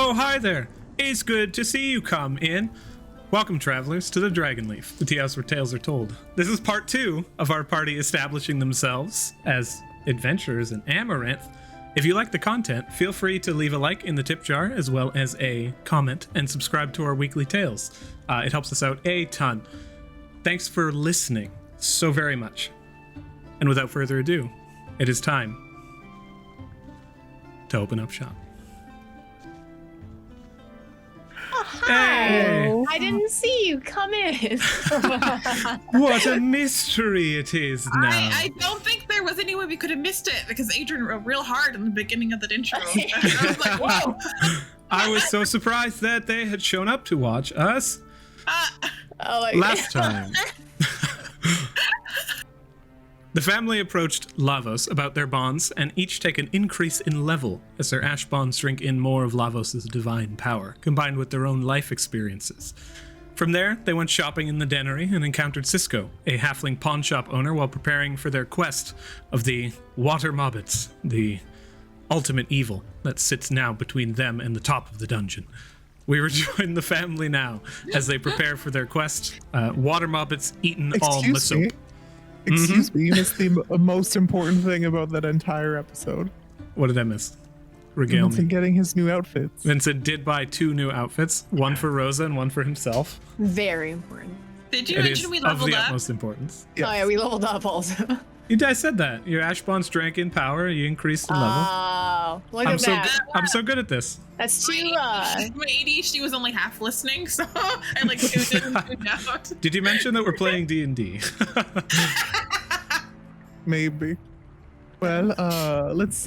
Oh, hi there. It's good to see you come in. Welcome, travelers, to the Dragonleaf, the tea house where tales are told. This is part 2 of our party establishing themselves as adventurers in Amaranth. If you like the content, feel free to leave a like in the tip jar, as well as a comment, and subscribe to our weekly tales. It helps us out a ton. Thanks for listening so very much. And without further ado, it is time to open up shop. Hi! I didn't see you come in. What a mystery it is now. I don't think there was any way we could have missed it because Adrian wrote real hard in the beginning of the intro. I was like, whoa. I was so surprised that they had shown up to watch us last time. The family approached Lavos about their bonds and each take an increase in level as their ash bonds drink in more of Lavos' divine power, combined with their own life experiences. From there, they went shopping in the Dennery and encountered Cisco, a halfling pawn shop owner, while preparing for their quest of the Watermobitz, the ultimate evil that sits now between them and the top of the dungeon. We rejoin the family now as they prepare for their quest. Watermobitz Eatin all Masop. Excuse me, you missed the most important thing about that entire episode. What did I miss? Regale Vincent me. getting his new outfits. Vincent did buy 2 new outfits, one for Rosa and one for himself. Very important. Did you mention we leveled of the up? utmost importance. Yes. Oh yeah, we leveled up also. You guys said that. Your ash bonds drank in power, you increased in level. Oh, look I'm at so that. I'm so good at this. That's too, My ADHD was only half listening, so I like tuned in and tuned out. Did you mention that we're playing D&D? Maybe. Well, let's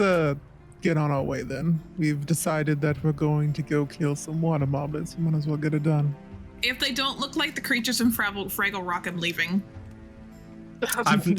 get on our way then. We've decided that we're going to go kill some Watermobitz. We might as well get it done. If they don't look like the creatures in Fraggle Rock, I'm leaving. That's an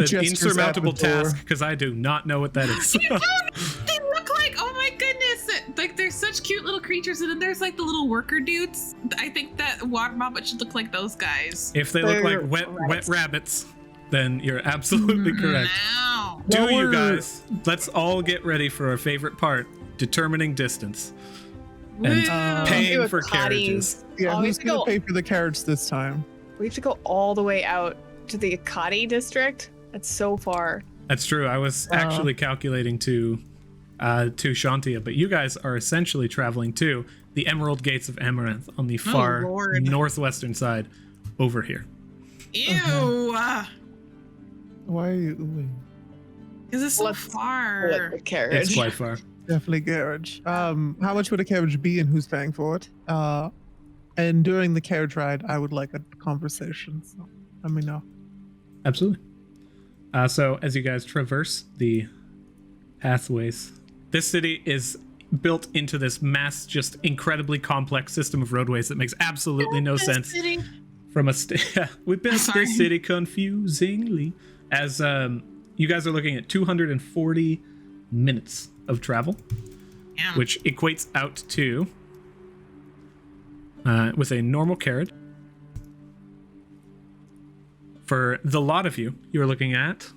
Jester's insurmountable at the door. task because I do not know what that is. They look like, oh my goodness, like they're such cute little creatures, and then there's like the little worker dudes. I think that Watermobitz should look like those guys. If they look like wet rabbits, then you're absolutely correct. Wow. Do you guys? Let's all get ready for our favorite part: determining distance and Woo. paying Do for a Cotties. carriages. Yeah, Oh, we who's have to gonna go- pay for the carriage this time? We have to go all the way out to the Akati district. That's so far. That's true. I was actually calculating to Shantia, but you guys are essentially traveling to the Emerald Gates of Amaranth on the far Lord. northwestern side, over here. Ew. Why are you oohing? Because it's so Let's far. Let the carriage. It's quite far. Definitely carriage. How much would a carriage be and who's paying for it? And during the carriage ride, I would like a conversation. So let me know. Absolutely. So as you guys traverse the pathways, this city is built into this just incredibly complex system of roadways that makes absolutely no sense. From a we built this city confusingly. As you guys are looking at 240 minutes of travel, Yeah. which equates out to with a normal carriage. For the lot of you, you are looking at.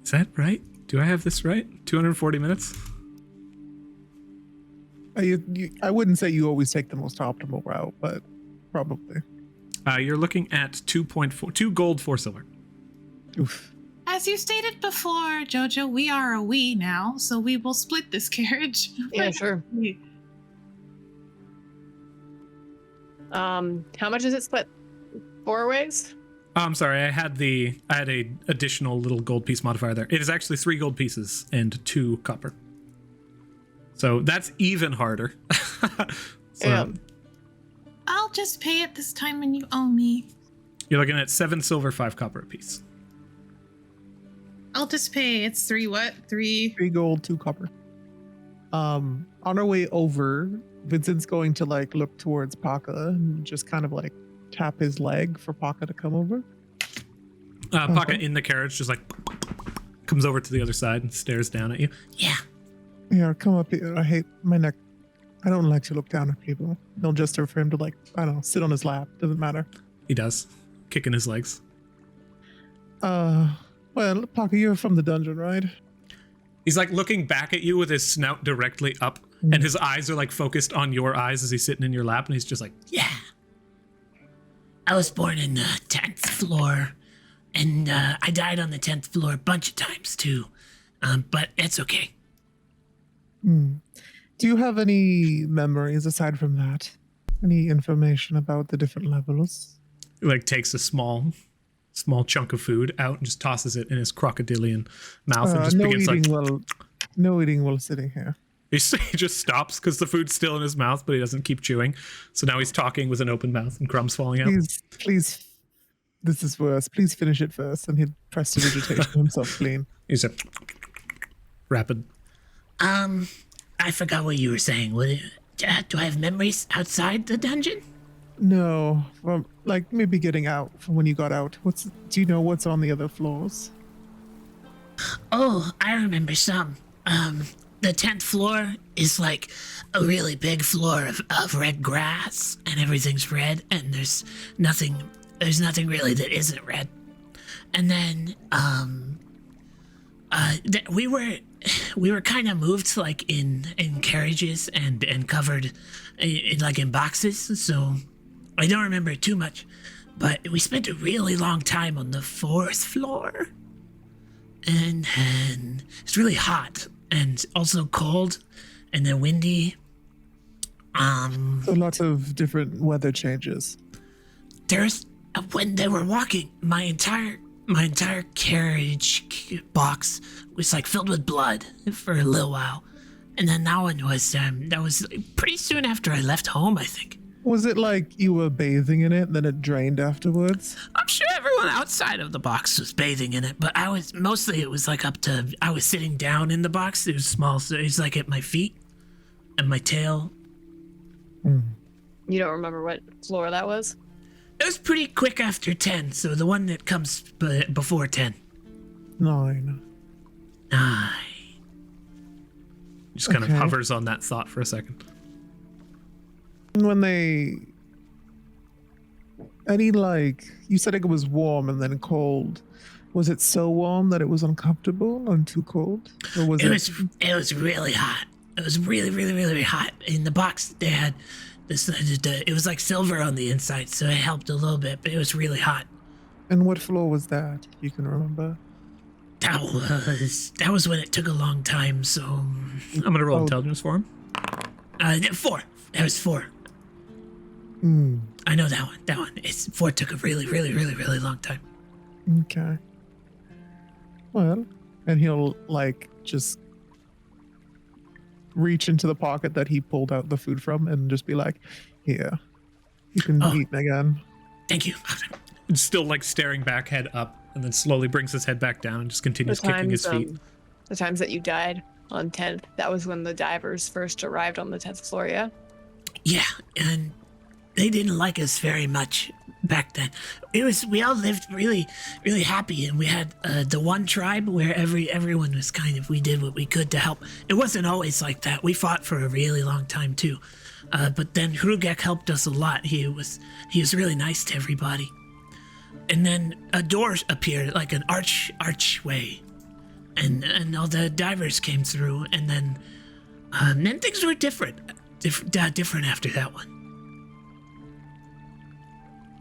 Is that right? Do I have this right? 240 minutes? I wouldn't say you always take the most optimal route, but probably. You're looking at 2 gold, 4 silver. Oof. As you stated before, Jojo, we are a we now, so we will split this carriage. Yeah, sure. How much is it split? 4 ways? Oh, I'm sorry. I had a additional little gold piece modifier there. It is actually 3 gold pieces and 2 copper. So that's even harder. Yeah. I'll just pay it this time and you owe me. You're looking at 7 silver, 5 copper a piece. I'll just pay. It's 3 what? 3. 3 gold, 2 copper. On our way over, Vincent's going to look towards Paka and just kind of tap his leg for Paka to come over. Paka in the carriage just comes over to the other side and stares down at you. Yeah. Yeah, come up here. I hate my neck. I don't like to look down at people. He'll gesture for him to I don't know, sit on his lap. Doesn't matter. He does. Kicking his legs. Well, Paka, you're from the dungeon, right? He's like looking back at you with his snout directly up, and his eyes are like focused on your eyes as he's sitting in your lap, and he's just like, Yeah. I was born in the 10th floor, and I died on the 10th floor a bunch of times too. But it's okay. Do you have any memories aside from that? Any information about the different levels? he like takes a small chunk of food out and just tosses it in his crocodilian mouth and just begins like. No eating while sitting here. He just stops because the food's still in his mouth, but he doesn't keep chewing. So now he's talking with an open mouth and crumbs falling out. Please, this is worse. Please finish it first. And he'd press the vegetation himself clean. He's a rapid. I forgot what you were saying. Do I have memories outside the dungeon? No, well, like maybe getting out from when you got out. Do you know what's on the other floors? Oh, I remember some. The 10th floor is like a really big floor of red grass, and everything's red, and there's nothing really that isn't red. And then we were kind of moved like in carriages and covered in boxes, so I don't remember too much. But we spent a really long time on the 4th floor, and it's really hot and also cold and then windy. So lots of different weather changes. There's when they were walking, my entire carriage box was like filled with blood for a little while, and then that was pretty soon after I left home, I think. Was it like you were bathing in it, and then it drained afterwards? I'm sure everyone outside of the box was bathing in it, but I was sitting down in the box. It was small, so it was like at my feet and my tail. You don't remember what floor that was? It was pretty quick after 10, so the one that comes before 10. 9. 9. Just kind of hovers on that thought for a second. When you said it was warm and then cold. Was it so warm that it was uncomfortable and too cold? Or was it was really hot. It was really, really, really, really hot. In the box, they had this, it was like silver on the inside, so it helped a little bit, but it was really hot. And what floor was that? You can remember? That was when it took a long time, so... I'm going to roll intelligence for him. 4. That was 4. I know that one. That one. 4 took a really, really, really, really long time. Okay. Well, and he'll just reach into the pocket that he pulled out the food from and just be like, "Here, you can eat again." Thank you. Still staring back, head up, and then slowly brings his head back down and just continues kicking his feet. The times that you died on 10th, that was when the divers first arrived on the 10th floor, yeah? Yeah, and they didn't like us very much back then. We all lived really, really happy, and we had the one tribe where everyone was we did what we could to help. It wasn't always like that. We fought for a really long time too, but then Hrugek helped us a lot. He was really nice to everybody, and then a door appeared, like an archway, and all the divers came through, and then things were different after that one.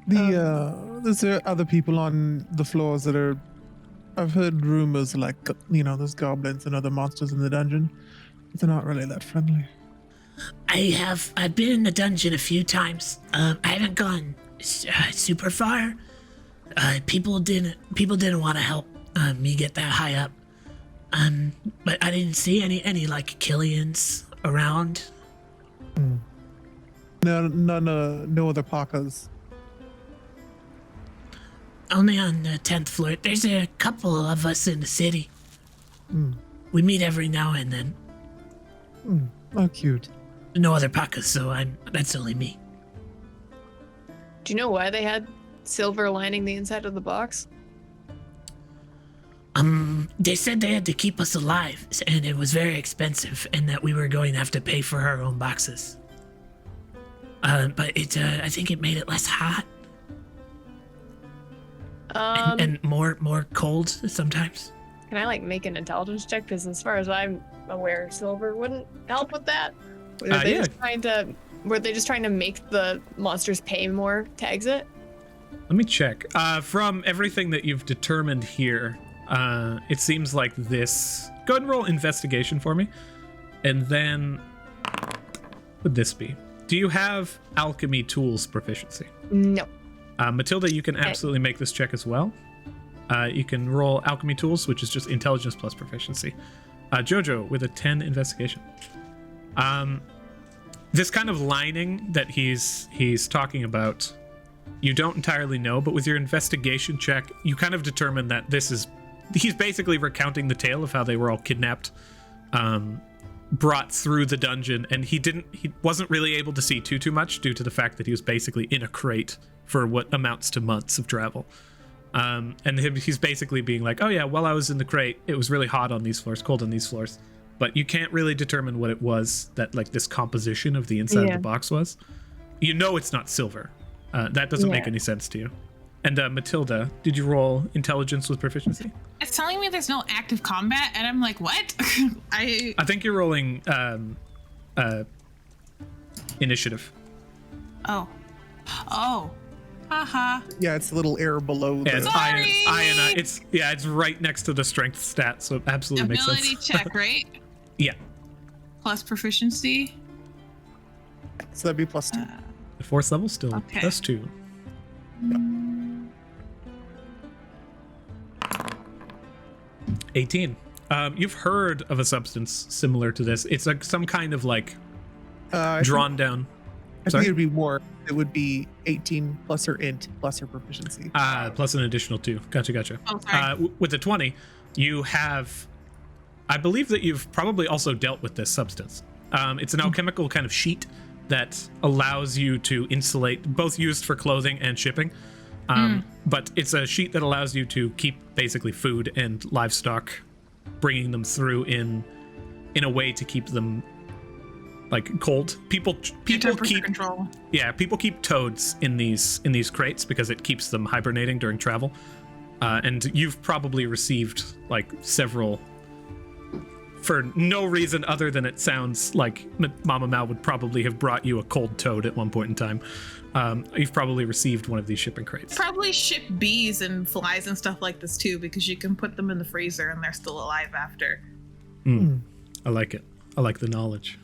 Is there other people on the floors that are... I've heard rumors there's goblins and other monsters in the dungeon, but they're not really that friendly. I've been in the dungeon a few times. I haven't gone super far. People didn't want to help me get that high up. But I didn't see any Killians around. No other Pakas. Only on the 10th floor. There's a couple of us in the city. We meet every now and then. Oh, cute. No other Pakas, so that's only me. Do you know why they had silver lining the inside of the box? They said they had to keep us alive, and it was very expensive, and that we were going to have to pay for our own boxes. But I think it made it less hot. And more cold sometimes. Can I like make an intelligence check? Because as far as I'm aware, silver wouldn't help with that. Were they just trying to make the monsters pay more to exit? Let me check. From everything that you've determined here, it seems like this. Go ahead and roll investigation for me. And then, what would this be? Do you have alchemy tools proficiency? No. Matilda, you can absolutely make this check as well. You can roll alchemy tools, which is just intelligence plus proficiency. Jojo with a 10 investigation. This kind of lining that he's talking about, you don't entirely know, but with your investigation check, you kind of determine that he's basically recounting the tale of how they were all kidnapped, brought through the dungeon, and he wasn't really able to see too much due to the fact that he was basically in a crate for what amounts to months of travel. And he's basically being like, oh yeah, while I was in the crate, it was really hot on these floors, cold on these floors. But you can't really determine what it was that like this composition of the inside of the box was. You know it's not silver. That doesn't make any sense to you. And Matilda, did you roll intelligence with proficiency? It's telling me there's no active combat, and I'm like, what? I think you're rolling initiative. Oh. Haha. Yeah, it's a little error below the... It's it's right next to the strength stat, so it absolutely makes sense. Ability check, right? Yeah. Plus proficiency. So that'd be +2. The fourth level still Okay. +2. Yep. 18. You've heard of a substance similar to this. It's like some kind of like drawn down. I think it'd be more. It would be 18 plus her int plus her proficiency. Plus an additional 2. Gotcha. Oh, sorry. With the 20, you have. I believe that you've probably also dealt with this substance. It's an alchemical kind of sheet that allows you to insulate, both used for clothing and shipping. But it's a sheet that allows you to keep basically food and livestock, bringing them through in a way to keep them like cold. People keep control. Yeah, people keep toads in these crates because it keeps them hibernating during travel. And you've probably received like several, for no reason other than it sounds like Mama Mal would probably have brought you a cold toad at one point in time. You've probably received one of these shipping crates. Probably ship bees and flies and stuff like this too, because you can put them in the freezer and they're still alive after. I like it. I like the knowledge.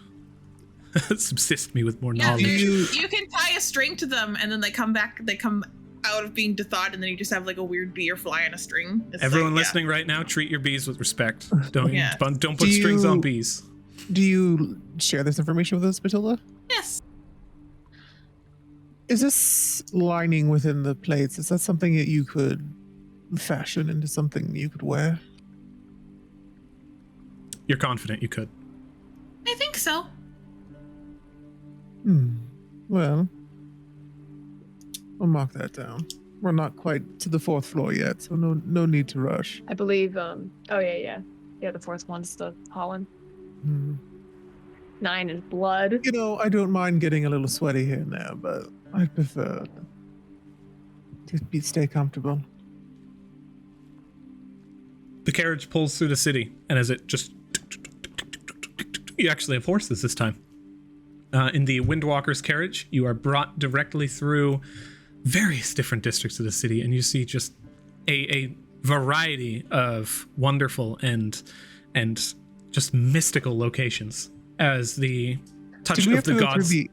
Subsist me with more knowledge. You can tie a string to them and then they come back. They come out of being thawed, and then you just have like a weird bee or fly on a string. It's Everyone like, listening right now, treat your bees with respect. Don't Yeah. don't put strings on bees. Do you share this information with us, Matilda? Yes. Is this lining within the plates, is that something that you could fashion into something you could wear? You're confident you could. I think so. Well, I'll mark that down. We're not quite to the 4th floor yet, so no need to rush. I believe. The 4th one's the Holland. 9 is blood. You know, I don't mind getting a little sweaty here and there, but I'd prefer to stay comfortable. The carriage pulls through the city, and as it just... You actually have horses this time. In the Windwalker's carriage, you are brought directly through various different districts of the city, and you see just a variety of wonderful and just mystical locations as the touch of the gods. Did we have to go through the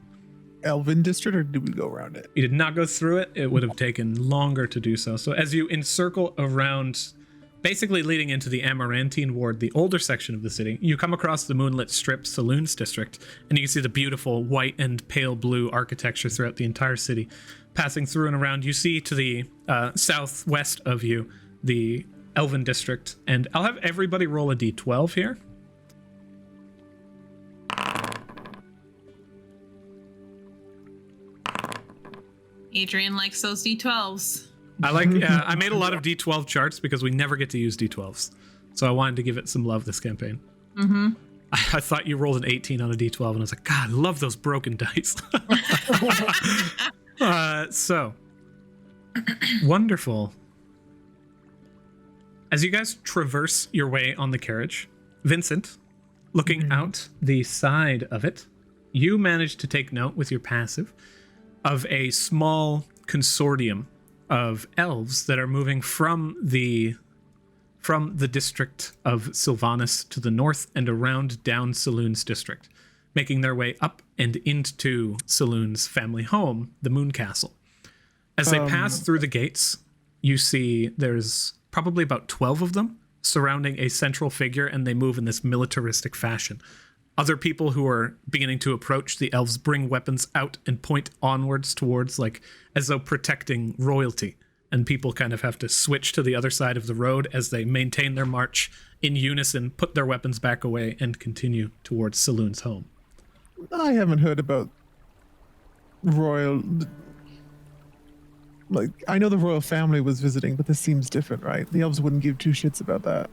Elven district, or did we go around it? You did not go through it. It would have taken longer to do so. So as you encircle around, basically leading into the Amarantine Ward, the older section of the city, you come across the Moonlit Strip Saloons District, and you can see the beautiful white and pale blue architecture throughout the entire city. Passing through and around, you see to the southwest of you the Elven District, and I'll have everybody roll a d12 here. Adrian likes those D12s. I like. I made a lot of D12 charts because we never get to use D12s, so I wanted to give it some love this campaign. I thought you rolled an 18 on a D12, and I was like, God, I love those broken dice. So wonderful. As you guys traverse your way on the carriage, Vincent, looking out the side of it, you manage to take note with your passive of a small consortium of elves that are moving from the district of Sylvanas to the north and around down Saloon's district, making their way up and into Saloon's family home, the Moon Castle. As they pass through the gates, you see there's probably about 12 of them surrounding a central figure, and they move in this militaristic fashion. Other people who are beginning to approach the elves bring weapons out and point onwards towards, like, as though protecting royalty. And people kind of have to switch to the other side of the road as they maintain their march in unison, put their weapons back away, and continue towards Saloon's home. I haven't heard about royal. Like, I know the royal family was visiting, but this seems different, right? The elves wouldn't give two shits about that.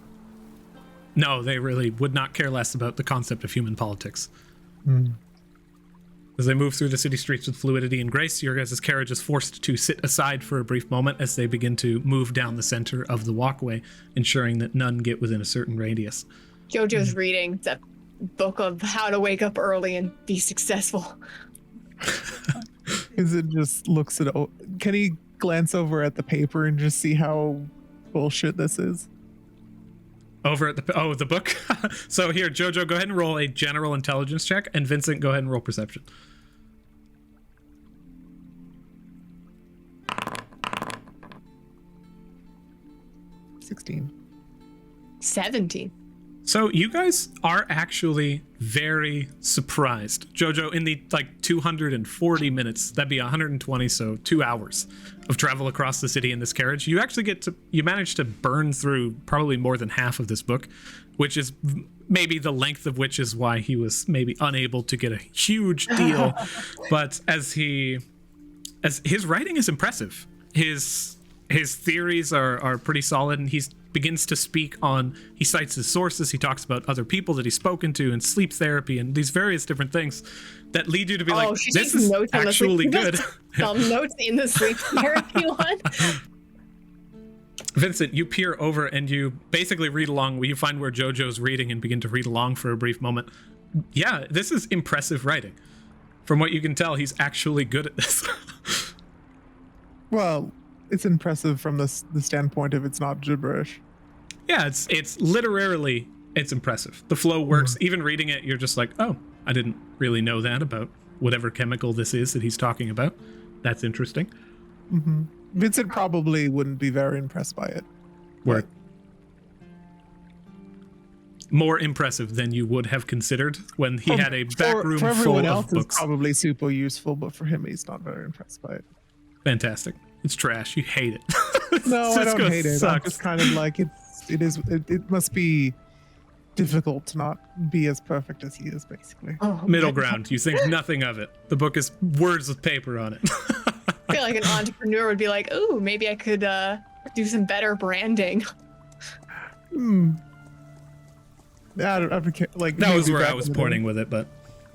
No, they really would not care less about the concept of human politics. As they move through the city streets with fluidity and grace, your guys' carriage is forced to sit aside for a brief moment as they begin to move down the center of the walkway, ensuring that none get within a certain radius. Jojo's reading the book of how to wake up early and be successful. Is it just looks at? Can he glance over at the paper and just see how bullshit this is? Over at the book. So here, Jojo, go ahead and roll a general intelligence check, and Vincent, go ahead and roll perception. $16. 17. So you guys are actually very surprised. Jojo, in the 240 minutes, that'd be 120, so 2 hours of travel across the city in this carriage, you actually you manage to burn through probably more than half of this book, which is maybe the length of which is why he was maybe unable to get a huge deal. But as his writing is impressive, his theories are pretty solid, and he begins to speak on, he cites his sources, he talks about other people that he's spoken to and sleep therapy and these various different things that lead you to be this is actually good. Some notes in the sleep therapy one. Vincent, you peer over and you basically read along. You find where Jojo's reading and begin to read along for a brief moment. Yeah, this is impressive writing. From what you can tell, he's actually good at this. Well, it's impressive from the standpoint of it's not gibberish. Yeah, it's literally, it's impressive. The flow works. Even reading it, you're just like, oh, I didn't really know that about whatever chemical this is that he's talking about. That's interesting. Vincent probably wouldn't be very impressed by it. Word. More impressive than you would have considered when he had a back room for full everyone of else books. It's probably super useful, but for him, he's not very impressed by it. Fantastic. It's trash. You hate it. No, I don't hate it. I'm Sucks. just kind of like it must be difficult to not be as perfect as he is, basically. Middle ground. You think nothing of it. The book is words with paper on it. I feel like an entrepreneur would be like, ooh, maybe I could do some better branding. I don't like that was where I was pointing with it, but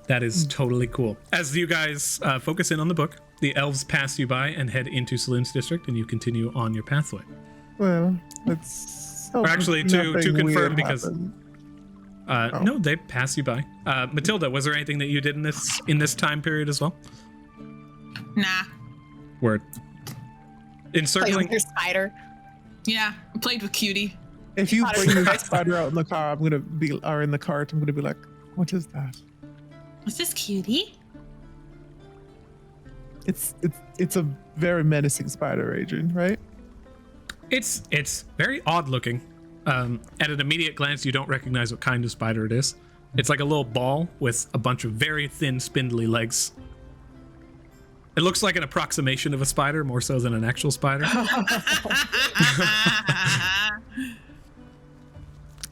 that is totally cool. As you guys focus in on the book, the elves pass you by and head into Saloon's district, and you continue on your pathway. Well, let's. Or actually, to confirm, because happened. no, they pass you by. Matilda, was there anything that you did in this time period as well? Nah. Word. Encircling Like your spider. Yeah, I played with Cutie. If you bring the spider out in the car, or in the cart, I'm gonna be like, what is that? What's this, Cutie? It's a very menacing spider, Adrian, right? It's very odd looking. At an immediate glance, you don't recognize what kind of spider it is. It's like a little ball with a bunch of very thin, spindly legs. It looks like an approximation of a spider, more so than an actual spider.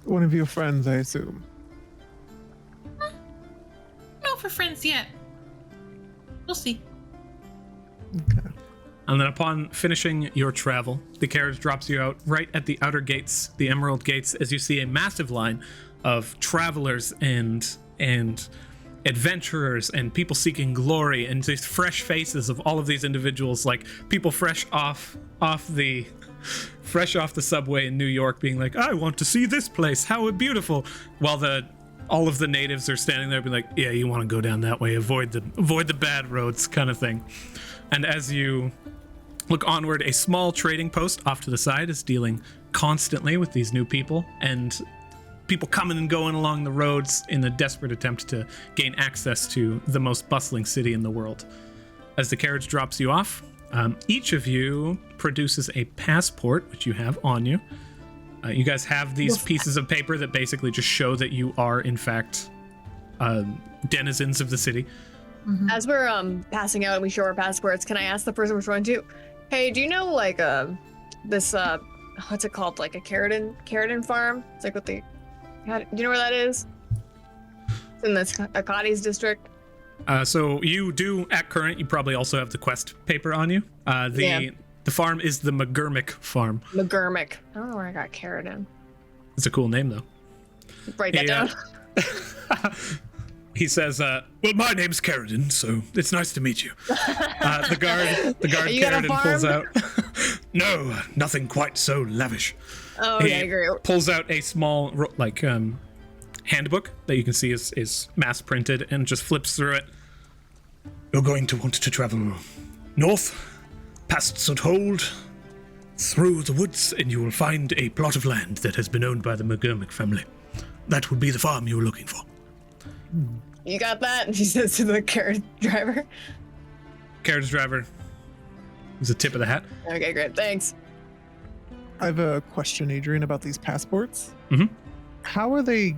One of your friends, I assume. No, for friends yet. We'll see. Okay. And then upon finishing your travel, the carriage drops you out right at the outer gates, the Emerald Gates, as you see a massive line of travelers and adventurers and people seeking glory, and these fresh faces of all of these individuals, like people fresh off the fresh off the subway in New York, being like, I want to see this place, how beautiful, while all of the natives are standing there being like, yeah, you want to go down that way, avoid the bad roads, kind of thing. And as you look onward, a small trading post off to the side is dealing constantly with these new people, and people coming and going along the roads in a desperate attempt to gain access to the most bustling city in the world. As the carriage drops you off, each of you produces a passport, which you have on you. You guys have these pieces of paper that basically just show that you are, in fact, denizens of the city. Mm-hmm. As we're passing out and we show our passports, can I ask the person we're showing to, hey, do you know like this what's it called, like a keratin farm? It's like do you know where that is? It's in the Akati's district. So you do, at current, you probably also have the quest paper on you. The farm is the McGurmick farm. McGurmick. I don't know where I got keratin. It's a cool name, though. Write that down. He says, well, my name's Keratin, so it's nice to meet you. The guard Keratin pulls out. No, nothing quite so lavish. Oh, okay, great. Pulls out a small, handbook that you can see is mass printed, and just flips through it. You're going to want to travel north, past Sudhold, through the woods, and you will find a plot of land that has been owned by the McGurmick family. That would be the farm you were looking for. You got that? And she says to the carriage driver. Carriage driver is a tip of the hat. Okay, great. Thanks. I have a question, Adrian, about these passports. Mm-hmm. How are they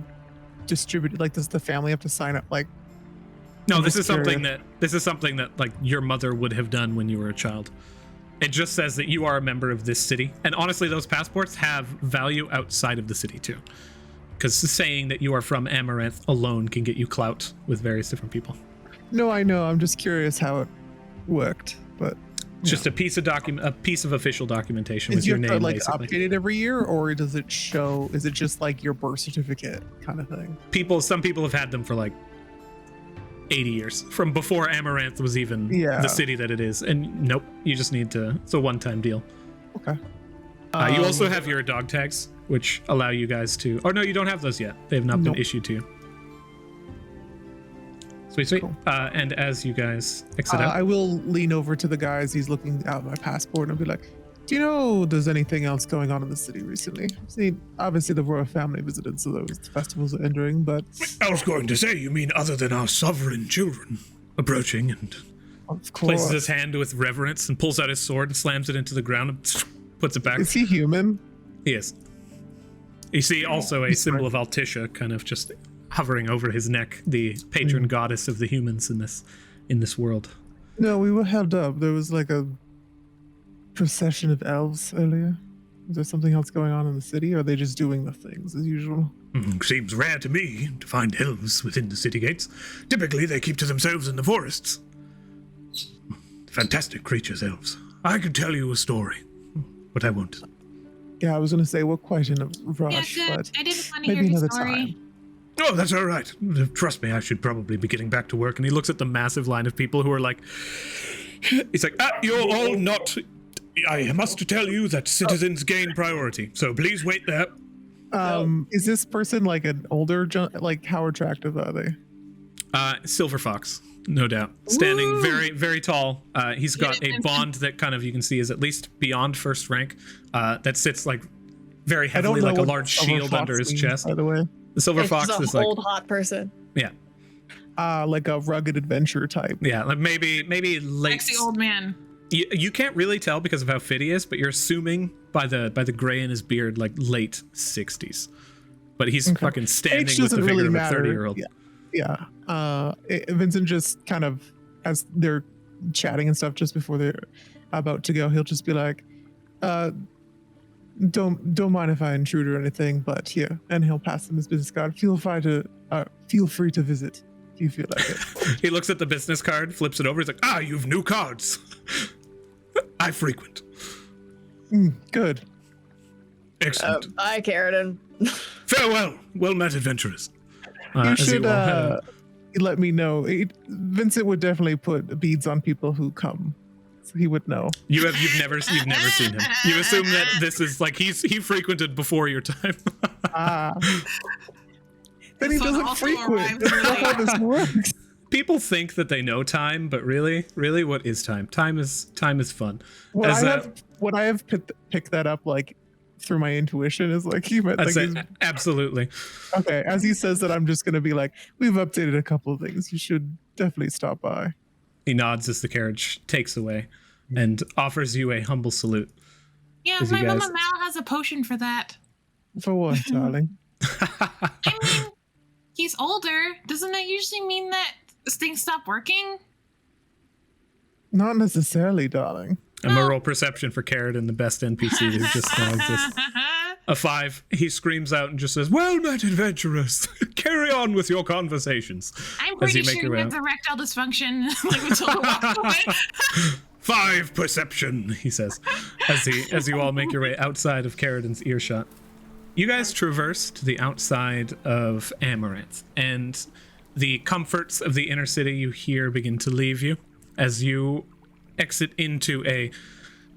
distributed? Like, does the family have to sign up? Like, no, this is something that like your mother would have done when you were a child. It just says that you are a member of this city, and honestly, those passports have value outside of the city too, because saying that you are from Amaranth alone can get you clout with various different people. No, I know. I'm just curious how it worked, but just a piece of official documentation with is your name, like basically. Updated every year, or does it show? Is it just like your birth certificate kind of thing? Some people have had them for like 80 years, from before Amaranth was even the city that it is. And nope, you just need to. It's a one-time deal. Okay. You also have your dog tags, which allow you guys to. Or no, you don't have those yet. They have not been issued to you. Sweet. Cool. And as you guys exit out, I will lean over to the guy as he's looking at my passport and be like, do you know there's anything else going on in the city recently? See, obviously the royal family visited, so those festivals are entering, but... I was going to say, you mean other than our sovereign children approaching, and places his hand with reverence and pulls out his sword and slams it into the ground and puts it back. Is he human? He is. You see also a symbol of Altisha kind of just hovering over his neck, the patron goddess of the humans in this world. No, we were held up. There was like a procession of elves earlier. Is there something else going on in the city, or are they just doing the things as usual? Seems rare to me to find elves within the city gates. Typically they keep to themselves in the forests. Fantastic creatures, elves. I could tell you a story, but I won't. Yeah, I was going to say we're quite in a rush, yeah, good. but I didn't want to maybe hear another the story. time. Oh, that's all right. Trust me, I should probably be getting back to work. And he looks at the massive line of people who are like, he's like, you're all not... I must tell you that citizens gain priority, so please wait there. Is this person like an older, like how attractive are they? Silver Fox, no doubt. Standing very, very tall. He's got a bond that kind of you can see is at least beyond first rank. That sits like very heavily like a large shield under his chest. By the way, the Silver Fox is like old hot person. Yeah. Like a rugged adventure type. Yeah, like maybe late. Sexy old man. You can't really tell because of how fit he is, but you're assuming by the gray in his beard, like late 60s. But he's fucking standing with the figure of a 30-year-old. Yeah. Vincent just kind of, as they're chatting and stuff just before they're about to go, he'll just be like, don't mind if I intrude or anything, but here. And he'll pass him his business card. Feel free to visit if you feel like it. He looks at the business card, flips it over. He's like, you've new cards. I frequent. Good. Excellent. Bye, Keratin. Farewell. Well met, adventurers. You should let me know. Vincent would definitely put beads on people who come so he would know. You've never seen him. You assume that this is like he frequented before your time. Then he This one doesn't also frequent. arrives That's not how early. this works. People think that they know time, but really, what is time? Time is fun. Would As I have picked that up like through my intuition? Is like he meant I'd like say he's- absolutely. okay. As he says that, I'm just gonna be like, we've updated a couple of things. You should definitely stop by. He nods as the carriage takes away and offers you a humble salute. Yeah, As you my guys- mama Mal has a potion for that. For what, darling? I mean, he's older. Doesn't that usually mean that things stop working? Not necessarily, darling. I'm gonna roll perception for Carradine, the best NPC who just now exists. A 5. He screams out and just says, "Well met, adventurers. Carry on with your conversations." I'm As pretty you make sure your you way have out. erectile dysfunction. Like Matilda walks away. 5 perception, he says, as you all make your way outside of Carradine's earshot. You guys traverse to the outside of Amaranth, and the comforts of the inner city you hear begin to leave you as you exit into a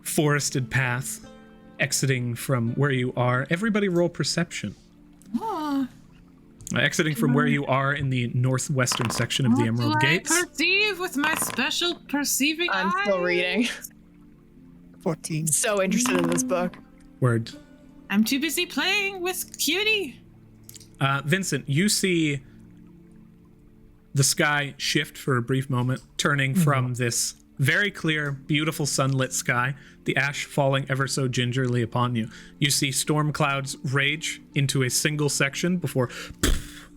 forested path, exiting from where you are. Everybody roll perception. Oh, Exiting from where you are in the northwestern section of the Emerald what do Gates. I perceive with my special perceiving I'm still eyes? reading. 14. So interested in this book. Word. I'm too busy playing with Cutie. Vincent, you see the sky shift for a brief moment, turning from this very clear, beautiful sunlit sky, the ash falling ever so gingerly upon you. You see storm clouds rage into a single section before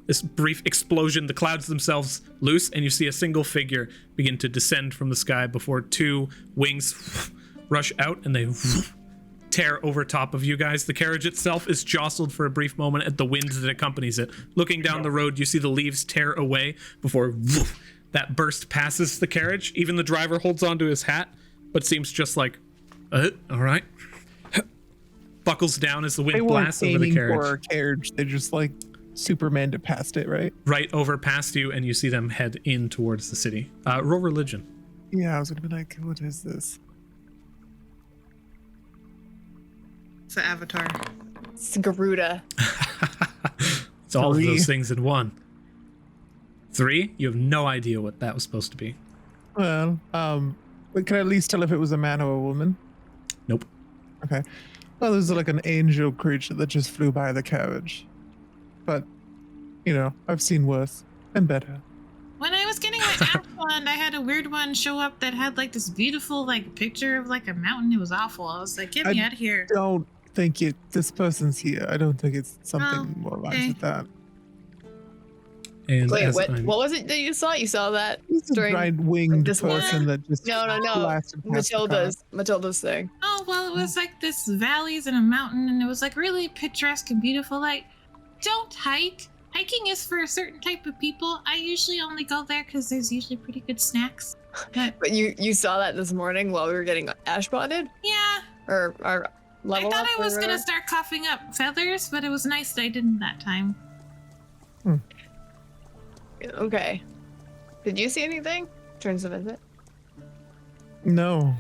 this brief explosion, the clouds themselves loose, and you see a single figure begin to descend from the sky before 2 wings rush out and they tear over top of you guys. The carriage itself is jostled for a brief moment at the wind that accompanies it. Looking down the road, you see the leaves tear away before that burst passes the carriage. Even the driver holds onto his hat, but seems just like, all right. Buckles down as the They wind weren't blasts over the aiming carriage. for a carriage. They just like Superman to past it, right? Right over past you, and you see them head in towards the city. Roll religion. Yeah, I was gonna be like, what is this? It's the Avatar. It's Garuda. It's all of 3. those things in one. 3? You have no idea what that was supposed to be. Well, but can I at least tell if it was a man or a woman? Nope. Okay. Well, there's like an angel creature that just flew by the carriage. But, you know, I've seen worse and better. When I was getting my Ashfall, I had a weird one show up that had like this beautiful like picture of like a mountain. It was awful. I was like, get me out of here. Don't think this person's here. I don't think it's something more like okay. that. And Wait, as what? I'm- What was it that you saw? You saw that It's a during giant winged this one? person that just No. blasted past the car. Matilda's thing. Oh, well, it was like this valleys and a mountain, and it was like really picturesque and beautiful. Like, don't hike. Hiking is for a certain type of people. I usually only go there because there's usually pretty good snacks. But you saw that this morning while we were getting ash bonded Yeah, or our level I thought up I or was gonna whatever? start coughing up feathers, but it was nice that I didn't that time. Okay. Did you see anything? Turns to visit. No.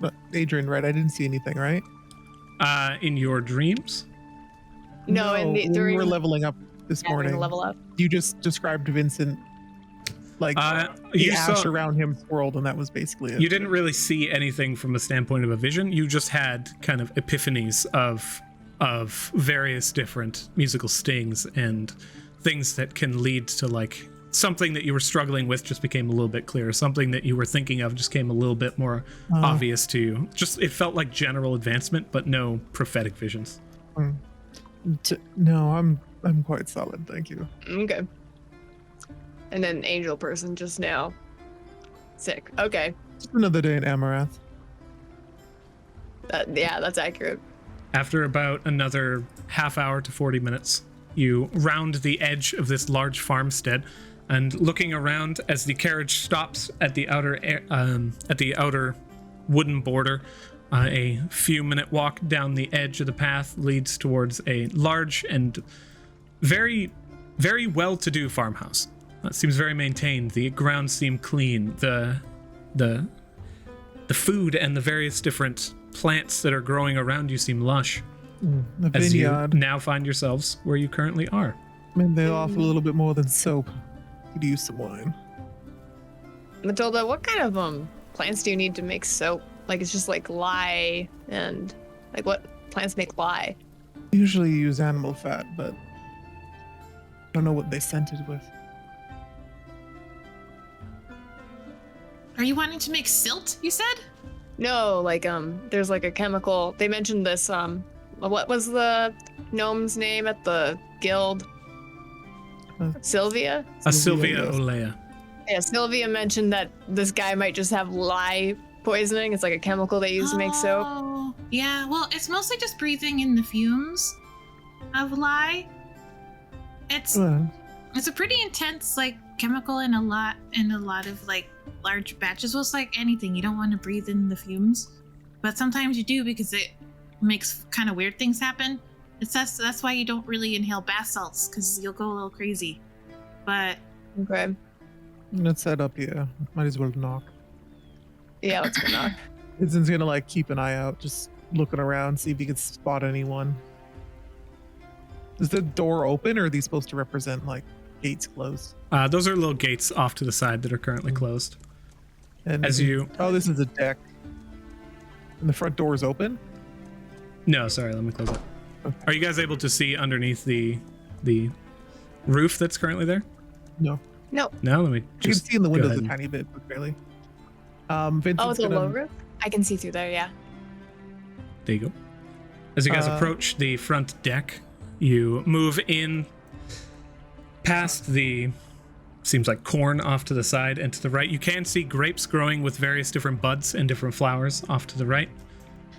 But Adrian, right? I didn't see anything, right? in your dreams? No, in the, when we during were leveling up this during morning. the level up. You just described Vincent like the You ash saw, around him swirled, and that was basically it. you didn't really see anything from a standpoint of a vision. You just had kind of epiphanies of various different musical stings and things that can lead to like something that you were struggling with just became a little bit clearer. Something that you were thinking of just came a little bit more obvious to you. Just it felt like general advancement, but no prophetic visions. No, I'm quite solid, thank you. Okay. And then angel person just now. Sick. Okay. Just another day in Amaranth. Yeah, that's accurate. After about another half hour to 40 minutes, you round the edge of this large farmstead, and looking around as the carriage stops at the outer wooden border, a few minute walk down the edge of the path leads towards a large and very, very well-to-do farmhouse. It seems very maintained. The grounds seem clean. The the food and the various different plants that are growing around you seem lush. The As you vineyard. now find yourselves where you currently are. I mean, they offer a little bit more than soap. Could use some wine. Matilda, what kind of plants do you need to make soap? Like it's just like lye and like what plants make lye? Usually use animal fat, but I don't know what they scent it with. Are you wanting to make silt, you said? No, like there's like a chemical. They mentioned this what was the gnome's name at the guild? Sylvia? Sylvia yes. Olea. Yeah, Sylvia mentioned that this guy might just have lye poisoning. It's like a chemical they use to make soap. Oh, yeah. Well, it's mostly just breathing in the fumes of lye. It's Well, a pretty intense like chemical in a lot of like large batches. Well, it's like anything. You don't want to breathe in the fumes, but sometimes you do because it makes kind of weird things happen. That's why you don't really inhale bath salts because you'll go a little crazy. But Okay. let's set up here. Might as well knock. Yeah, let's go knock. Vincent's gonna like keep an eye out, just looking around, see if he can spot anyone. Is the door open, or are these supposed to represent like gates closed? Those are little gates off to the side that are currently closed. And As you... oh, this is a deck. And the front door is open. No, sorry, let me close it. Okay. Are you guys able to see underneath the roof that's currently there? No, No. No, let me you can just see in the go windows ahead a and- tiny bit, but barely. Vincent's Oh, it's a gonna, low roof? I can see through there, yeah. There you go. As you guys approach the front deck, you move in past the seems like corn off to the side and to the right. You can see grapes growing with various different buds and different flowers off to the right.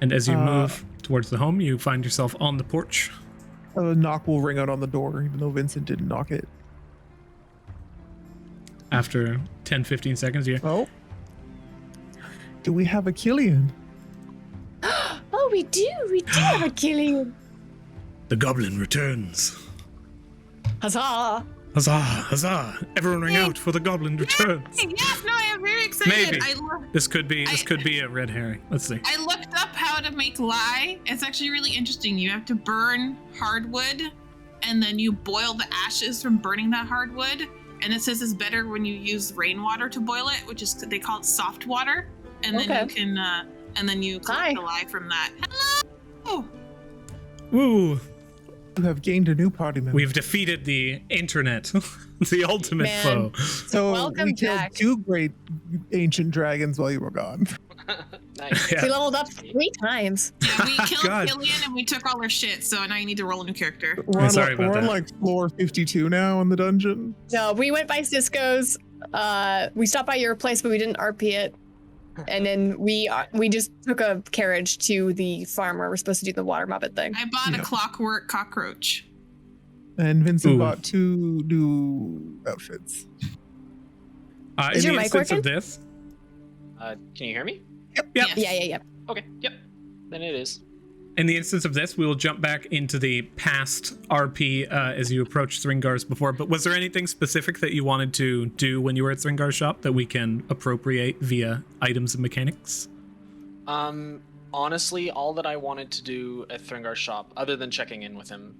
And as you move towards the home, you find yourself on the porch. A knock will ring out on the door, even though Vincent didn't knock it. After 10-15 seconds, you Oh, do we have a Killian? Oh, we do have a Killian. the goblin returns. Huzzah! Huzzah, huzzah. Everyone ring out for the goblin returns. yes, no, I am very excited. Maybe. This could be a red herring. Let's see. I looked up how to make lye. It's actually really interesting. You have to burn hardwood, and then you boil the ashes from burning that hardwood. And it says it's better when you use rainwater to boil it, which is they call it soft water. And then you can, and then you collect the lye from that. Hello. Woo. You have gained a new party member. We've defeated the internet, the ultimate Man. foe. So Welcome we killed back. 2 great ancient dragons while you were gone. Nice. Yeah. We leveled up 3 times. Yeah, we killed God. Killian and we took all their shit. So now you need to roll a new character. We're on, sorry about we're on that. like floor 52 now in the dungeon. No, we went by Cisco's. We stopped by your place, but we didn't RP it. And then we just took a carriage to the farm where we're supposed to do the Watermobitz thing. I bought Yeah. a clockwork cockroach. And Vincent Ooh. bought 2 new outfits. In Is the your mic instance of working? this, Can you hear me? Yep. Yes. Yeah. Okay, yep. Then it is. in the instance of this, we will jump back into the past RP as you approach Thringar's before. But was there anything specific that you wanted to do when you were at Thringar's shop that we can appropriate via items and mechanics? Honestly, all that I wanted to do at Thringar's shop, other than checking in with him,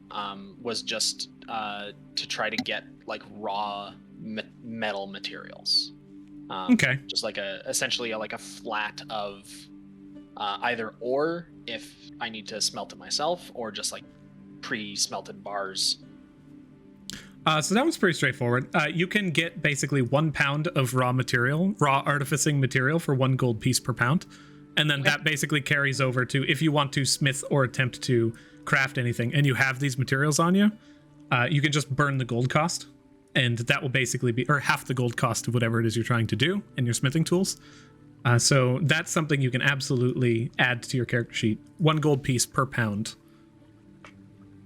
was just to try to get like raw metal materials. Okay. Just like essentially like a flat of either ore if I need to smelt it myself, or just like pre-smelted bars. So that one's pretty straightforward. You can get basically 1 pound of raw artificing material for 1 gold piece per pound. And then that basically carries over to if you want to smith or attempt to craft anything and you have these materials on you, you can just burn the gold cost. And that will basically be, or half the gold cost of whatever it is you're trying to do in your smithing tools. So that's something you can absolutely add to your character sheet. 1 gold piece per pound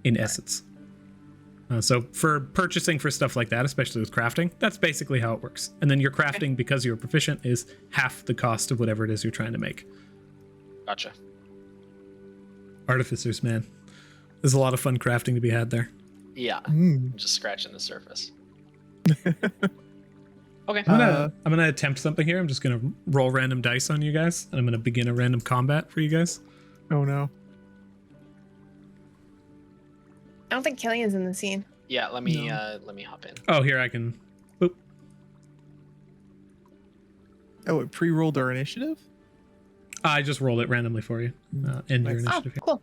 in essence. So for purchasing for stuff like that, especially with crafting, that's basically how it works. And then your crafting, because you're proficient, is half the cost of whatever it is you're trying to make. Gotcha. Artificers, man. There's a lot of fun crafting to be had there. Yeah, Mm. just scratching the surface. Okay. I'm gonna attempt something here. I'm just gonna roll random dice on you guys, and I'm gonna begin a random combat for you guys. Oh no. I don't think Killian's in the scene. Yeah, let me hop in. Oh, here I can. Boop. Oh, it pre-rolled our initiative? I just rolled it randomly for you. End your Nice. initiative here. Cool.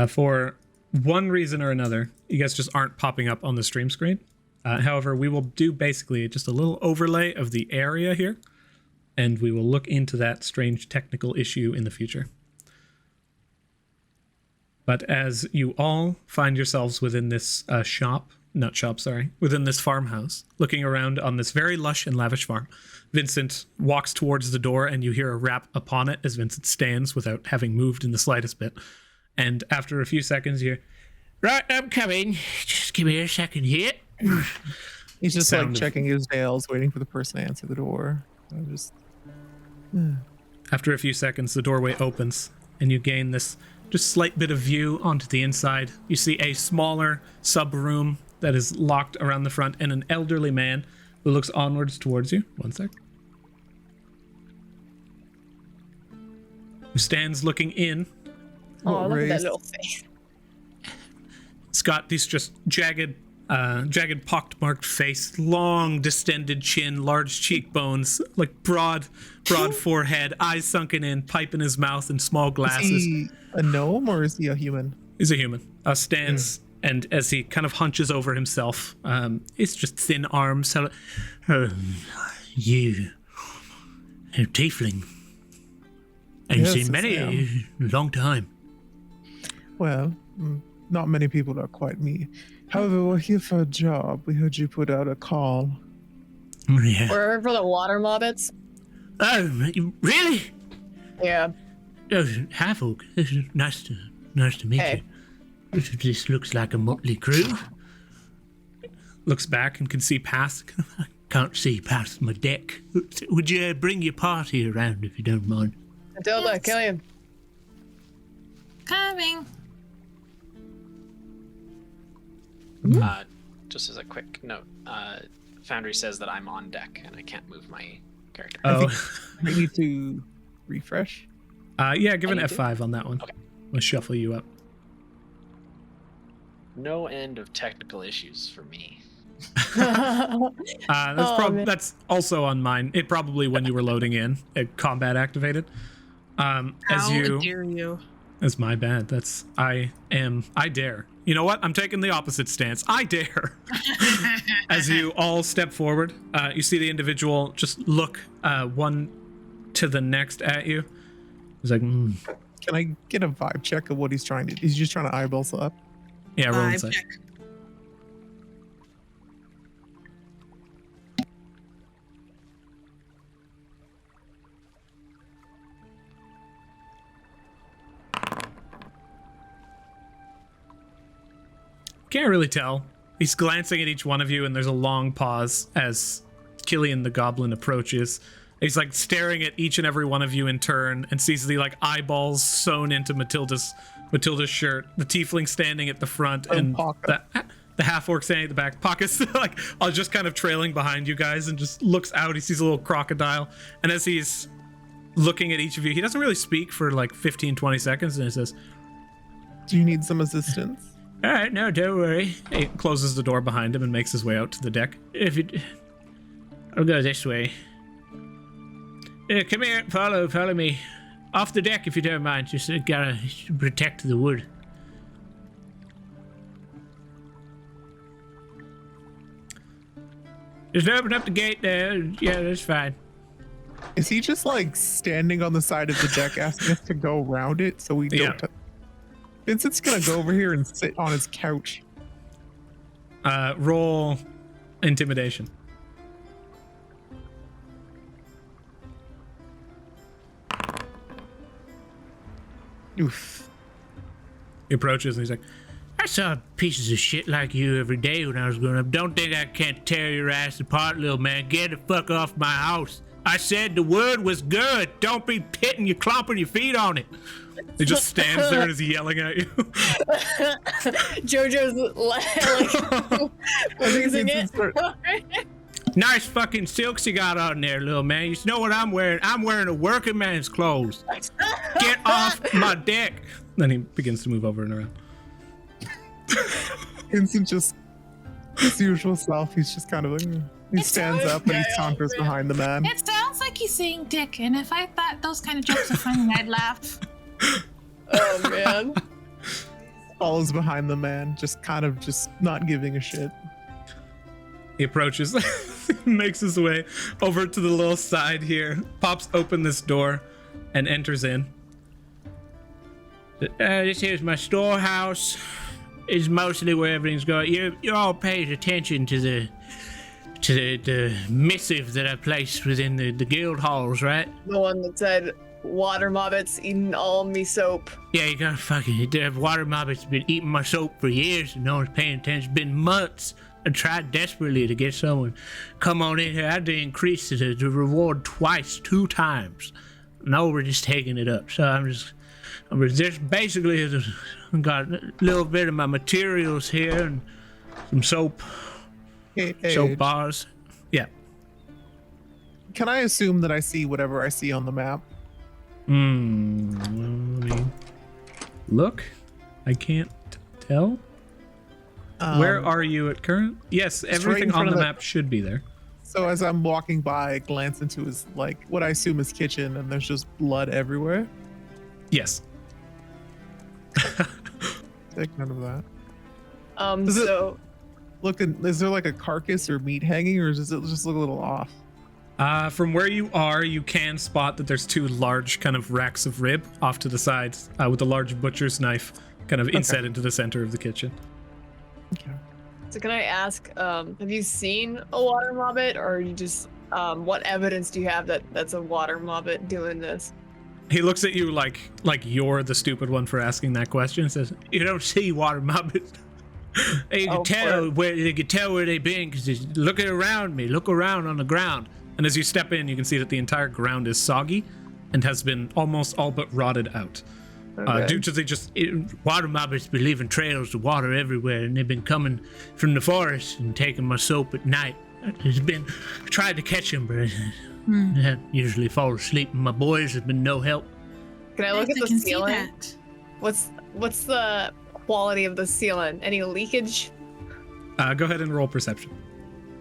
For one reason or another, you guys just aren't popping up on the stream screen. However, we will do basically just a little overlay of the area here, and we will look into that strange technical issue in the future. But as you all find yourselves within this within this farmhouse, looking around on this very lush and lavish farm, Vincent walks towards the door and you hear a rap upon it as Vincent stands without having moved in the slightest bit. And after a few seconds, you hear, Right, I'm coming. Just give me a second here. He's just Sound like of- checking his nails, waiting for the person to answer the door. I'm just After a few seconds, the doorway opens, and you gain this just slight bit of view onto the inside. You see a smaller sub-room that is locked around the front, and an elderly man who looks onwards towards you. One sec. Who stands looking in. Oh, look at that raised- little face. It's got these just jagged, pockmarked face, long distended chin, large cheekbones, like broad forehead, eyes sunken in, pipe in his mouth, and small Is glasses. he a gnome or is he a human? He's a human. Stands, and as he kind of hunches over himself, it's just thin arms. You, a tiefling. Ain't Yes, seen many I in a long time. Well, not many people are quite me. However, we're here for a job. We heard you put out a call. Yeah. We're for the Watermobitz. Oh, really? Yeah. Oh, hi, folk. Nice to meet Hey. you. This looks like a motley crew. Looks back and can see past. Can't see past my deck. Would you bring your party around if you don't mind? Matilda, Killian. Coming. Just as a quick note, Foundry says that I'm on deck and I can't move my character. Oh, I need to refresh. yeah. Give an I need to? F5 on that one. Okay. We'll shuffle you up. No end of technical issues for me. Man. That's also on mine. It probably when you were loading in, it combat activated. As How you, dare you? that's my bad. I dare. You know what? I'm taking the opposite stance. I dare. As you all step forward, you see the individual just look one to the next at you. He's like, Can I get a vibe check of what he's trying to? He's just trying to eyeball us up. yeah, roll Vibe inside. check. Can't really tell. He's glancing at each one of you, and there's a long pause as Killian the Goblin approaches. He's like staring at each and every one of you in turn, and sees the like eyeballs sewn into Matilda's shirt. The tiefling standing at the front, and Pocket. the half orc standing at the back. Pockets like just kind of trailing behind you guys, and just looks out. He sees a little crocodile, and as he's looking at each of you, he doesn't really speak for like 15-20 seconds, and he says, Do you need some assistance? all right, no, don't worry. He closes the door behind him and makes his way out to the deck. I'll go this way. Come here, follow me. Off the deck if you don't mind. Just gotta protect the wood. Just open up the gate there. Yeah, that's fine. Is he just like standing on the side of the deck asking us to go around it so we Yeah. don't? Vincent's gonna go over here and sit on his couch. Roll intimidation. Oof. He approaches and he's like, I saw pieces of shit like you every day when I was growing up. Don't think I can't tear your ass apart, little man. Get the fuck off my house. I said the wood was good. Don't be pitting you, clomping your feet on it. He just stands there and is yelling at you. JoJo's like losing it. Nice fucking silks you got on there, little man. You know what I'm wearing? I'm wearing a working man's clothes. Get off my dick. Then he begins to move over and around. Vincent just his usual self. He's just kind of like he stands up and he saunters behind the man. It sounds like he's saying dick, and if I thought those kind of jokes were funny, I'd laugh. Oh man. Follows behind the man, just kind of just not giving a shit. He approaches, makes his way over to the little side here, pops open this door, and enters in. This here's my storehouse. Is mostly where everything's going. You all paid attention to the missive that I placed within the guild halls, right? The one that said Watermobitz eating all me soap. Yeah, you gotta fucking. Watermobitz been eating my soap for years and no one's paying attention. It's been months. I tried desperately to get someone come on in here. I had to increase the reward twice, 2 times. No, we're just taking it up. So I'm just basically got a little bit of my materials here and some soap, soap bars. Yeah. Can I assume that I see whatever I see on the map? Let me look. I can't tell. Where are you at current? Yes, everything right on the map should be there. So as I'm walking by, I glance into his, like, what I assume is kitchen, and there's just blood everywhere. Yes. Take note of that. So Is there like a carcass or meat hanging, or does it just look a little off? From where you are, you can spot that there's 2 large kind of racks of rib off to the sides, with a large butcher's knife kind of inset into the center of the kitchen. Okay. So can I ask, have you seen a Watermobbit, or are you just, what evidence do you have that that's a Watermobbit doing this? He looks at you like you're the stupid one for asking that question. Says, "You don't see Watermobbits. You can tell where they've been because look around me. Look around on the ground." And as you step in, you can see that the entire ground is soggy and has been almost all but rotted out. Okay. Due to Watermobbits been leaving trails of water everywhere, and they've been coming from the forest and taking my soap at night. Tried to catch them, but I usually fall asleep, and my boys have been no help. Can I look at the can see ceiling? that. What's the quality of the ceiling? Any leakage? Go ahead and roll perception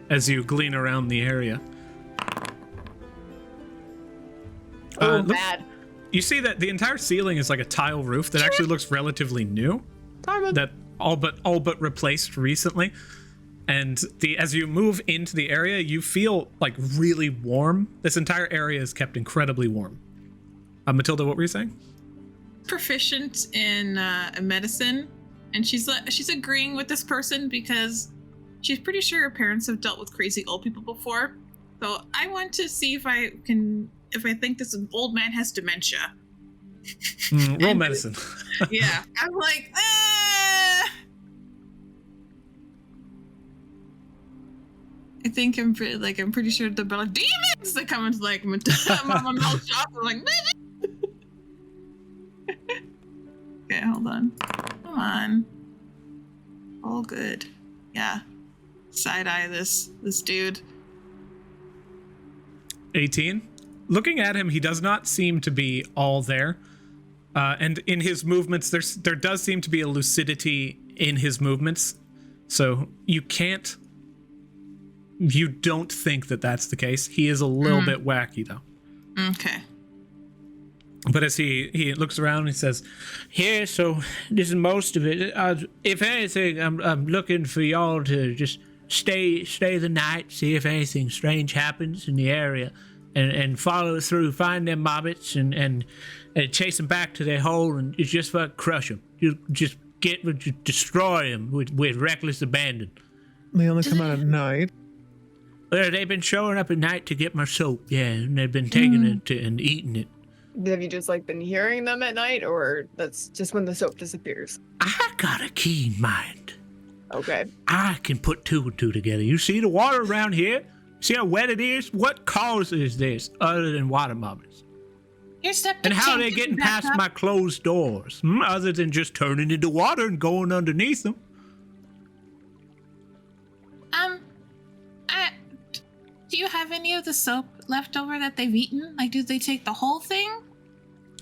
as you glean around the area. Bad. You see that the entire ceiling is like a tile roof that actually looks relatively new. That all but replaced recently. And as you move into the area, you feel like really warm. This entire area is kept incredibly warm. Matilda, what were you saying? Proficient in medicine, and she's agreeing with this person because she's pretty sure her parents have dealt with crazy old people before. So I want to see if I think this old man has dementia. Roll medicine. Yeah, I'm like, I think I'm pretty sure they're like demons that come into like my mouth shop. I'm like, okay, hold on, come on, all good, yeah. Side eye this dude. 18. Looking at him, he does not seem to be all there. And in his movements, there does seem to be a lucidity in his movements. So you don't think that that's the case. He is a little bit wacky, though. Okay. But as he looks around, he says, "Here, so this is most of it. If anything, I'm looking for y'all to just stay the night, see if anything strange happens in the area, and follow through, find them mobbits, and chase them back to their hole, and just fucking crush them. Just destroy them with reckless abandon." They only come out at night. Well, they've been showing up at night to get my soap, yeah, and they've been taking it and eating it. Have you just been hearing them at night, or that's just when the soap disappears? I got a keen mind. Okay. I can put 2 and 2 together. You see the water around here? See how wet it is? What causes this other than Watermobitz? Your septic And how are tank they isn't getting back past up. my closed doors? Other than just turning into water and going underneath them. Do you have any of the soap left over that they've eaten? Like, do they take the whole thing?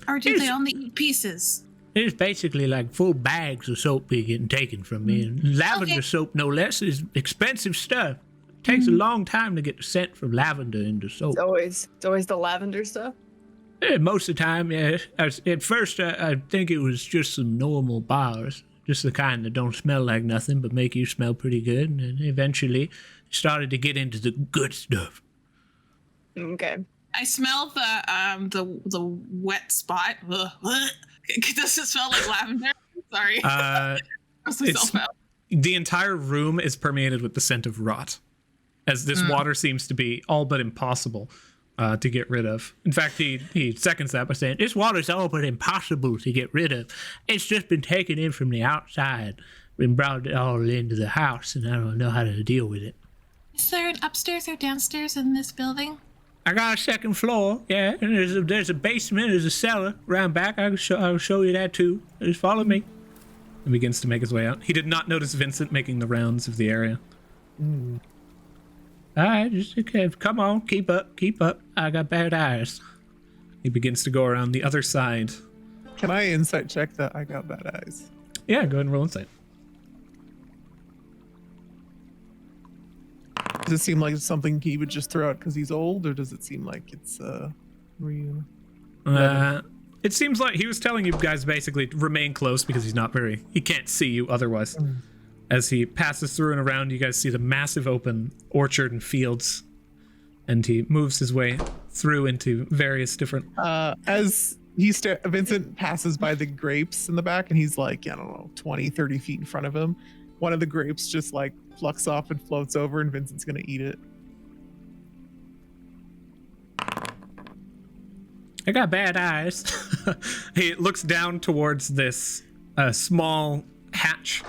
Or do they only eat pieces? It's basically like full bags of soap being getting taken from me. And lavender soap, no less, is expensive stuff. It takes a long time to get the scent from lavender into soap. It's always the lavender stuff. Yeah, most of the time, yeah. At first, I think it was just some normal bars. Just the kind that don't smell like nothing but make you smell pretty good. And then eventually started to get into the good stuff. Okay. I smell the wet spot. Ugh. Does it smell like lavender? Sorry. The entire room is permeated with the scent of rot, as this water seems to be all but impossible to get rid of. In fact, he seconds that by saying, "This water's all but impossible to get rid of. It's just been taken in from the outside and brought it all into the house, and I don't know how to deal with it." Is there an upstairs or downstairs in this building? I got a second floor, yeah, and there's a basement, there's a cellar around back. I'll show you that too. Just follow me. He begins to make his way out. He did not notice Vincent making the rounds of the area. All right, just okay. Come on, keep up. I got bad eyes. He begins to go around the other side. Can I insight check that I got bad eyes? Yeah, go ahead and roll insight. Does it seem like it's something he would just throw out because he's old, or does it seem like it's real? It seems like he was telling you guys basically to remain close because he can't see you otherwise. As he passes through and around, you guys see the massive open orchard and fields, and he moves his way through into various different... As Vincent passes by the grapes in the back, and he's like, I don't know, 20, 30 feet in front of him, one of the grapes just like plucks off and floats over, and Vincent's gonna eat it. I got bad eyes. He looks down towards this small hatch,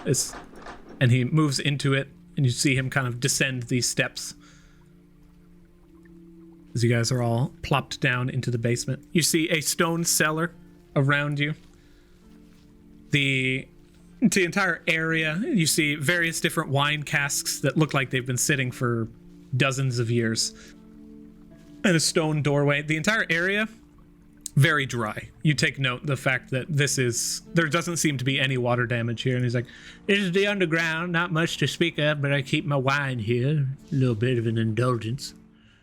and he moves into it, and you see him kind of descend these steps as you guys are all plopped down into the basement. You see a stone cellar around you. The entire area, you see various different wine casks that look like they've been sitting for dozens of years, and a stone doorway. The entire area, very dry. You take note the fact that there doesn't seem to be any water damage here. And he's like, "This is the underground, not much to speak of, but I keep my wine here. A little bit of an indulgence."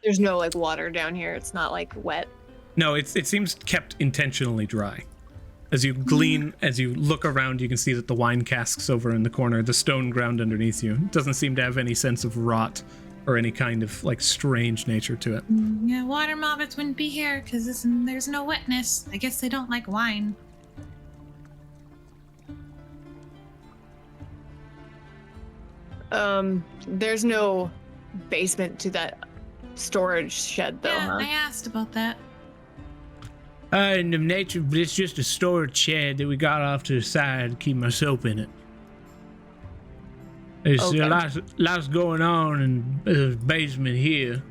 There's no like water down here. It's not like wet. No, it seems kept intentionally dry. As you look around, you can see that the wine casks over in the corner, the stone ground underneath you, doesn't seem to have any sense of rot or any kind of like strange nature to it. Yeah, Watermobitz wouldn't be here because there's no wetness. I guess they don't like wine. There's no basement to that storage shed though, Yeah, huh? I asked about that. In the nature, it's just a storage shed that we got off to the side to keep my soap in it. There's lots going on in the basement here.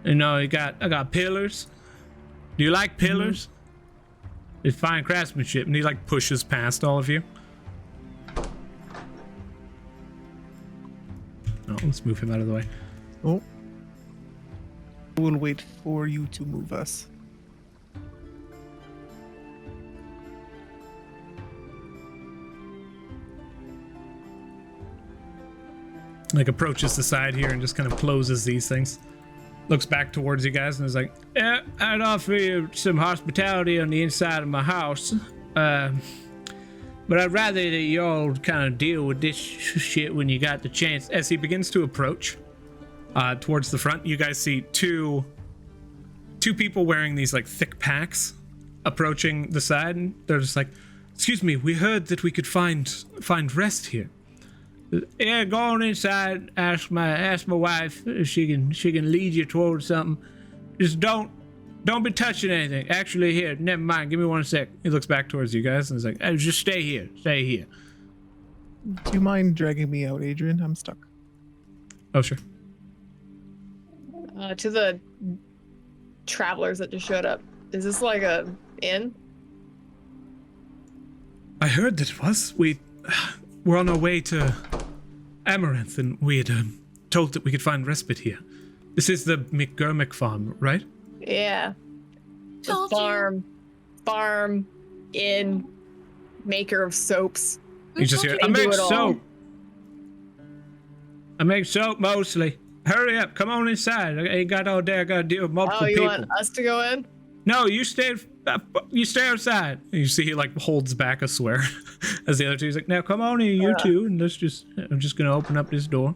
You know, I got pillars. Do you like pillars? It's fine craftsmanship. And he like pushes past all of you. Oh, let's move him out of the way. Oh. We'll wait for you to move us. Like approaches the side here and just kind of closes these things. Looks back towards you guys and is like, "Yeah, I'd offer you some hospitality on the inside of my house. But I'd rather that y'all kind of deal with this shit when you got the chance." as he begins to approach towards the front, you guys see two people wearing these like thick packs approaching the side, and they're just like, "Excuse me, we heard that we could find rest here." "Yeah, go on inside. Ask my wife if she can lead you towards something. Just don't be touching anything. Actually, here, never mind. Give me 1 sec." He looks back towards you guys and is like, Hey, just stay here. Stay here. Do you mind dragging me out, Adrian? I'm stuck. "Oh, sure." To the travelers that just showed up. Is this like a inn? I heard that it was. We're on our way to Amaranth, and we had told that we could find respite here. This is the McGurmick farm, right? Yeah. The Told you. farm, inn, maker of soaps. You just hear, They I do make it all." soap. I make soap mostly. Hurry up, come on inside. I ain't got all day. I gotta deal with multiple Oh, you people. want us to go in? No, you stay outside. And you see he like holds back a swear as the other two. He's like, now come on in, you two, and I'm just gonna open up this door.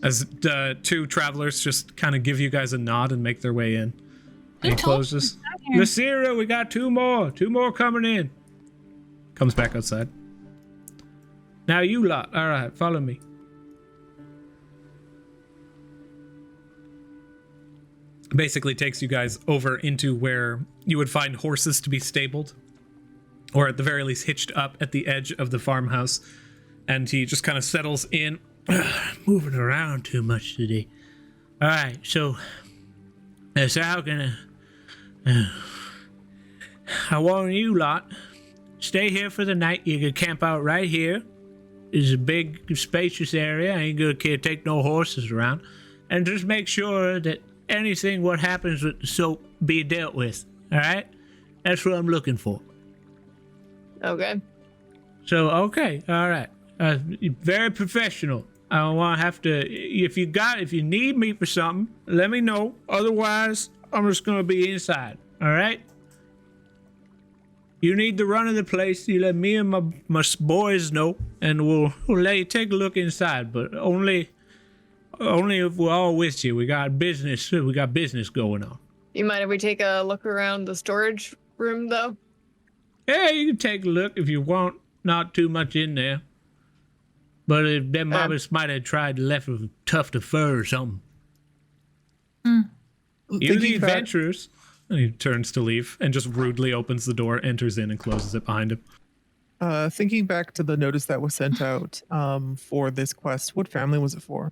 As the two travelers just kind of give you guys a nod and make their way in. And he closes. Nasira, we got two more coming in. Comes back outside. Now you lot, all right, follow me. Basically takes you guys over into where you would find horses to be stabled, or at the very least hitched up at the edge of the farmhouse. And he just kind of settles in. Moving around too much today. All right, so how can I want you lot stay here for the night. You can camp out right here. It's a big, spacious area. I ain't gonna take no horses around, and just make sure that anything what happens with the soap be dealt with. All right, that's what I'm looking for. Okay. So okay, all right. Very professional. I don't want to have to. If you need me for something, let me know. Otherwise, I'm just gonna be inside. All right. You need the run of the place. You let me and my boys know, and we'll let you take a look inside. But only if we're all with you. We got business. We got business going on. You mind if we take a look around the storage room, though? Yeah, you can take a look if you want. Not too much in there. But if them mobbers might have tried to left with a tuft of fur or something. You the adventurers. And he turns to leave and just rudely opens the door, enters in, and closes it behind him. Thinking back to the notice that was sent out for this quest, what family was it for?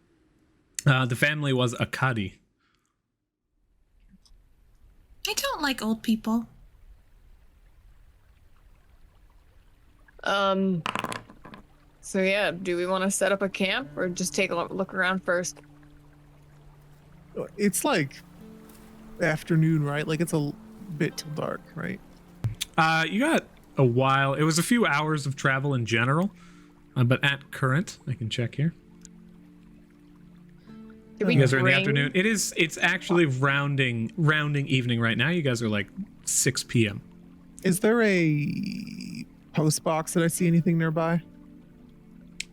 The family was Akadi. I don't like old people. So yeah, do we want to set up a camp or just take a look around first? It's like afternoon, right? Like it's a bit till dark, right? You got a while. It was a few hours of travel in general, but at current, I can check here. Did we You guys are in the bring- afternoon. It's actually rounding evening right now. You guys are like 6 p.m. Is there a post box? Did I see anything nearby?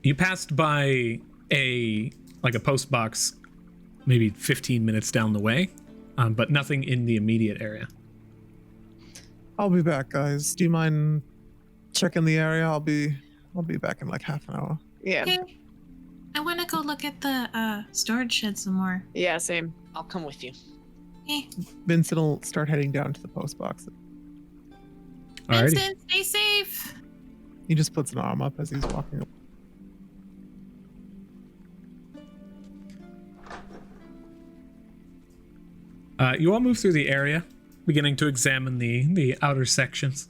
You passed by a post box maybe 15 minutes down the way, but nothing in the immediate area. I'll be back, guys. Do you mind checking the area? I'll be back in like half an hour. Yeah. Okay. I want to go look at the storage shed some more. Yeah, same. I'll come with you. Hey, Vincent will start heading down to the post box. Alrighty. Vincent, stay safe. He just puts an arm up as he's walking up. You all move through the area, beginning to examine the outer sections.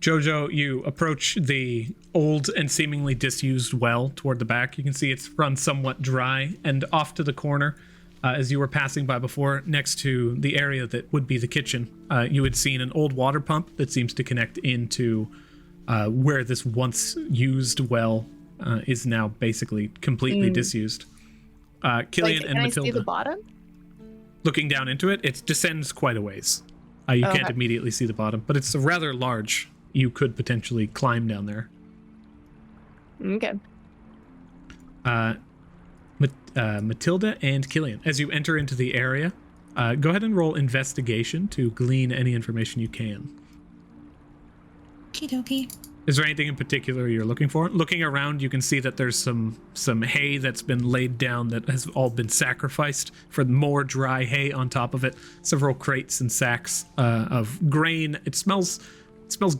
Jojo, you approach the old and seemingly disused well toward the back. You can see it's run somewhat dry, and off to the corner, as you were passing by before, next to the area that would be the kitchen, you had seen an old water pump that seems to connect into where this once used well is now basically completely disused. Killian and Can I Matilda. see the bottom? Looking down into it, it descends quite a ways. You can't immediately see the bottom, but it's rather large. You could potentially climb down there. Okay. Matilda and Killian, as you enter into the area, go ahead and roll investigation to glean any information you can. Okie dokie. Is there anything in particular you're looking for? Looking around, you can see that there's some hay that's been laid down that has all been sacrificed for more dry hay on top of it. Several crates and sacks of grain. It smells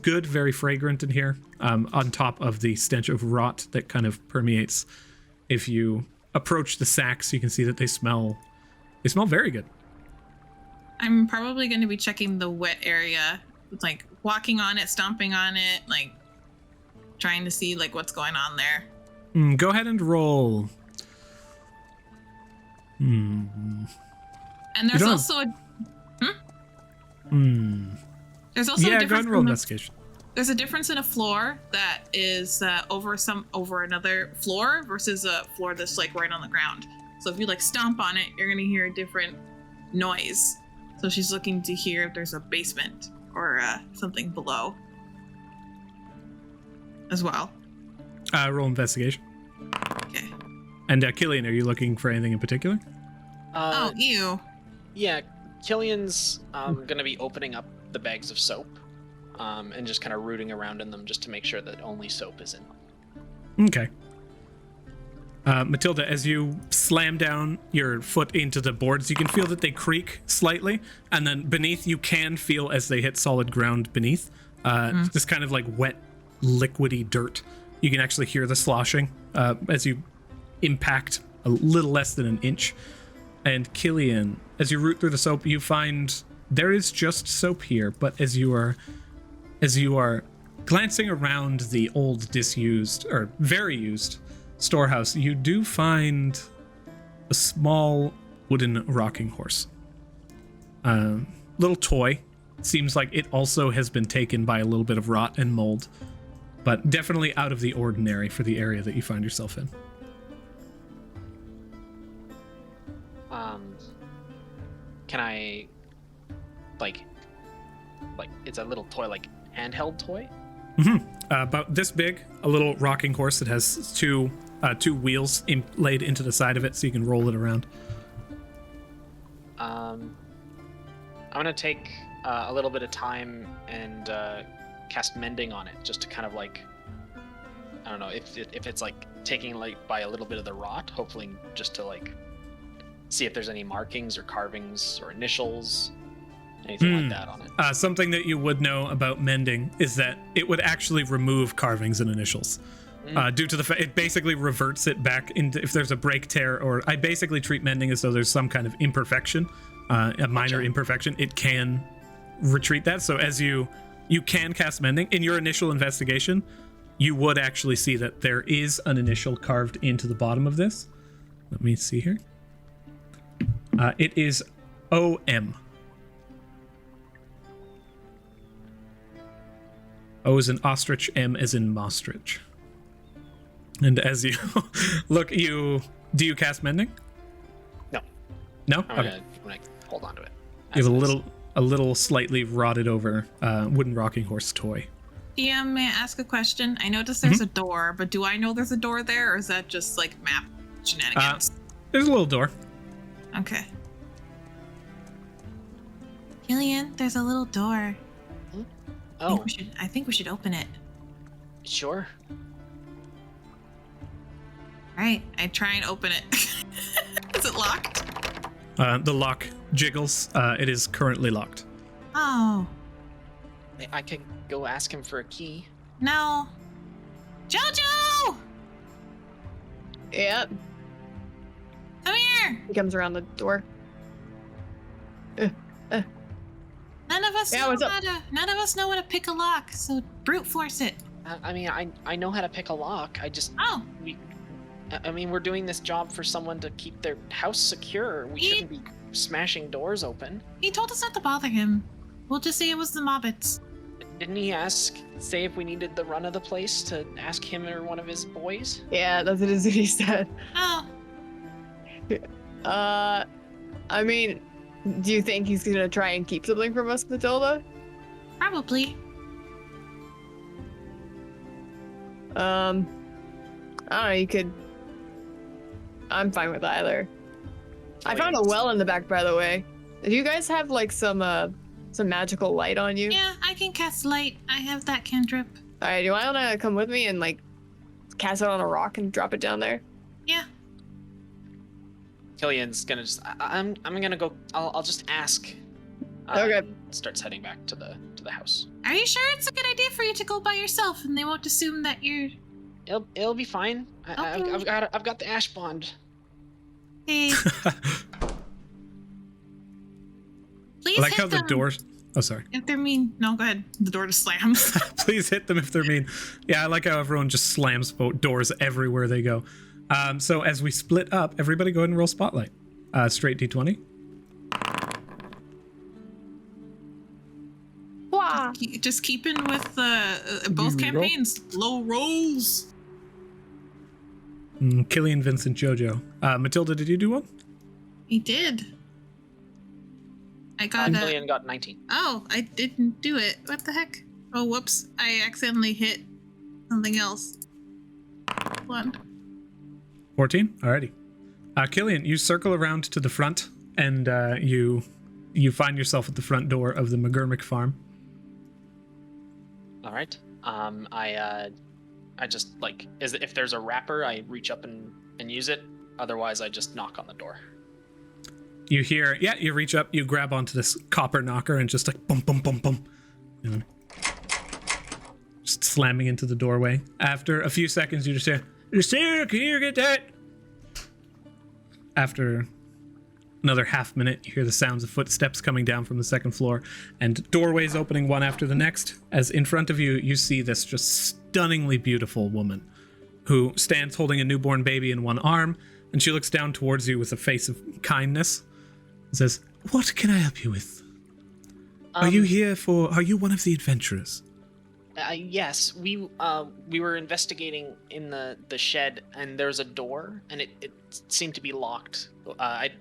good, very fragrant in here, on top of the stench of rot that kind of permeates. If you approach the sacks, you can see that they smell very good. I'm probably going to be checking the wet area, like walking on it, stomping on it, like trying to see like what's going on there. Go ahead and roll. And there's also there's also a go ahead difference and roll in investigation. there's a difference in a floor that is over another floor versus a floor that's like right on the ground. So if you like stomp on it, you're gonna hear a different noise. So she's looking to hear if there's a basement or something below as well. Roll investigation. Okay. And Killian, are you looking for anything in particular? Oh, ew. Yeah, Killian's gonna be opening up the bags of soap and just kind of rooting around in them just to make sure that only soap is in them. Okay. Matilda, as you slam down your foot into the boards, you can feel that they creak slightly, and then beneath you can feel as they hit solid ground beneath, this kind of like wet, liquidy dirt. You can actually hear the sloshing as you impact a little less than an inch. And Killian, as you root through the soap, you find there is just soap here, but as you are glancing around the old, disused, or very used storehouse, you do find a small wooden rocking horse. Little toy. Seems like it also has been taken by a little bit of rot and mold, but definitely out of the ordinary for the area that you find yourself in. Can I, like, it's a little toy, like handheld toy? About this big, a little rocking horse that has two wheels laid into the side of it so you can roll it around. I'm gonna take a little bit of time and cast mending on it, just to kind of like, I don't know, if it's like taking like by a little bit of the rot, hopefully just to like see if there's any markings or carvings or initials, anything like that on it. Something that you would know about mending is that it would actually remove carvings and initials. Due to the fact it basically reverts it back into, if there's a break, tear, or I basically treat mending as though there's some kind of imperfection, a minor imperfection, it can retreat that. So as you can cast mending in your initial investigation, you would actually see that there is an initial carved into the bottom of this. Let me see here. It is OM. O is in ostrich, M is in mostrich. And as you look, do you cast mending? No. No? I'm gonna hold on to it. You have a little slightly rotted over wooden rocking horse toy. DM, may I ask a question? I noticed there's a door, but do I know there's a door there, or is that just like map shenanigans? There's a little door. Okay. Killian, there's a little door. Oh, I think we should open it. sure. Alright, I try and open it. Is it locked? The lock jiggles. It is currently locked. Oh, I could go ask him for a key. no. Jojo! Yep. Come here! He comes around the door. None of us Yeah, know what's up? none of us know how to pick a lock, so brute force it. I mean, I know how to pick a lock. Oh, I mean, we're doing this job for someone to keep their house secure. We shouldn't be smashing doors open. he told us not to bother him. We'll just say it was the Mobbits. Didn't he say if we needed the run of the place to ask him or one of his boys? Yeah, that's what he said. Oh, I mean, do you think he's gonna try and keep something from us, Matilda? probably. I don't know, you could... I'm fine with either. I found a well in the back, by the way. Do you guys have, like, some magical light on you? Yeah, I can cast light. I have that cantrip. Alright, do you want to come with me and, like, cast it on a rock and drop it down there? Yeah. Killian's gonna just. I'm gonna go. I'll just ask. Okay. Starts heading back to the house. Are you sure it's a good idea for you to go by yourself and they won't assume that you're... It'll be fine. Okay. I've got the ash bond. Hey. Please Please like hit how the them doors. Oh, sorry. if they're mean. No, go ahead. The door just slams. Please hit them if they're mean. Yeah, I like how everyone just slams doors everywhere they go. So as we split up, everybody go ahead and roll Spotlight. Straight D20. Wah. Just keeping with both campaigns. Low rolls. Killian, Vincent, Jojo. Matilda, did you do one? He did. I got Killian got 19. Oh, I didn't do it. What the heck? Oh, whoops. I accidentally hit something else. 1. 14? Alrighty. Killian, you circle around to the front, and you find yourself at the front door of the McGurmick farm. All right. I just like if there's a wrapper, I reach up and use it. Otherwise, I just knock on the door. You hear, you reach up, you grab onto this copper knocker, and just like bum bum bum bum, you know, just slamming into the doorway. After a few seconds, you just hear, "Sarah, can you get that?" After another half minute, you hear the sounds of footsteps coming down from the second floor, and doorways opening one after the next. As in front of you, you see this just stunningly beautiful woman who stands holding a newborn baby in one arm, and she looks down towards you with a face of kindness and says, "What can I help you with? Are you one of the adventurers?" Yes, we were investigating in the shed, and there's a door, and it seemed to be locked.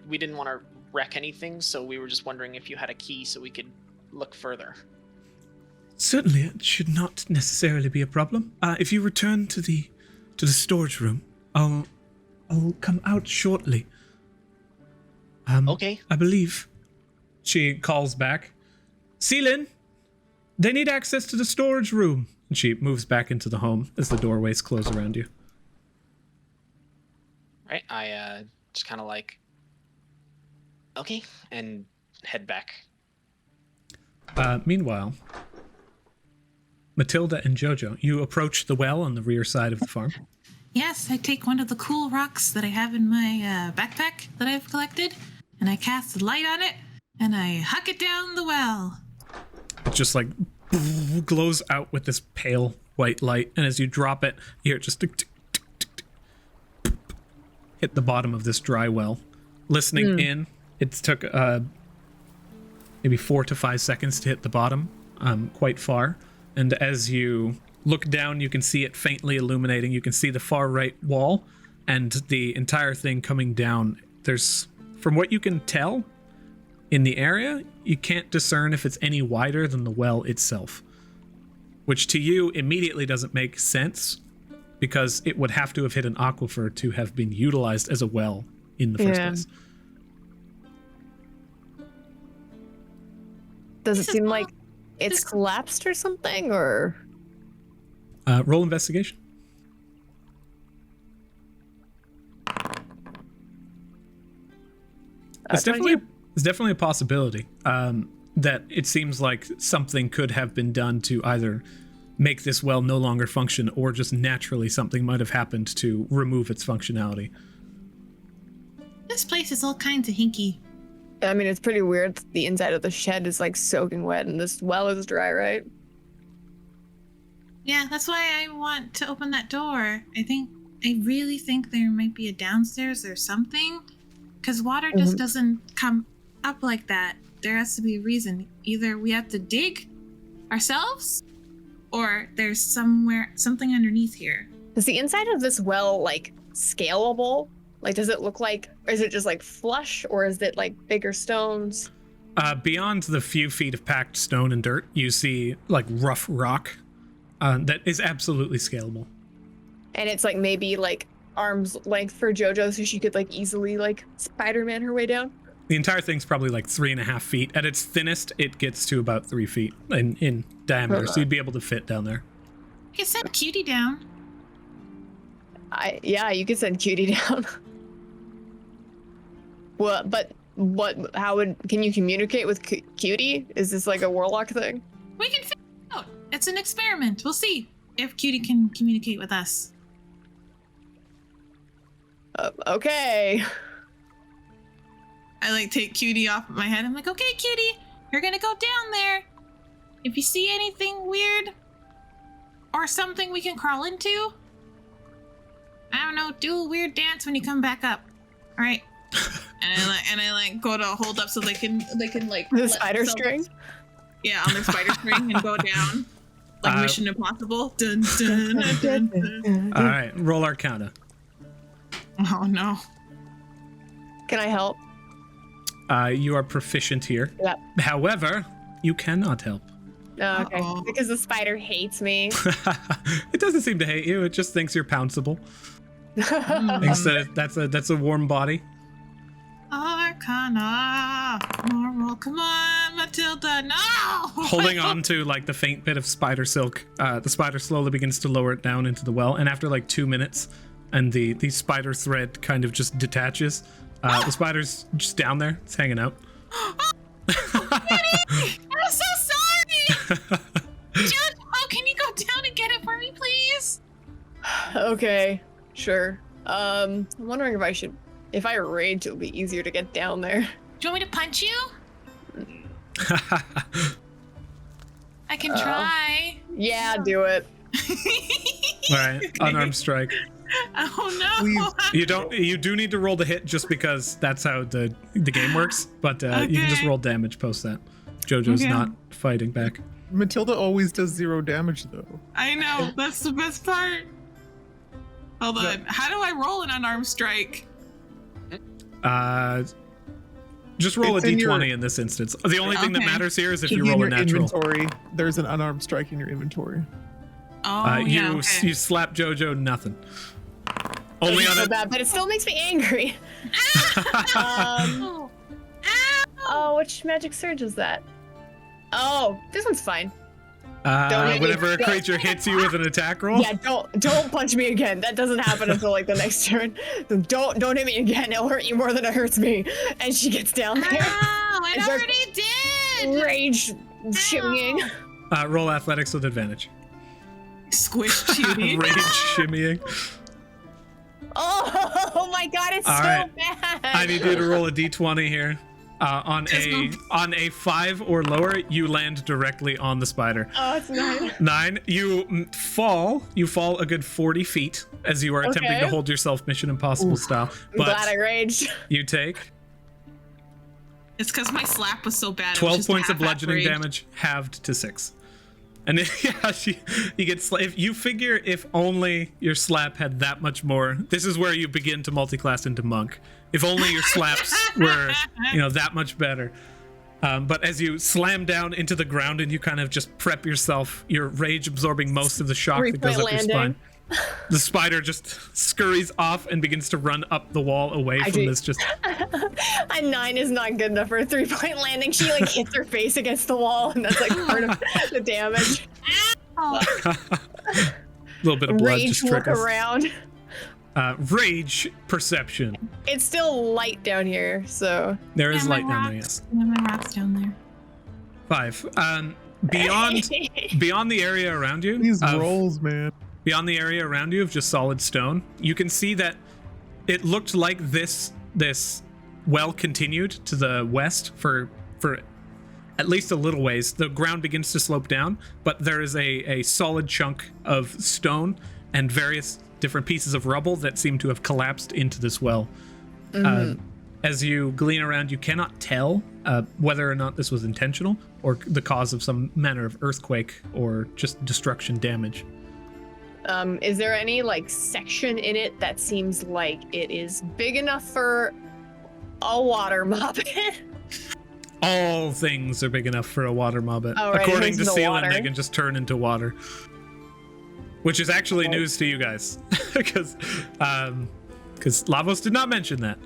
We didn't want to wreck anything, so we were just wondering if you had a key so we could look further. Certainly, it should not necessarily be a problem. If you return to the storage room, I'll come out shortly. Okay. I believe. She calls back, "Celine, they need access to the storage room." And she moves back into the home as the doorways close around you. Right. I just kind of like, okay, and head back. Meanwhile, Matilda and Jojo, you approach the well on the rear side of the farm. Yes, I take one of the cool rocks that I have in my backpack that I've collected, and I cast a light on it, and I huck it down the well. It just like glows out with this pale white light, and as you drop it, you hear it just tick, tick, tick, tick, tick, hit the bottom of this dry well. Listening in, it took maybe 4 to 5 seconds to hit the bottom, quite far. And as you look down, you can see it faintly illuminating. You can see the far right wall and the entire thing coming down. There's, from what you can tell in the area, you can't discern if it's any wider than the well itself, which to you immediately doesn't make sense because it would have to have hit an aquifer to have been utilized as a well in the first place. Does it seem like it's collapsed or something, or? Roll investigation. It's definitely a possibility that it seems like something could have been done to either make this well no longer function or just naturally something might have happened to remove its functionality. This place is all kinds of hinky. I mean, it's pretty weird. The inside of the shed is like soaking wet and this well is dry, right? Yeah, that's why I want to open that door. I really think there might be a downstairs or something, because water just doesn't come up like that. There has to be a reason. Either we have to dig ourselves, or there's something underneath here. Is the inside of this well like scalable? Like, does it look like, or is it just like flush, or is it like bigger stones? Beyond the few feet of packed stone and dirt, you see like rough rock that is absolutely scalable. And it's like maybe like arm's length for JoJo, so she could like easily like Spider-Man her way down. The entire thing's probably like 3.5 feet. At its thinnest, it gets to about 3 feet in diameter, so you'd be able to fit down there. You can send Cutie down. Yeah, you could send Cutie down. Well, but can you communicate with Cutie? Is this like a warlock thing? We can figure it out. It's an experiment. We'll see if Cutie can communicate with us. Okay. I like take Cutie off my head. I'm like, okay, Cutie, You're gonna go down there. If you see anything weird or something we can crawl into, I don't know, do a weird dance when you come back up. All right. and I go to hold up so they can like The spider string? Yeah, on their spider string and go down. Like Mission Impossible. Dun, dun, dun, dun. All right, roll Arcana. Oh no. Can I help? You are proficient here. Yep. However, you cannot help. Oh, okay. Uh-oh. Because the spider hates me. It doesn't seem to hate you. It just thinks you're pounceable. Thinks that that's a warm body. Arcana. Moral. Come on, Matilda. No! Holding on to like the faint bit of spider silk, the spider slowly begins to lower it down into the well, and after like 2 minutes, and the spider thread kind of just detaches. The spider's just down there. It's hanging out. I'm so sorry! Jude, can you go down and get it for me, please? Okay, sure. I'm wondering if I rage, it'll be easier to get down there. Do you want me to punch you? I can try. Yeah, do it. All right, unarmed strike. Oh no! You do need to roll the hit just because that's how the game works. But you can just roll damage post that. Jojo's not fighting back. Matilda always does 0 damage though. I know, that's the best part. Hold on. How do I roll an unarmed strike? Just roll It's a in d20 your- in this instance. The only thing that Okay. matters here is if Should you be in roll a your natural. inventory. There's an unarmed strike in your inventory. Oh, yeah, okay. You slap Jojo, nothing. Only It's on so it. bad, but it still makes me angry. Ow! Oh, which magic surge is that? Oh, this one's fine. Don't hit me. Whenever a creature hits you with an attack roll. Yeah, don't punch me again. That doesn't happen until like the next turn. Don't hit me again. It'll hurt you more than it hurts me. And she gets down there. Ow, it Is there- already did! Rage shimmying. Roll athletics with advantage. Squish Judy. Rage shimmying. Oh my god, it's All so right. bad. I need you to roll a d20 here. On a 5 or lower, you land directly on the spider. Oh, it's 9. 9. You fall. You fall a good 40 feet as you are attempting Okay. to hold yourself Mission Impossible style. I'm glad I But raged. you take It's because my slap was so bad. 12 it was just points of half-half bludgeoning rage. damage, halved to 6. And then, you get if you figure if only your slap had that much more. This is where you begin to multi-class into monk. If only your slaps were, that much better. But as you slam down into the ground and you kind of just prep yourself, your rage absorbing most of the shock that goes up your Three-point spine. landing. The spider just scurries off and begins to run up the wall away from this just A 9 is not good enough for a 3-point landing. She like hits her face against the wall, and that's like part of the damage. Oh, little bit of blood Rage just look trickles. around. Rage perception. It's still light down here, so There is yeah, my light down there, rocks- yes. yeah, my rocks down there. 5. Beyond the area around you, These of- rolls, man. beyond the area around you of just solid stone, you can see that it looked like this well continued to the west for at least a little ways. The ground begins to slope down, but there is a solid chunk of stone and various different pieces of rubble that seem to have collapsed into this well. As you glean around, you cannot tell whether or not this was intentional or the cause of some manner of earthquake or just destruction damage. Is there any like section in it that seems like it is big enough for a Watermobitz? All things are big enough for a Watermobitz. Oh, right, it According turns to into Seal water. and they can just turn into water. Which is actually news to you guys. Because Lavos did not mention that.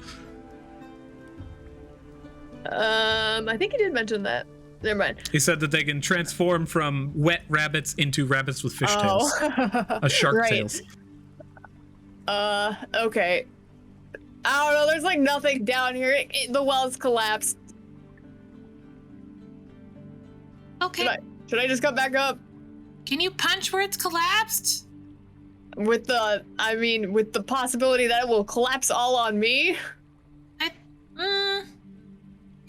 I think he did mention that. Never mind. He said that they can transform from wet rabbits into rabbits with fish tails. Shark Right. tails. Okay. I don't know, there's like nothing down here. The well's collapsed. Okay. Should I just come back up? Can you punch where it's collapsed? With the possibility that it will collapse all on me?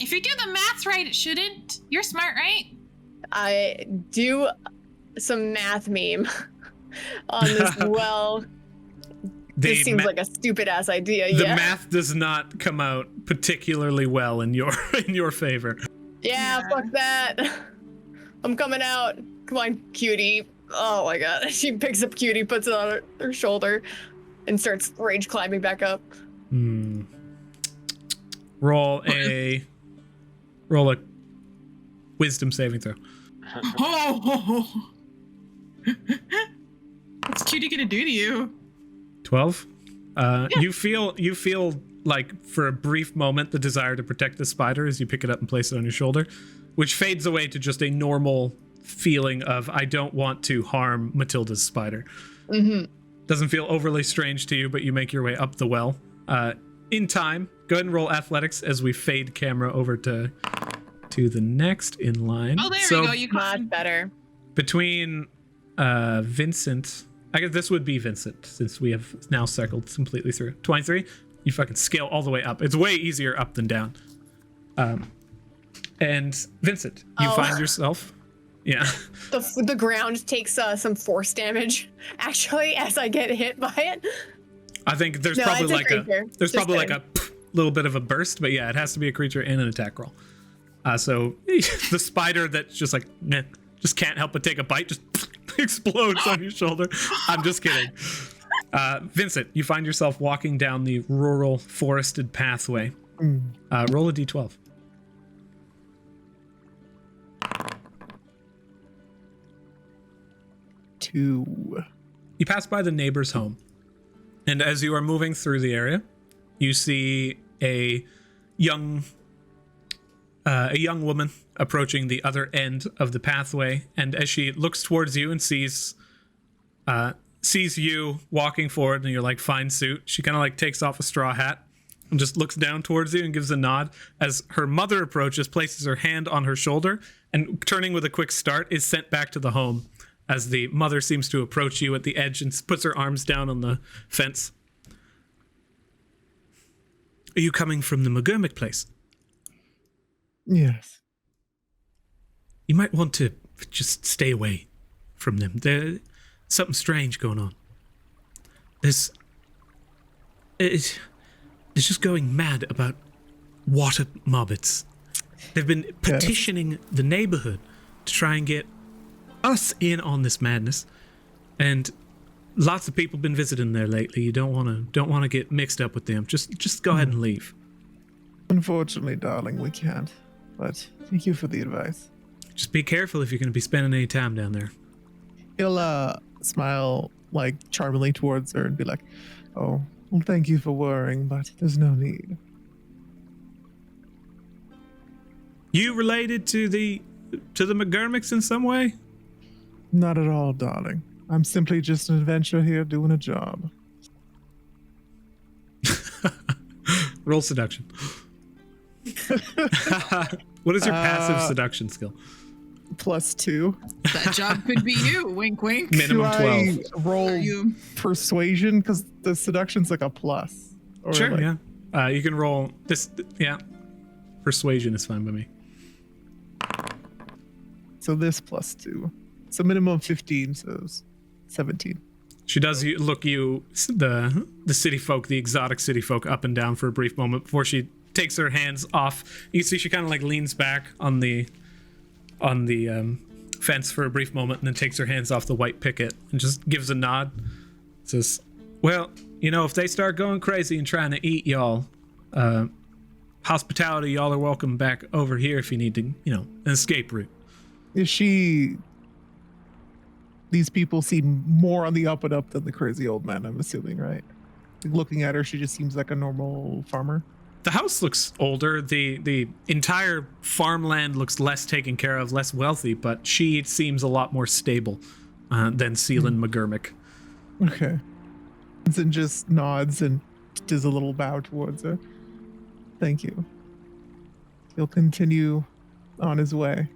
If you do the math right, it shouldn't. You're smart, right? I do some math meme on this. Well, this seems like a stupid ass idea. The Yeah. math does not come out particularly well in your favor. Yeah, fuck that. I'm coming out. Come on, cutie. Oh my god. She picks up cutie, puts it on her shoulder, and starts rage climbing back up. Roll a wisdom saving throw. Oh, what's Cutie gonna do to you? 12. You feel like for a brief moment the desire to protect the spider as you pick it up and place it on your shoulder, which fades away to just a normal feeling of I don't want to harm Matilda's spider. Doesn't feel overly strange to you, but you make your way up the well. In time, go ahead and roll athletics as we fade camera over to the next in line. Oh, there So we go. You caught Much better. between Vincent, I guess this would be Vincent since we have now circled completely through. 23, you fucking scale all the way up. It's way easier up than down. And Vincent, you find yourself, yeah. The ground takes some force damage, actually, as I get hit by it. I think there's No, probably it's a like creature. there's Just probably like kidding. a little bit of a burst, but yeah, it has to be a creature and an attack roll. So the spider that's just like meh, just can't help but take a bite, just explodes on your shoulder. I'm just kidding. Vincent, you find yourself walking down the rural forested pathway. Roll a d12. Two. You pass by the neighbor's home, and as you are moving through the area, you see a young woman approaching the other end of the pathway. And as she looks towards you and sees you walking forward in your like fine suit, she kind of like takes off a straw hat and just looks down towards you and gives a nod. As her mother approaches, places her hand on her shoulder, and turning with a quick start is sent back to the home. As the mother seems to approach you at the edge and puts her arms down on the fence. Are you coming from the McGurmick place? Yes. You might want to just stay away from them. There's something strange going on. It's just going mad about Watermobitz. They've been petitioning the neighborhood to try and get us in on this madness, and lots of people been visiting there lately. You don't want to get mixed up with them. Just go ahead and leave. Unfortunately, darling, we can't. But thank you for the advice. Just be careful if you're going to be spending any time down there. He'll smile like charmingly towards her and be like, "Oh, well, thank you for worrying, but there's no need." You related to the McGurmicks in some way? Not at all, darling. I'm simply just an adventurer here doing a job. Roll seduction. What is your passive seduction skill? +2. That job could be you. Wink, wink. Minimum Do 12. I roll You. persuasion? Because the seduction's like a plus. Or Sure, like- yeah. You can roll this. Yeah. Persuasion is fine by me. So this +2. So minimum 15, so it's 17. She does look you, the city folk, the exotic city folk, up and down for a brief moment before she takes her hands off. You see she kind of like leans back on the fence for a brief moment and then takes her hands off the white picket and just gives a nod. Says, well, if they start going crazy and trying to eat y'all, hospitality, y'all are welcome back over here if you need to, an escape route. Is she... These people seem more on the up and up than the crazy old man, I'm assuming, right? Looking at her, she just seems like a normal farmer. The house looks older. The entire farmland looks less taken care of, less wealthy, but she seems a lot more stable than Seelan McGurmick. Okay. And just nods and does a little bow towards her. Thank you. He'll continue on his way.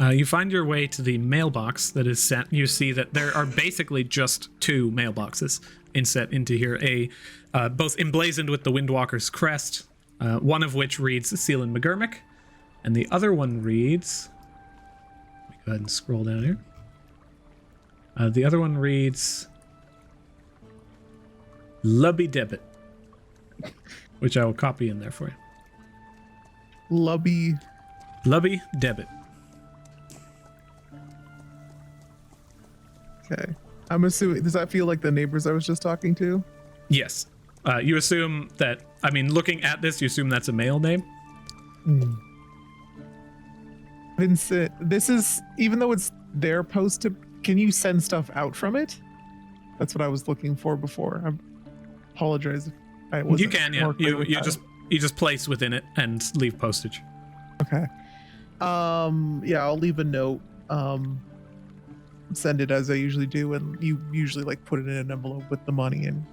You find your way to the mailbox that is set. You see that there are basically just two mailboxes inset into here, both emblazoned with the Windwalker's crest, one of which reads Seelan McGurmick, And the other one reads... Let me go ahead and scroll down here. The other one reads... Lubby Debit. Which I will copy in there for you. Lubby Debit. Okay. I'm assuming, does that feel like the neighbors I was just talking to? Yes. You assume that, I mean, looking at this, you assume that's a male name? Vincent, this is, even though it's their post, can you send stuff out from it? That's what I was looking for before. I apologize if I wasn't. You can, yeah. more clear with You that. just place within it and leave postage. Okay. Yeah, I'll leave a note. Send it as I usually do, and you usually like put it in an envelope with the money and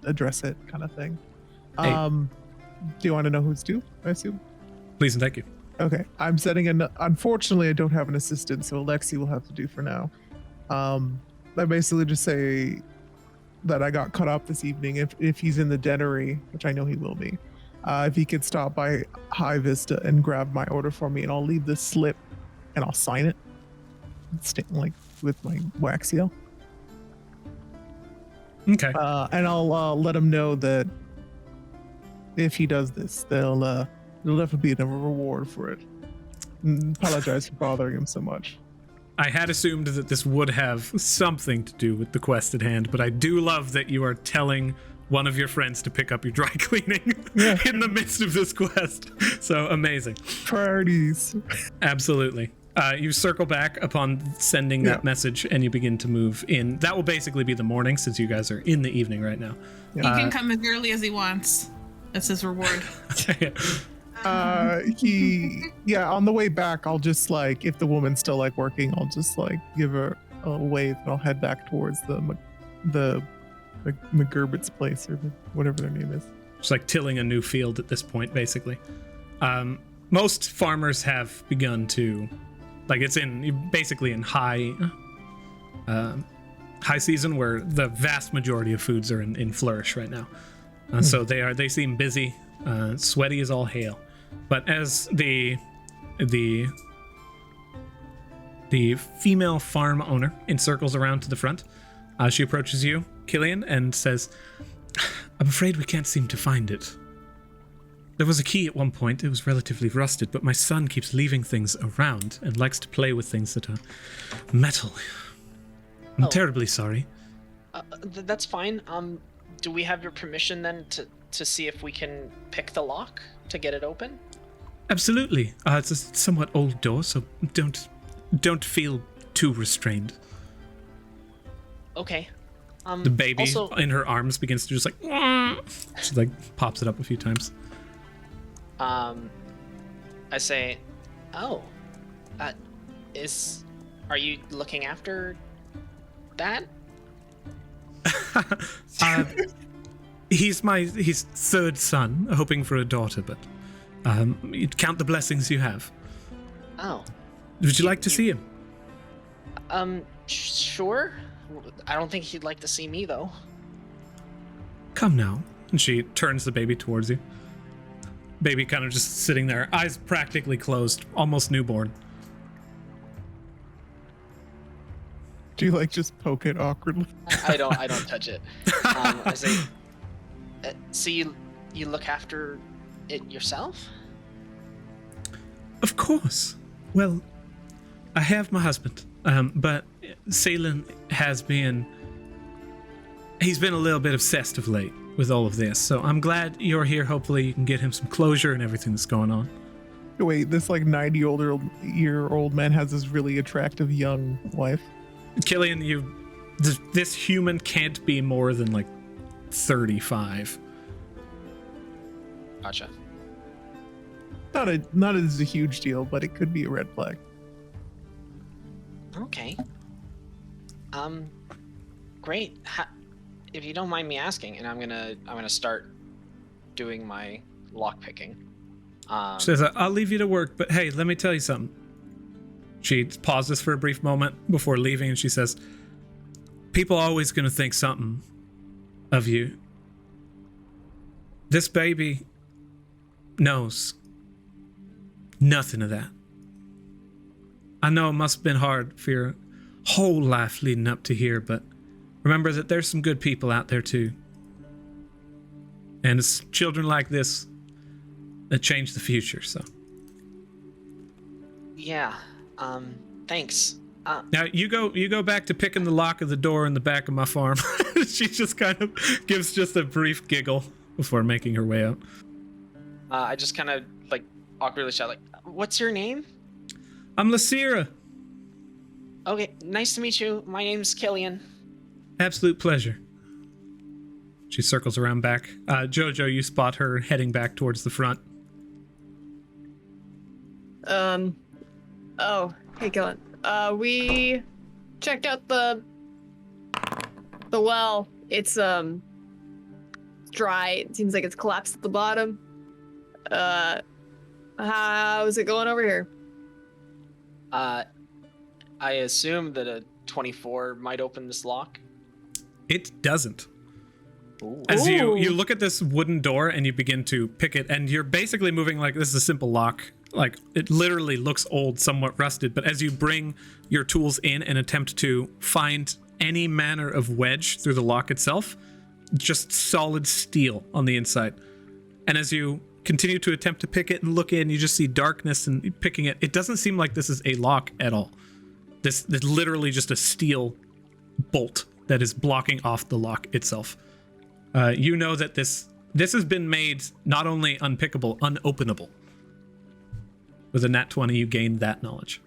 address it, kind of thing. Hey. Do you want to know who's due? I assume. Please and thank you. Okay, I'm setting unfortunately, I don't have an assistant, so Alexi will have to do for now. I basically just say that I got cut off this evening. If he's in the dennery, which I know he will be, if he could stop by High Vista and grab my order for me, and I'll leave this slip and I'll sign it, like with my wax seal. Okay. And I'll let him know that if he does this, there'll definitely be a reward for it. Apologize for bothering him so much. I had assumed that this would have something to do with the quest at hand, but I do love that you are telling one of your friends to pick up your dry cleaning in the midst of this quest. So amazing. Priorities. Absolutely. You circle back upon sending that message and you begin to move in. That will basically be the morning since you guys are in the evening right now. He can come as early as he wants. That's his reward. On the way back, I'll just like, if the woman's still like working, I'll just like give her a wave and I'll head back towards the McGurbitt's place or whatever their name is. Just like tilling a new field at this point, basically. Most farmers have begun to, like, it's basically in high season where the vast majority of foods are in flourish right now. So they seem busy, sweaty as all hail. But as the female farm owner encircles around to the front, she approaches you, Killian, and says, "I'm afraid we can't seem to find it. There was a key at one point. It was relatively rusted, but my son keeps leaving things around and likes to play with things that are metal. I'm terribly sorry." That's fine. Do we have your permission then to see if we can pick the lock to get it open? Absolutely. It's a somewhat old door, so don't feel too restrained. Okay. The baby also, in her arms begins to just like, she like pops it up a few times. I say, are you looking after that? He's third son, hoping for a daughter, but you'd count the blessings you have. Oh. Would you like to see him? Sure. I don't think he'd like to see me, though. Come now. And she turns the baby towards you. Baby kind of just sitting there, eyes practically closed, almost newborn. Do you like just poke it awkwardly? I don't touch it. I say, so you look after it yourself? Of course. Well, I have my husband, but Salem he's been a little bit obsessed of late with all of this, so I'm glad you're here. Hopefully you can get him some closure and everything that's going on. Wait, this like 90-year-old man has this really attractive young wife? Killian, this human can't be more than like 35. Gotcha. Not as a huge deal, but it could be a red flag. Okay. Great. If you don't mind me asking, and I'm gonna start doing my lock picking. She says, "I'll leave you to work, but hey, let me tell you something." She pauses for a brief moment before leaving, and she says, "People are always gonna think something of you. This baby knows Nothing of that. I know it must have been hard for your whole life leading up to here, but remember that there's some good people out there too. And it's children like this that change the future, so. Yeah. Thanks. Now you go back to picking the lock of the door in the back of my farm. She just kind of gives just a brief giggle before making her way out. I just kind of like awkwardly shout like, "What's your name?" I'm Lysira. Okay, nice to meet you. My name's Killian. Absolute pleasure. She circles around back. Jojo, you spot her heading back towards the front. Oh, hey, Killian. We checked out the well. It's dry. It seems like it's collapsed at the bottom. How's it going over here? I assume that a 24 might open this lock. It doesn't. Ooh. As you Ooh. look at this wooden door and you begin to pick it, and you're basically moving like this is a simple lock. Like, it literally looks old, somewhat rusted, but as you bring your tools in and attempt to find any manner of wedge through the lock itself, just solid steel on the inside. And as you continue to attempt to pick it and look in, you just see darkness and picking it. It doesn't seem like this is a lock at all. This is literally just a steel bolt that is blocking off the lock itself. You know that this has been made not only unpickable, unopenable. With a nat 20, you gained that knowledge.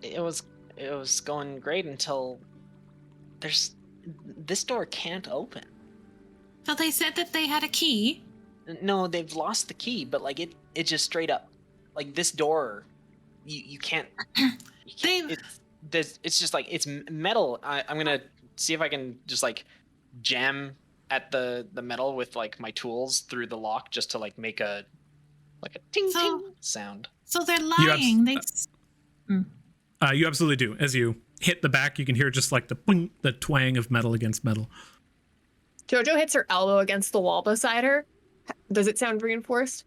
It was going great until this door can't open. So they said that they had a key. No, they've lost the key, but like it just straight up, like this door, you can't. It's just like it's metal. I'm gonna see if I can just like jam at the metal with like my tools through the lock just to like make a ting ting sound. So they're lying. You absolutely do. As you hit the back, you can hear just like the boing, the twang of metal against metal. Jojo hits her elbow against the wall beside her. Does it sound reinforced?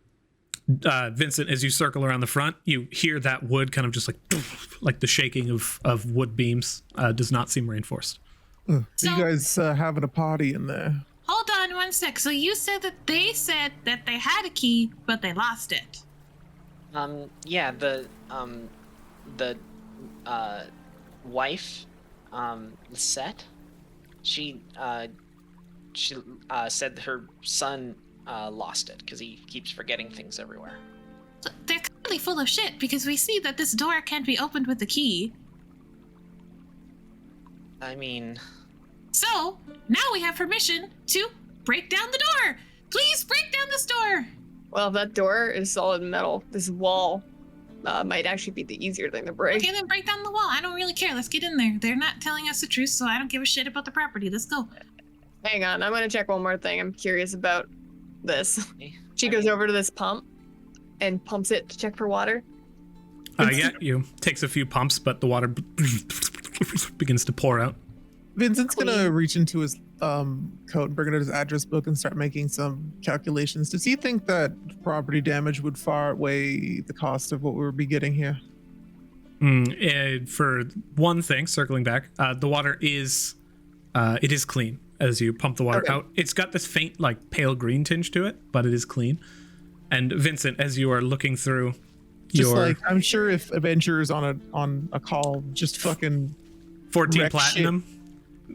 Vincent, as you circle around the front, you hear that wood kind of just like the shaking of wood beams. Does not seem reinforced. You So- guys having a party in there? Hold on one sec. So you said that they said that they had a key, but they lost it. Yeah, the wife, Lisette, she said that her son lost it because he keeps forgetting things everywhere. So they're clearly full of shit because we see that this door can't be opened with a key. I mean, So now we have permission to break down the door. Please break down this door. Well, if that door is solid metal, this wall might actually be the easier thing to break. Okay, then break down the wall. I don't really care. Let's get in there. They're not telling us the truth, so I don't give a shit about the property. Let's go. Hang on, I'm gonna check one more thing. I'm curious about this. She I goes mean- over to this pump and pumps it to check for water. Yeah, you takes a few pumps, but the water begins to pour out. Vincent's gonna Clean. reach into his coat and bring out his address book and start making some calculations. Does he think that property damage would far outweigh the cost of what we would be getting here? For one thing, circling back, the water is it is clean as you pump the water Okay. out. It's got this faint, like pale green tinge to it, but it is clean. And Vincent, as you are looking through Just your like I'm sure if adventurers on a call just fucking 14 wreck platinum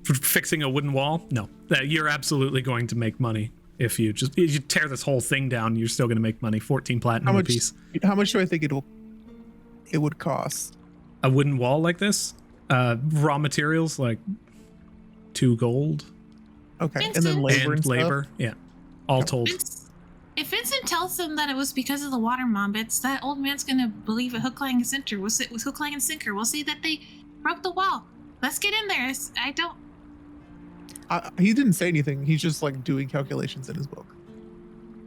for fixing a wooden wall, no, you're absolutely going to make money. If you tear this whole thing down, you're still going to make money. 14 platinum how a much piece. how much do I think it would cost? A wooden wall like this, raw materials like 2 gold Okay, and then Vincent? labor and, and stuff? labor, yeah, all told. If Vincent tells them that it was because of the Watermobitz, that old man's gonna believe a hook, line, and sinker. We'll see, with hook, line, and sinker. We'll see that they broke the wall. Let's get in there. I don't. He didn't say anything. He's just like doing calculations in his book.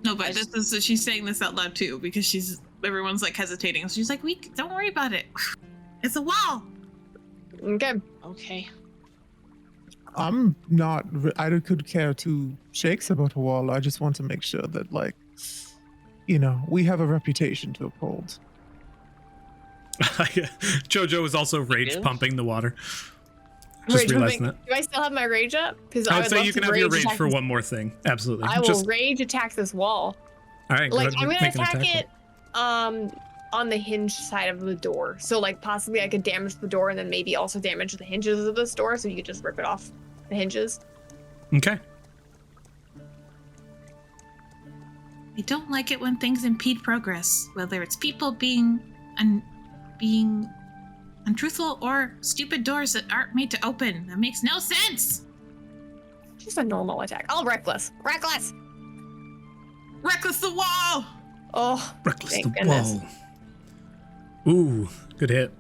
No, but she's saying this out loud too because everyone's like hesitating. So she's like, don't worry about it. It's a wall. Okay. okay. I'm not. I could care two shakes about a wall. I just want to make sure that like you know, we have a reputation to uphold. Jojo is also rage do? pumping the water. Just Rage realizing pumping. that. Do I still have my rage up? Because I would say love you to can have your rage attack for this- one more thing. Absolutely. I will Just, rage attack this wall. all right, Like, go I'm ahead, gonna make an attack it roll. on the hinge side of the door. So like possibly I could damage the door and then maybe also damage the hinges of this door so you could just rip it off the hinges. Okay. I don't like it when things impede progress, whether it's people being untruthful or stupid doors that aren't made to open. That makes no sense. Just a normal attack. I'll reckless. Reckless! Reckless the wall. Oh, Reckless thank the goodness. wall. Ooh, good hit.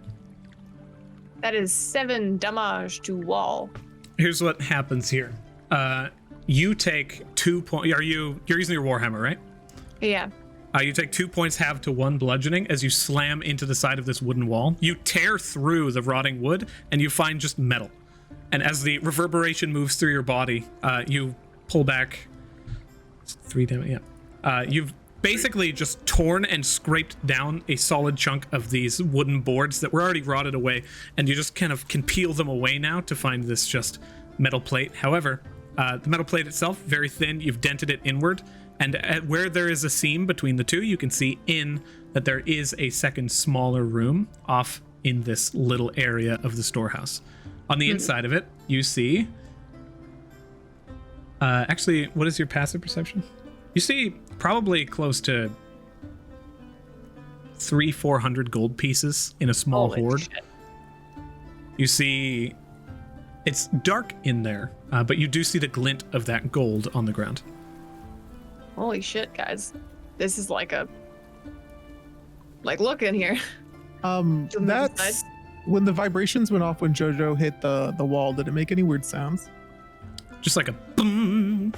That is 7 damage to wall. Here's what happens here. You take 2 points. You're using your warhammer, right? Yeah. You take 2 points halved to 1 bludgeoning as you slam into the side of this wooden wall. You tear through the rotting wood and you find just metal. And as the reverberation moves through your body, you pull back 3 damage. Yeah. You've basically just torn and scraped down a solid chunk of these wooden boards that were already rotted away, and you just kind of can peel them away now to find this just metal plate. However, the metal plate itself, very thin. You've dented it inward. And where there is a seam between the two, you can see in that there is a second smaller room off in this little area of the storehouse. On the inside of it, you see... actually, what is your passive perception? You see probably close to 300-400 gold pieces in a small Holy hoard. shit. You see... It's dark in there, but you do see the glint of that gold on the ground. Holy shit, guys. This is like a... Like, look in here. That's when the vibrations went off when Jojo hit the wall. Did it make any weird sounds? Just like a boom.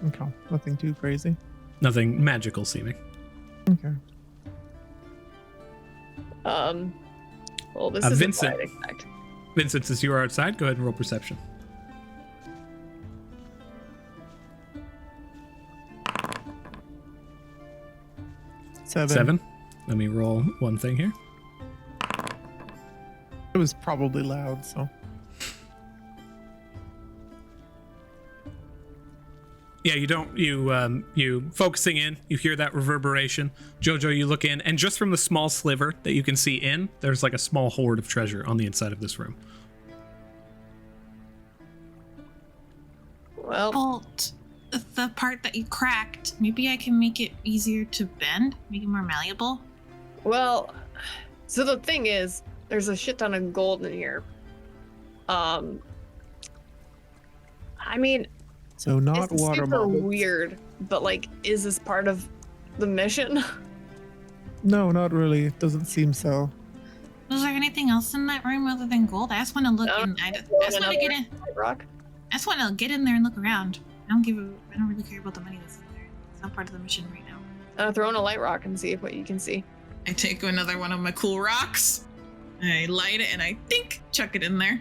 Okay, nothing too crazy. Nothing magical seeming. Okay. Well, this is Vincent. what I'd expect. Vincent, since you are outside, go ahead and roll perception. Seven. Let me roll one thing here. It was probably loud, so. Yeah, you focusing in, you hear that reverberation. Jojo, you look in, and just from the small sliver that you can see in, there's like a small hoard of treasure on the inside of this room. Well, Bolt, the part that you cracked, maybe I can make it easier to bend, make it more malleable. well, so the thing is, there's a shit ton of gold in here. I mean, So not it's super Watermobitz. weird, but like, is this part of the mission? No, not really. It doesn't seem so. Was there anything else in that room other than gold? I just want to look No, in. I just want to get in. Rock? I just want to get in there and look around. I don't really care about the money that's in there. It's not part of the mission right now. Throw in a light rock and see what you can see. I take another one of my cool rocks. I light it and I chuck it in there.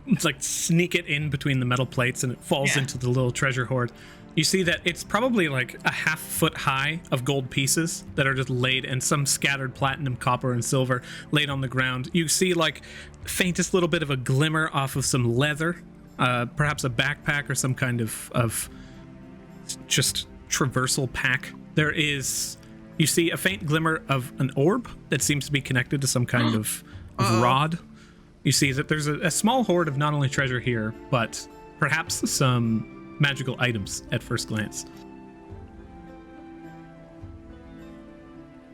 It's like sneak it in between the metal plates and it falls Yeah. into the little treasure hoard. You see that it's probably like a half foot high of gold pieces that are just laid, and some scattered platinum, copper, and silver laid on the ground. You see like faintest little bit of a glimmer off of some leather, perhaps a backpack or some kind of just traversal pack. You see a faint glimmer of an orb that seems to be connected to some kind of rod. You see that there's a small hoard of not only treasure here, but perhaps some magical items at first glance.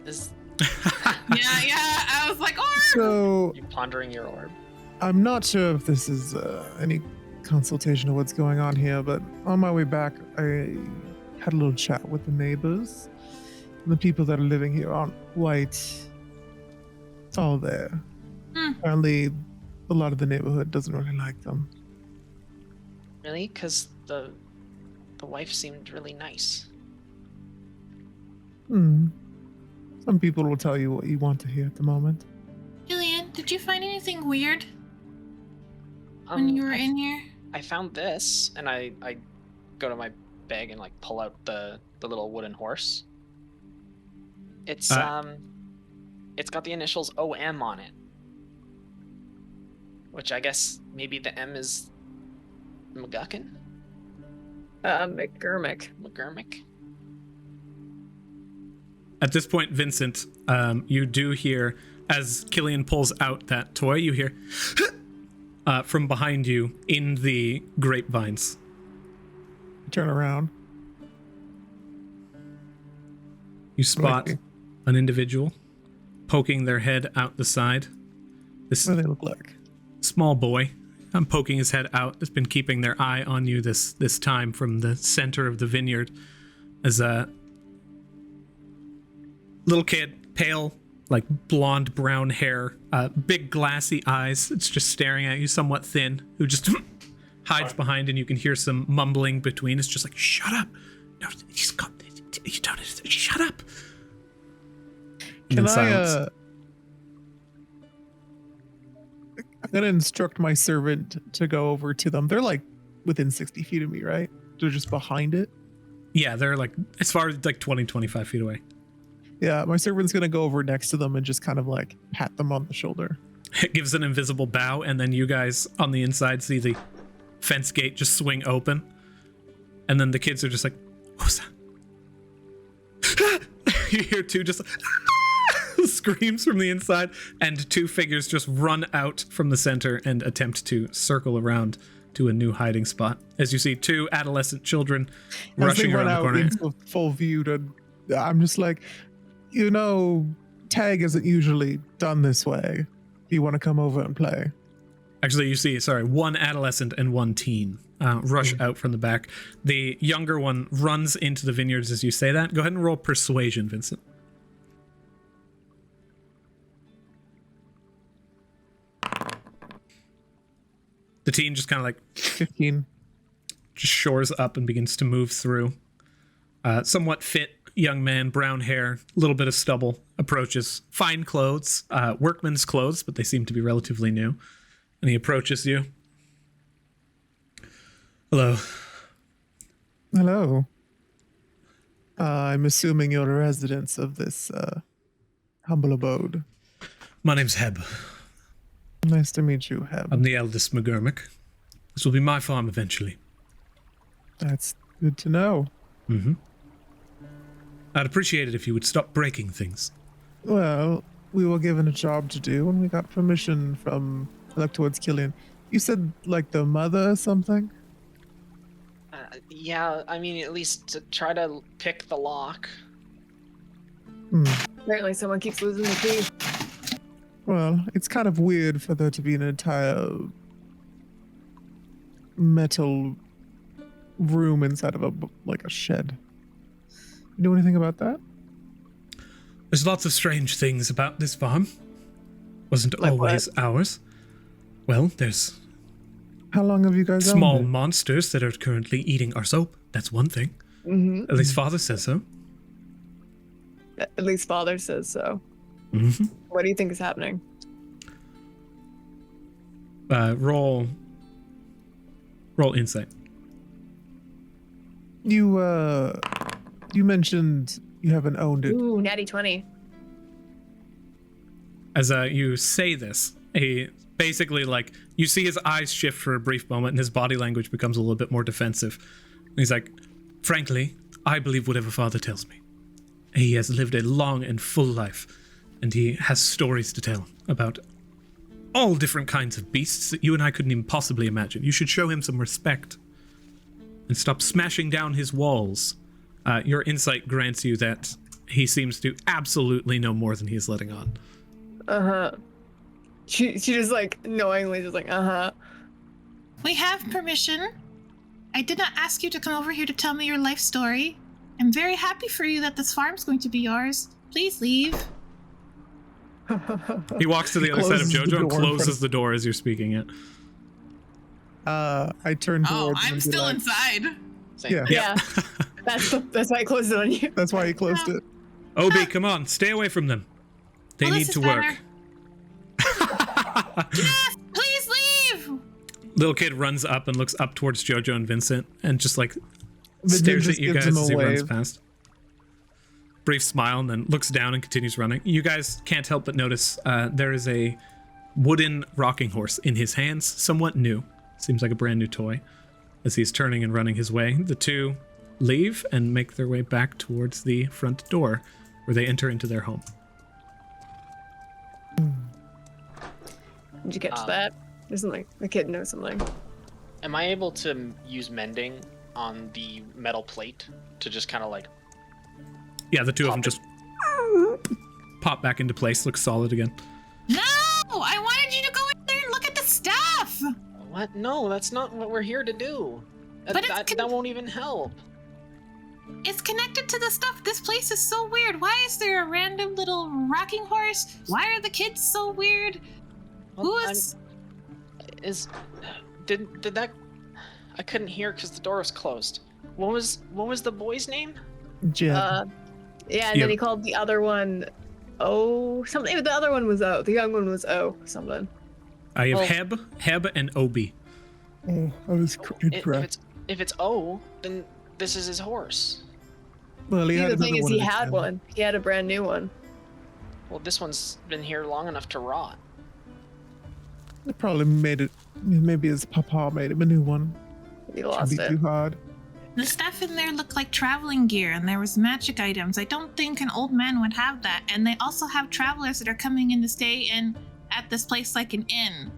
Is Yeah, I was like, oh! So you pondering your orb? I'm not sure if this is any consultation of what's going on here, but on my way back, I had a little chat with the neighbors. The people that are living here aren't quite all there. Apparently, a lot of the neighborhood doesn't really like them. Really? Because the wife seemed really nice. Some people will tell you what you want to hear at the moment. Julian, did you find anything weird when you were in here? I found this, and I go to my bag and like pull out the little wooden horse. It's it's got the initials OM on it. Which I guess maybe the M is McGuckin? McGurmick. McGurmick? At this point, Vincent, you do hear, as Killian pulls out that toy, you hear from behind you in the grapevines. Turn around. You spot Okay. an individual poking their head out the side. This What do they look like? small boy, poking his head out, has been keeping their eye on you this time from the center of the vineyard. As a little kid, pale, like blonde brown hair, big glassy eyes. It's just staring at you, somewhat thin, who just hides behind, and you can hear some mumbling between. It's just like, shut up. No, he's got, you don't, shut up. And Can then silence. I'm gonna instruct my servant to go over to them. They're like within 60 feet of me, right? They're just behind it. Yeah, they're like, as far as like 20, 25 feet away. Yeah, my servant's gonna go over next to them and just kind of like pat them on the shoulder. It gives an invisible bow, and then you guys on the inside see the fence gate just swing open. And then the kids are just like, what was that? You hear two just screams from the inside, and two figures just run out from the center and attempt to circle around to a new hiding spot. As you see two adolescent children rushing around the corner. Into full view, I'm just like, you know, tag isn't usually done this way. Do you want to come over and play? Actually, you see, one adolescent and one teen rush out from the back. The younger one runs into the vineyards as you say that. Go ahead and roll persuasion, Vincent. The teen just kind of like 15. just shores up and begins to move through. Somewhat fit young man, brown hair, a little bit of stubble, approaches. Fine clothes, workman's clothes, but they seem to be relatively new. And he approaches you. Hello. Hello. I'm assuming you're a resident of this humble abode. My name's Heb. Nice to meet you, Heb. I'm the eldest McGurmick. This will be my farm eventually. That's good to know. Mm-hmm. I'd appreciate it if you would stop breaking things. Well, we were given a job to do, and we got permission from Electoids Killian. You said, like, the mother or something? Yeah, I mean, at least to try to pick the lock. Apparently someone keeps losing the key. Well, it's kind of weird for there to be an entire metal room inside of a shed. You know anything about that? There's lots of strange things about this farm. Wasn't Like always ours. Well, there's How long have you guys small owned it? monsters that are currently eating our soap. That's one thing. Mm-hmm. At least father says so. At least father says so. Mm-hmm. What do you think is happening? Roll insight. You mentioned you haven't owned it. Ooh, natty 20. As you say this, basically like you see his eyes shift for a brief moment and his body language becomes a little bit more defensive. And he's like, frankly, I believe whatever father tells me. He has lived a long and full life, and he has stories to tell about all different kinds of beasts that you and I couldn't even possibly imagine. You should show him some respect and stop smashing down his walls. Your insight grants you that he seems to absolutely know more than he is letting on. Uh-huh. She just like knowingly just like, uh-huh. We have permission. I did not ask you to come over here to tell me your life story. I'm very happy for you that this farm's going to be yours. Please leave. He walks to the other side of closes the Jojo and door in front closes of- the door as you're speaking it. I turned Oh, towards him I'm and be still like, inside. Same. Yeah. Yeah. That's why I closed it on you. That's why he closed it. Obi, come on, stay away from them. They Well, need this to is work. better. Jeff, please leave! Little kid runs up and looks up towards Jojo and Vincent and just like Vincent stares just at you gives guys him a as he runs wave. past. brief smile and then looks down and continues running. You guys can't help but notice there is a wooden rocking horse in his hands, somewhat new. Seems like a brand new toy. As he's turning and running his way, the two leave and make their way back towards the front door, where they enter into their home. Did you catch that? There's something. The kid knows something. Am I able to use mending on the metal plate to just kind of like... Yeah, the two of them just pop back into place, look solid again. No! I wanted you to go in there and look at the stuff! What? No, that's not what we're here to do. But That won't even help. It's connected to the stuff. This place is so weird. Why is there a random little rocking horse? Why are the kids so weird? Who is... Did that... I couldn't hear because the door was closed. What was the boy's name? Jeb. Yeah, and then he called the other one O something. The other one was O. The young one was O something. I have Heb, and Obi. Oh, I was correct. If it's O, then this is his horse. Well, he had The thing another is, one he at the had time. one. He had a brand new one. Well, this one's been here long enough to rot. They probably made it. Maybe his papa made him a new one. He Can't lost be it. too hard. The stuff in there looked like traveling gear, and there was magic items. I don't think an old man would have that. And they also have travelers that are coming in to stay in at this place like an inn.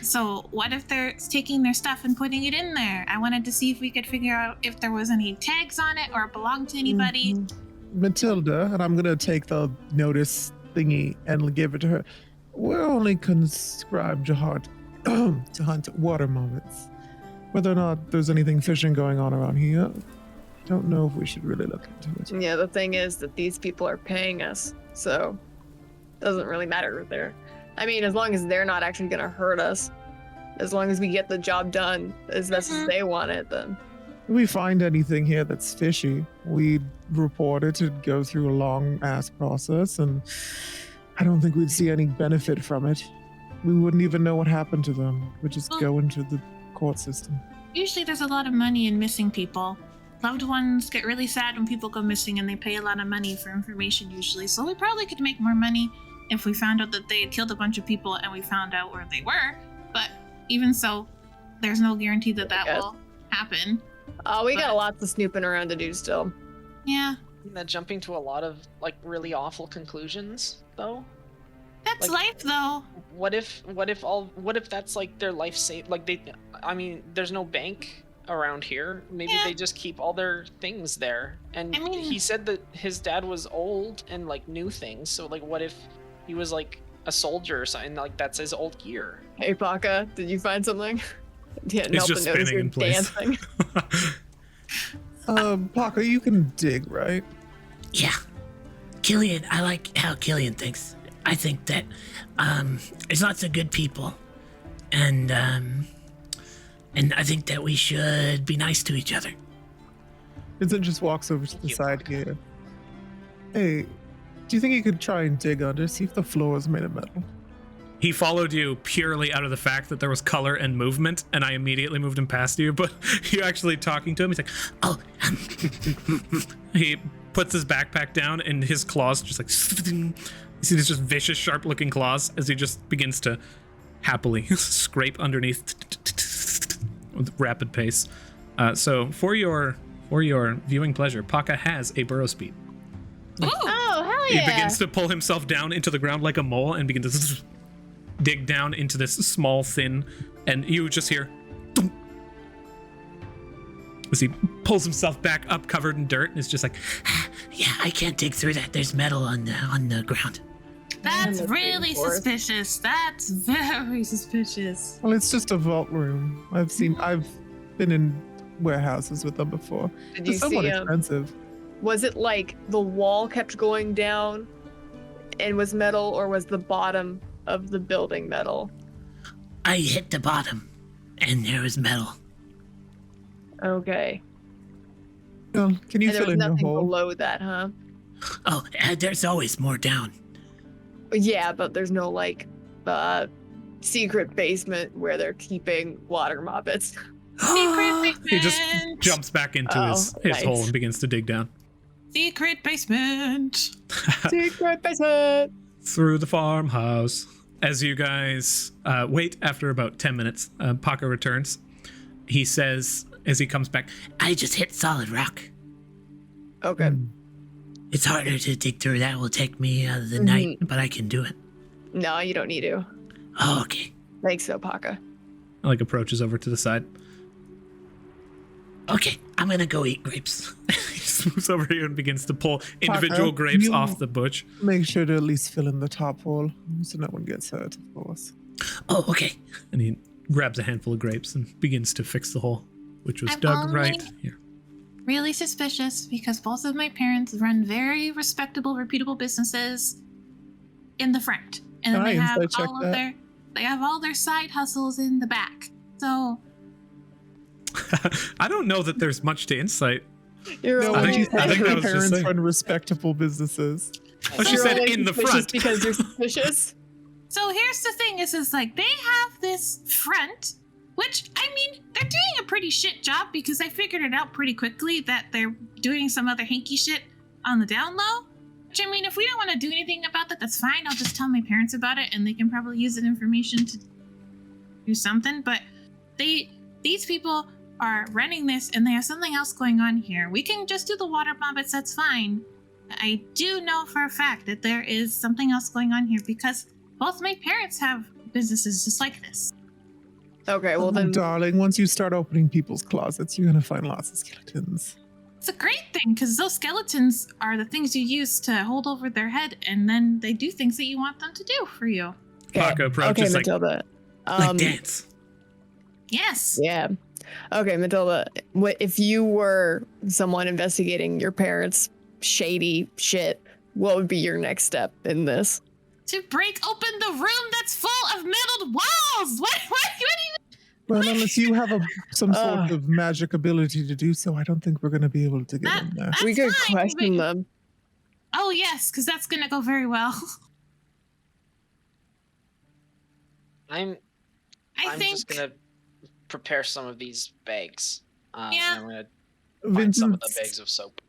So what if they're taking their stuff and putting it in there? I wanted to see if we could figure out if there was any tags on it or it belonged to anybody. Matilda, and I'm gonna take the notice thingy and give it to her. We're only conscribed to hunt Watermobitz. Whether or not there's anything fishing going on around here, don't know if we should really look into it. Yeah, the thing is that these people are paying us, so it doesn't really matter if they're... I mean, as long as they're not actually going to hurt us, as long as we get the job done as best as they want it, then... If we find anything here that's fishy, we'd report it and go through a long-ass process, and I don't think we'd see any benefit from it. We wouldn't even know what happened to them. We'd just go into the court system. Usually there's a lot of money in missing people. Loved ones get really sad when people go missing and they pay a lot of money for information usually. So we probably could make more money if we found out that they had killed a bunch of people and we found out where they were. But even so, there's no guarantee that will happen. We got lots of snooping around to do still. Yeah. Isn't that jumping to a lot of like really awful conclusions though? That's Like- life though. What if that's like their life save? Like I mean, there's no bank around here. Maybe Yeah. they just keep all their things there. And I mean- he said that his dad was old and like knew things. So like, what if he was like a soldier or something? Like that's his old gear. Hey, Bianca, did you find something? Yeah, It's just spinning in place. dancing. Parker, you can dig, right? Yeah. Killian, I like how Killian thinks. I think that there's lots of good people, and I think that we should be nice to each other. Vincent just walks over to the side here. Hey, do you think you could try and dig under, see if the floor is made of metal? He followed you purely out of the fact that there was color and movement, and I immediately moved him past you, but you actually talking to him, he's like, Oh, he puts his backpack down and his claws just like, you see these just vicious, sharp-looking claws as he just begins to happily scrape underneath with rapid pace. So for your viewing pleasure, Paka has a burrow speed. Ooh. Oh, hell He yeah! begins to pull himself down into the ground like a mole and begin to dig down into this small, thin, and you just hear thump, as he pulls himself back up covered in dirt and is just like, yeah, I can't dig through that. There's metal on the ground. That's the really forest. suspicious. That's very suspicious. Well, it's just a vault room. I've been in warehouses with them before. Did you It's somewhat see expensive. Was it like the wall kept going down and was metal, or was the bottom of the building metal? I hit the bottom, and there was metal. Okay. Well, can you And there fill was in your nothing hole? below that, huh? Oh, there's always more down. Yeah, but there's no like secret basement where they're keeping Watermobitz. Secret he just basement. jumps back into Oh, his nice. hole and begins to dig down. Secret basement. Secret basement. Through the farmhouse. As you guys wait after about 10 minutes, Paco returns. He says, as he comes back, I just hit solid rock. Okay. It's harder to dig through. That will take me the night, but I can do it. No, you don't need to. Oh, okay. Thanks, so, Paca. like approaches over to the side. Okay, I'm gonna go eat grapes. He just moves over here and begins to pull individual Paco, grapes you- off the bush. Make sure to at least fill in the top hole so no one gets hurt, of course. Oh, okay. And he grabs a handful of grapes and begins to fix the hole, which was I've dug only- right here. Really suspicious because both of my parents run very respectable, reputable businesses in the front, and then Can I they have insight check all that? of their side hustles in the back. So I don't know that there's much to insight. You're No, I only, think that your was just parents saying. run respectable businesses. Oh, she you're said only in the suspicious front. because you're suspicious. So here's the thing: is like they have this front, which I mean they're doing a pretty shit job because I figured it out pretty quickly that they're doing some other hanky shit on the down low. Which I mean, if we don't want to do anything about that, that's fine. I'll just tell my parents about it, and they can probably use that information to do something. But these people are running this, and they have something else going on here. We can just do the Watermobitz, that's fine. I do know for a fact that there is something else going on here because both my parents have businesses just like this. Okay, well Oh, then. darling, once you start opening people's closets, you're gonna find lots of skeletons. It's a great thing because those skeletons are the things you use to hold over their head, and then they do things that you want them to do for you. Paco approaches like Matilda. like dance. Yes. Yeah. Okay, Matilda. What if you were someone investigating your parents' shady shit? What would be your next step in this? To break open the room that's full of metal walls. What do you? Well, unless you have some sort Ugh. of magic ability to do so, I don't think we're gonna be able to get in there. That's We could fine, question but- them. Oh yes, because that's gonna go very well. I'm I think. just gonna prepare some of these bags. Yeah. And I'm gonna find some of the Vincent, bags of soap.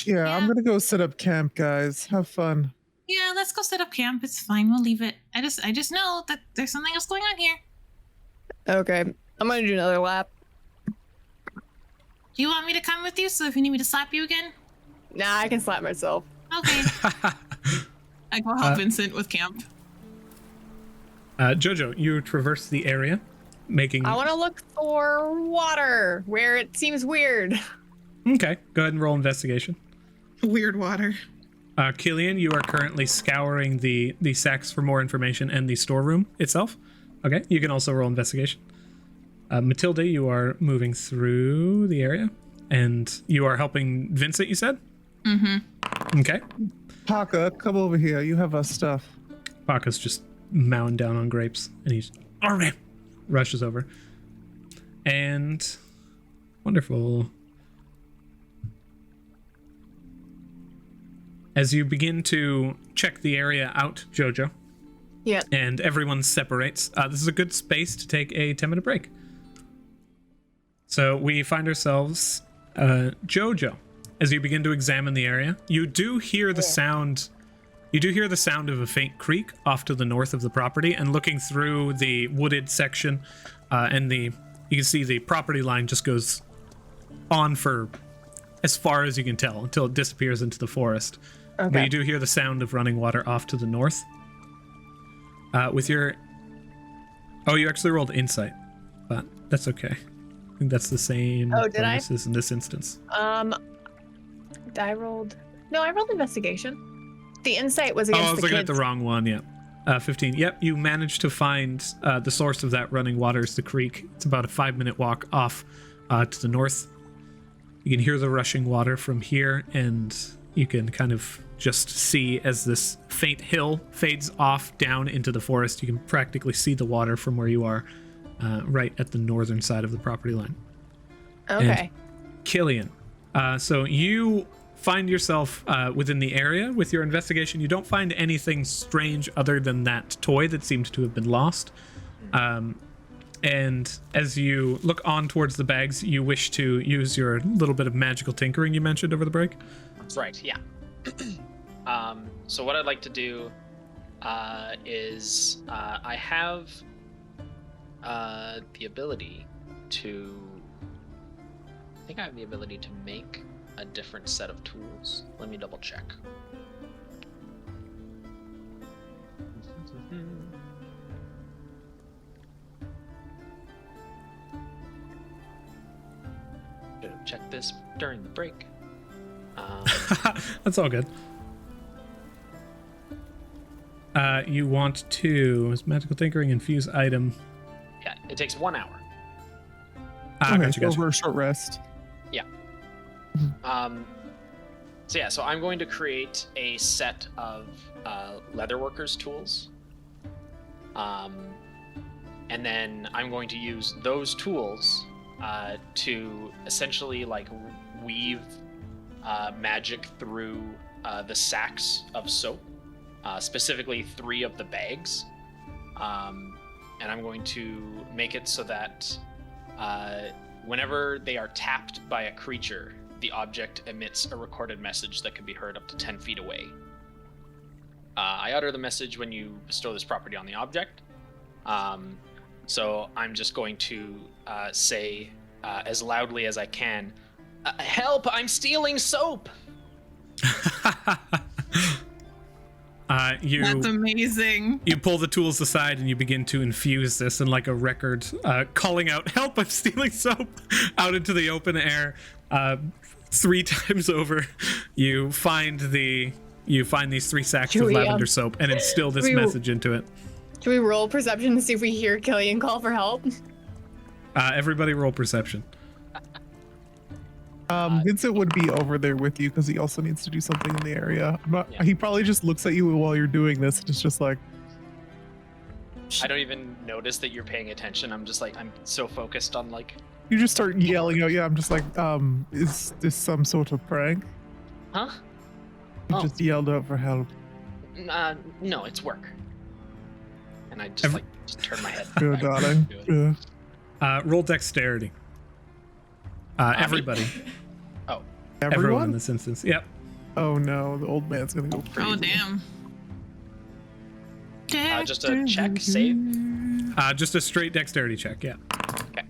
yeah, I'm Yeah. gonna go set up camp, guys. Have fun. Yeah, let's go set up camp. It's fine. We'll leave it. I just know that there's something else going on here. Okay, I'm gonna do another lap. Do you want me to come with you? So if you need me to slap you again, Nah, I can slap myself. okay. I go help Vincent with camp. Jojo, you traverse the area, making. I want to look for water where it seems weird. Okay, go ahead and roll investigation. Weird water. Killian, you are currently scouring the sacks for more information and the storeroom itself. Okay, you can also roll investigation. Matilda, you are moving through the area, and you are helping Vincent, you said? Mm-hmm. Okay. Paca, come over here. You have our stuff. Paca's just mowing down on grapes, and he's rushes over. And wonderful. As you begin to check the area out, Jojo, Yeah. and everyone separates, this is a good space to take a 10-minute break. So we find ourselves, Jojo, as you begin to examine the area, you do hear the sound. You do hear the sound of a faint creak off to the north of the property, and looking through the wooded section, you can see the property line just goes on for as far as you can tell until it disappears into the forest. Okay. But you do hear the sound of running water off to the north. With your... Oh, you actually rolled insight, but that's okay. I think that's the same Oh, did I? bonuses in this instance. I rolled. No, I rolled investigation. The insight was Oh, against I was the looking kids. at the wrong one, yeah. 15. Yep, you managed to find the source of that running water is the creek. It's about a 5-minute walk off to the north. You can hear the rushing water from here, and you can kind of just see as this faint hill fades off down into the forest. You can practically see the water from where you are, right at the northern side of the property line. Okay. Killian, so you find yourself within the area with your investigation. You don't find anything strange other than that toy that seemed to have been lost. And as you look on towards the bags, you wish to use your little bit of magical tinkering you mentioned over the break. Right, yeah. So what I'd like to do is I have the ability to... I think I have the ability to make a different set of tools. Let me double check. Should have checked this during the break. That's all good. You want to... Is magical tinkering infuse item? Yeah, it takes 1 hour. Gotcha. Over a short rest. So I'm going to create a set of leatherworkers tools. And then I'm going to use those tools to essentially like weave magic through the sacks of soap, specifically 3 of the bags. And I'm going to make it so that whenever they are tapped by a creature, the object emits a recorded message that can be heard up to 10 feet away. I utter the message when you bestow this property on the object. So I'm just going to say as loudly as I can, "Help! I'm stealing soap!" That's amazing. You pull the tools aside and you begin to infuse this in like a record, calling out, "Help! I'm stealing soap!" out into the open air. 3 times over, you find these 3 sacks Should of we, lavender soap and instill this message into it. Should we roll perception to see if we hear Killian call for help? Everybody roll perception. Vincent would be over there with you because he also needs to do something in the area. Yeah. He probably just looks at you while you're doing this. And it's just like, I don't even notice that you're paying attention. I'm just like, I'm so focused on like... you just start yelling out. Yeah, I'm just like, is this some sort of prank? Huh? You Oh. just yelled out for help. No, it's work. And I just just turn my head. Good, back darling. to it. Yeah. Roll dexterity. Everybody. Everyone in this instance. Yep. Oh no, the old man's gonna go crazy. Oh damn. Just a check, save. Just a straight dexterity check. Yeah. Okay.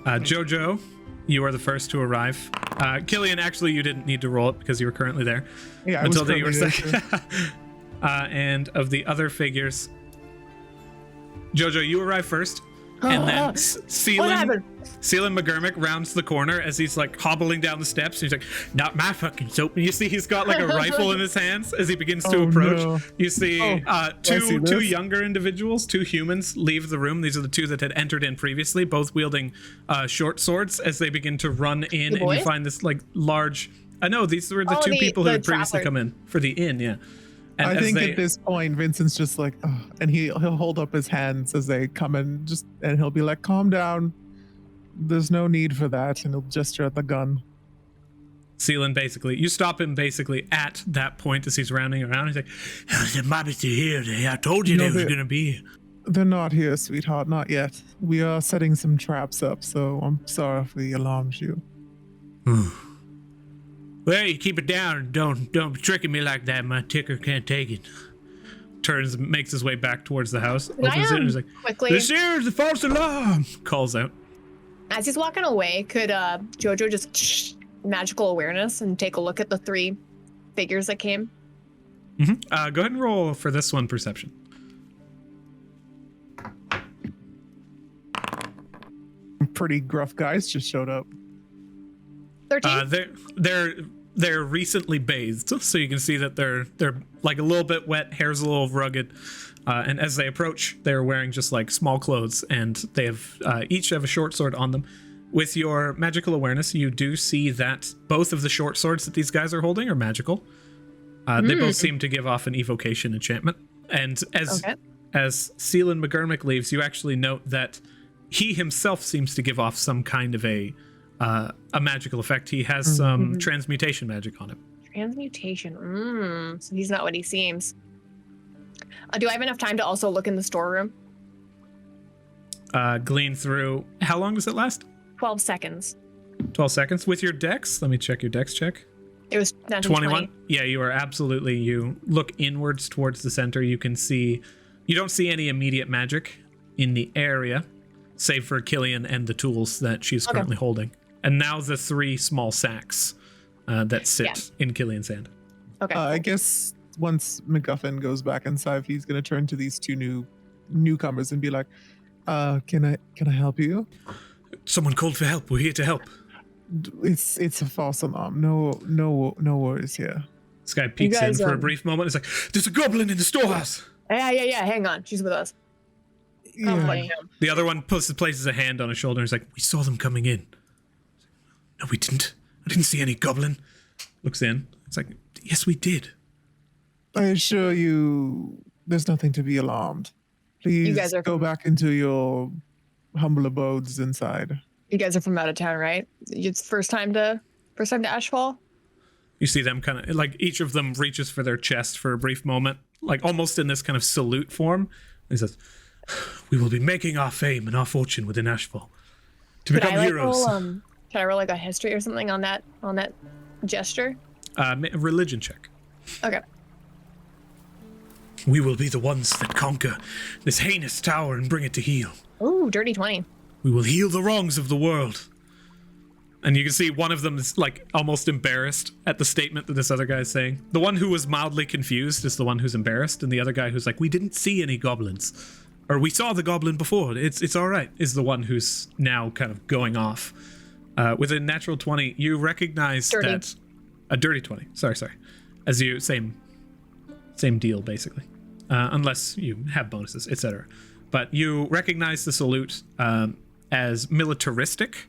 Jojo, you are the first to arrive. Killian, actually, you didn't need to roll it because you were currently there. Yeah, until that you were currently there, second. And of the other figures, Jojo, you arrive first, and then What Seelan happened? McGurmick rounds the corner as he's like hobbling down the steps. He's like, "Not my fucking soap!" And you see he's got like a rifle in his hands as he begins to Oh, approach. no. You see see two this. younger individuals, 2 humans, leave the room. These are the 2 that had entered in previously, both wielding short swords as they begin to run in, The and you boys? find this like large. I know these were the 2 people who the had previously traveler. come in for the inn. Yeah. And I as think they, at this point, Vincent's just like, "Ugh," and he'll hold up his hands as they come in, and he'll be like, "Calm down. There's no need for that," and he'll gesture at the gun. Seelan basically, you stop him basically at that point as he's rounding around. He's like, "The Muppets are here. I told you No, they was they- gonna be here." They're not here, sweetheart, not yet. We are setting some traps up, so I'm sorry if we alarmed you. Well, you keep it down. Don't be tricking me like that. My ticker can't take it. Turns, makes his way back towards the house. Can I, Opens it and is like, quickly, "This here is the false alarm." Calls out. as he's walking away, could Jojo just magical awareness and take a look at the 3 figures that came? Go ahead and roll for this one perception. Pretty gruff guys just showed up. 13? They're recently bathed, so you can see that they're like a little bit wet, hair's a little rugged, and as they approach, they're wearing just like small clothes, and they have each have a short sword on them. With your magical awareness, you do see that both of the short swords that these guys are holding are magical. They both seem to give off an evocation enchantment, and as Seelan McGurmick leaves, you actually note that he himself seems to give off some kind of a magical effect. He has some transmutation magic on him. Transmutation. So he's not what he seems. Do I have enough time to also look in the storeroom? Glean through. How long does it last? 12 seconds. 12 seconds with your dex. Let me check your dex check. It was 21. Yeah, you are absolutely. You look inwards towards the center. You can see. You don't see any immediate magic in the area, save for Killian and the tools that she's currently holding. And now the 3 small sacks that sit in Killian's hand. Okay. I guess once MacGuffin goes back inside, he's gonna turn to these 2 newcomers and be like, "Can I help you?" Someone called for help. We're here to help. It's a false alarm. No worries here. This guy peeks in for a brief moment. It's like, there's a goblin in the storehouse. Yeah. Hang on. She's with us. Yeah. The other one places a hand on his shoulder and is like, we saw them coming in. No, we didn't. I didn't see any goblin. Looks in. It's like, yes, we did. I assure you, there's nothing to be alarmed. Please You guys are go back into your humble abodes inside. You guys are from out of town, right? It's first time to Ashfall? You see them kind of, like, each of them reaches for their chest for a brief moment, like almost in this kind of salute form. He says, we will be making our fame and our fortune within Ashfall to become heroes. Can I roll like a history or something on that gesture? Religion check. Okay. We will be the ones that conquer this heinous tower and bring it to heal. Ooh, dirty 20. We will heal the wrongs of the world. And you can see one of them is like almost embarrassed at the statement that this other guy is saying. The one who was mildly confused is the one who's embarrassed, and the other guy who's like, we didn't see any goblins. Or we saw the goblin before. It's all right, is the one who's now kind of going off. With a natural 20, you recognize that... A dirty 20. Sorry. As you, same deal, basically. Unless you have bonuses, etc. But you recognize the salute as militaristic.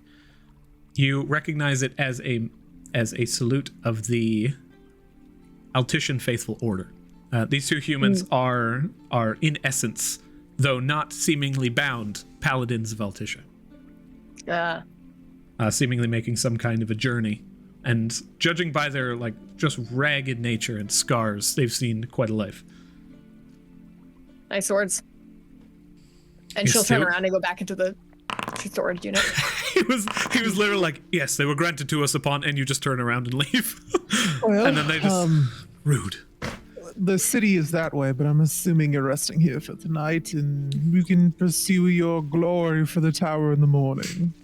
You recognize it as a salute of the Altician Faithful Order. These 2 humans are in essence, though not seemingly bound, paladins of Alticia. Seemingly making some kind of a journey. And judging by their, like, just ragged nature and scars, they've seen quite a life. Nice swords. And she'll turn around and go back into the sword unit. he was literally like, yes, they were granted to us upon, and you just turn around and leave. Well, and then they just rude. The city is that way, but I'm assuming you're resting here for the night, and you can pursue your glory for the tower in the morning.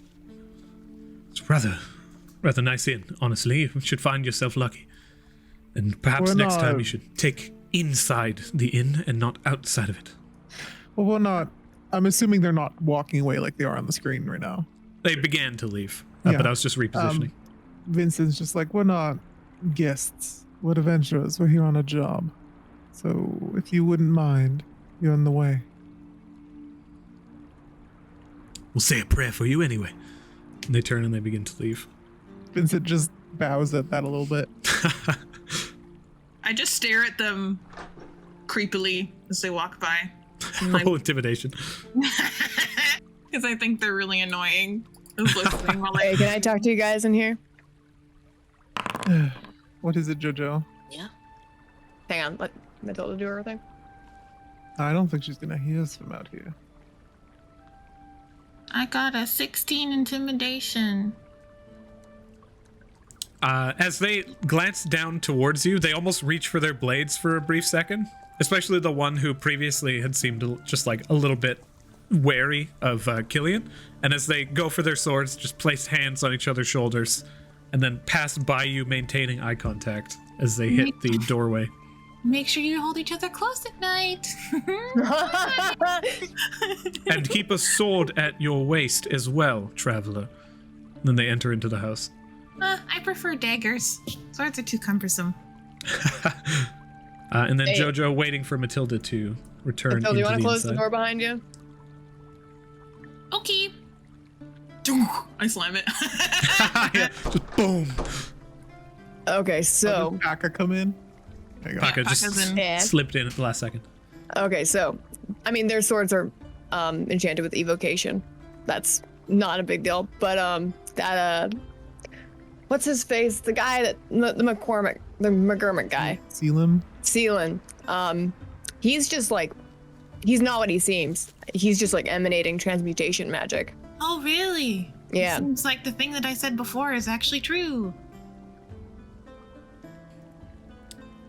It's rather nice inn, honestly. You should find yourself lucky. And perhaps next time you should take inside the inn and not outside of it. Well, we're not. I'm assuming they're not walking away like they are on the screen right now. They began to leave, but I was just repositioning. Vincent's just like, we're not guests. We're adventurers. We're here on a job. So if you wouldn't mind, you're in the way. We'll say a prayer for you anyway. And they turn and they begin to leave. Vincent just bows at that a little bit. I just stare at them creepily as they walk by. Oh, intimidation. Because I think they're really annoying. Listening while Hey, can I talk to you guys in here? What is it, Jojo? Yeah. Hang on, let Matilda do her thing. I don't think she's gonna hear us from out here. I got a 16 intimidation. As they glance down towards you, they almost reach for their blades for a brief second, especially the one who previously had seemed just like a little bit wary of Killian. And as they go for their swords, just place hands on each other's shoulders and then pass by you, maintaining eye contact as they hit the doorway. Make sure you hold each other close at night. And keep a sword at your waist as well, traveler. Then they enter into the house. I prefer daggers. Swords are too cumbersome. And then Hey. Jojo waiting for Matilda to return Matilda, you want to close inside. the door behind you? Okay. I slam it. Yeah, just boom. Okay, so Does Paka come in? There you go. Bianca just Paka's in. Yeah. slipped in at the last second. Okay, so, I mean, their swords are enchanted with evocation. That's not a big deal. But what's his face? The guy that the McGurmick guy, Selim? Sealan. He's just like, he's not what he seems. He's just like emanating transmutation magic. Oh, really? Yeah. Seems like the thing that I said before is actually true.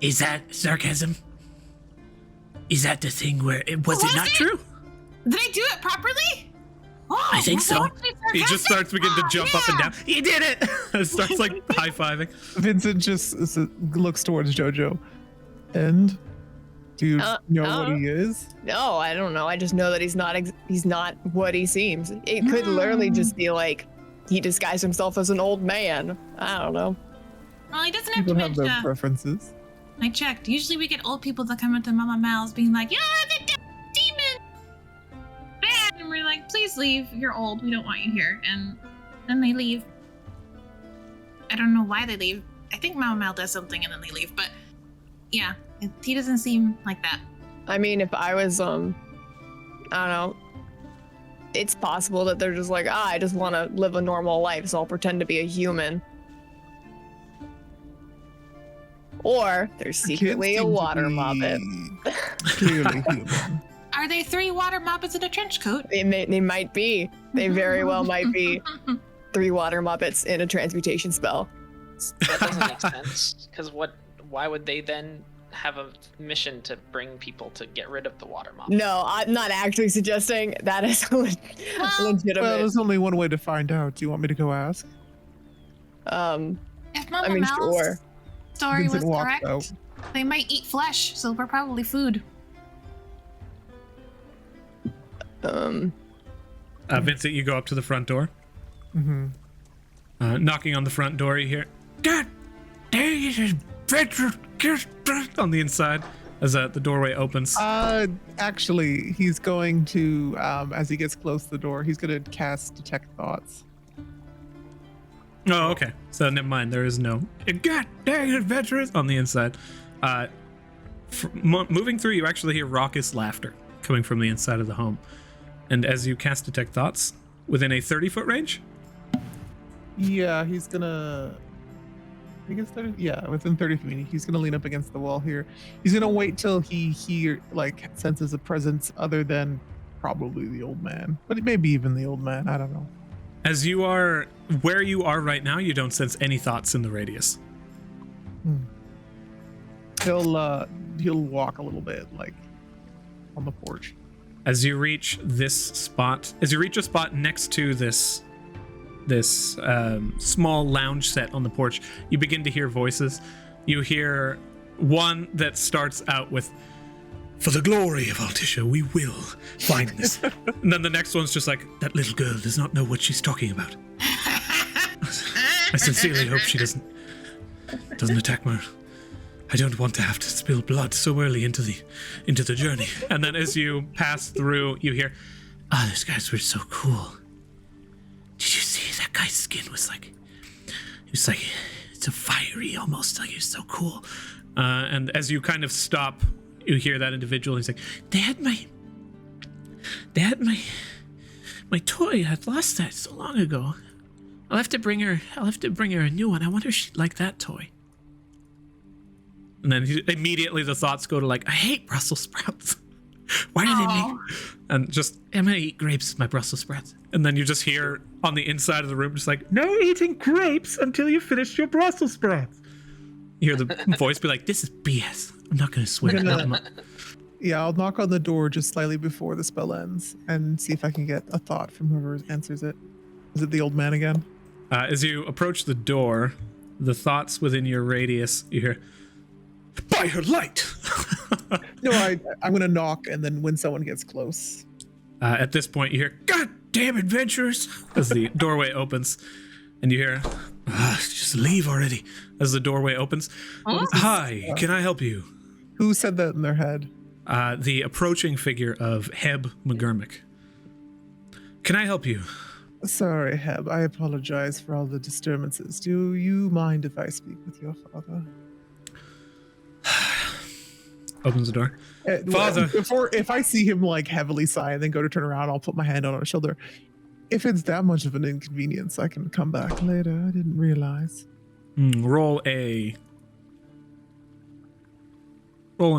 Is that sarcasm? Is that the thing where was it not true? Did I do it properly? Oh, I think was so. it actually He just sarcastic? starts beginning to jump up and Yeah. down. He did it! Starts like high-fiving. Vincent just looks towards Jojo. And do you know what he is? No, I don't know. I just know that he's not what he seems. It could literally just be like he disguised himself as an old man. I don't know. Well, he doesn't have People to have their preferences. I checked. Usually we get old people that come into Mama Mal's being like, "Yeah, the demon! Bad!" And we're like, "Please leave. You're old. We don't want you here." And then they leave. I don't know why they leave. I think Mama Mal does something and then they leave. But yeah, he doesn't seem like that. I mean, if I was, I don't know. It's possible that they're just like, I just want to live a normal life, so I'll pretend to be a human. Or they're secretly a Watermobitz. Clearly human. Are they 3 Watermobitz in a trench coat? They might be. They very well might be 3 Watermobitz in a transmutation spell. That doesn't make sense. Because why would they then have a mission to bring people to get rid of the water mob? No, I'm not actually suggesting that is legitimate. Well, there's only one way to find out. Do you want me to go ask? If Mama I mean, Mal's sure. story was Vincent walks correct, out. they might eat flesh, so we're probably food. Vincent, you go up to the front door. Mm-hmm. Knocking on the front door, you hear, "God dang it, it's Frederick," on the inside as the doorway opens. Actually, he's going to, as he gets close to the door, he's going to cast Detect Thoughts. Oh, okay. So never mind. There is no "God dang it, adventurers" on the inside. Moving through, you actually hear raucous laughter coming from the inside of the home. And as you cast Detect Thoughts, within a 30-foot range? Yeah, he's gonna. I guess 30. Yeah, within 30 feet. He's gonna lean up against the wall here. He's gonna wait till he senses a presence other than probably the old man, but maybe even the old man. I don't know. As you are where you are right now, you don't sense any thoughts in the radius. He'll walk a little bit, like on the porch. As you reach a spot next to this small lounge set on the porch, you begin to hear voices. You hear one that starts out with, "For the glory of Altisha, we will find this." And then the next one's just like, "That little girl does not know what she's talking about. I sincerely hope she doesn't attack me. I don't want to have to spill blood so early into the journey." And then as you pass through, you hear, "Those guys were so cool. Did you see that guy's skin was like, it's a fiery almost, like it was so cool." And as you kind of stop, you hear that individual. He's like, They had my toy. I'd lost that so long ago. I'll have to bring her a new one. I wonder if she'd like that toy." And then immediately the thoughts go to like, "I hate Brussels sprouts. Why do they make?" And just, "I'm gonna eat grapes with my Brussels sprouts." And then you just hear on the inside of the room, just like, "No eating grapes until you finish your Brussels sprouts." You hear the voice be like, "This is BS. I'm not gonna swim." Yeah, I'll knock on the door just slightly before the spell ends and see if I can get a thought from whoever answers it. Is it the old man again? As you approach the door, the thoughts within your radius, you hear, "By her light." No, I'm gonna knock, and then when someone gets close, At this point, you hear, "God damn adventurers," as the doorway opens, and you hear, "Just leave already," as the doorway opens. "Hi, can I help you?" who said that in their head? The approaching figure of Heb McGurmick. "Can I help you?" Sorry, Heb. I apologize for all the disturbances. Do you mind if I speak with your father? Opens the door. Father. If I see him like heavily sigh and then go to turn around, I'll put my hand on his shoulder. If it's that much of an inconvenience, I can come back later. I didn't realize. Roll an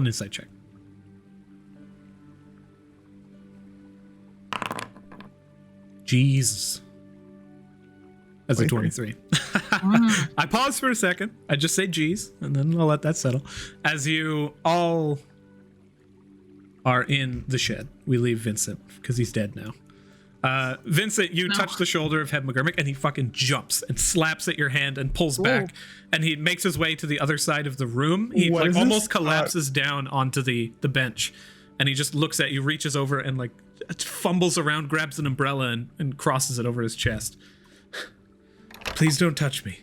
insight check. Jesus. As a 23. I pause for a second. I just say geez, and then I'll let that settle. As you all are in the shed, we leave Vincent because he's dead now. Vincent, you touch the shoulder of Heb McGurmick, and he fucking jumps and slaps at your hand and pulls back, and he makes his way to the other side of the room. He like almost collapses down onto the bench, and he just looks at you, reaches over, and like fumbles around, grabs an umbrella, and crosses it over his chest. Please don't touch me.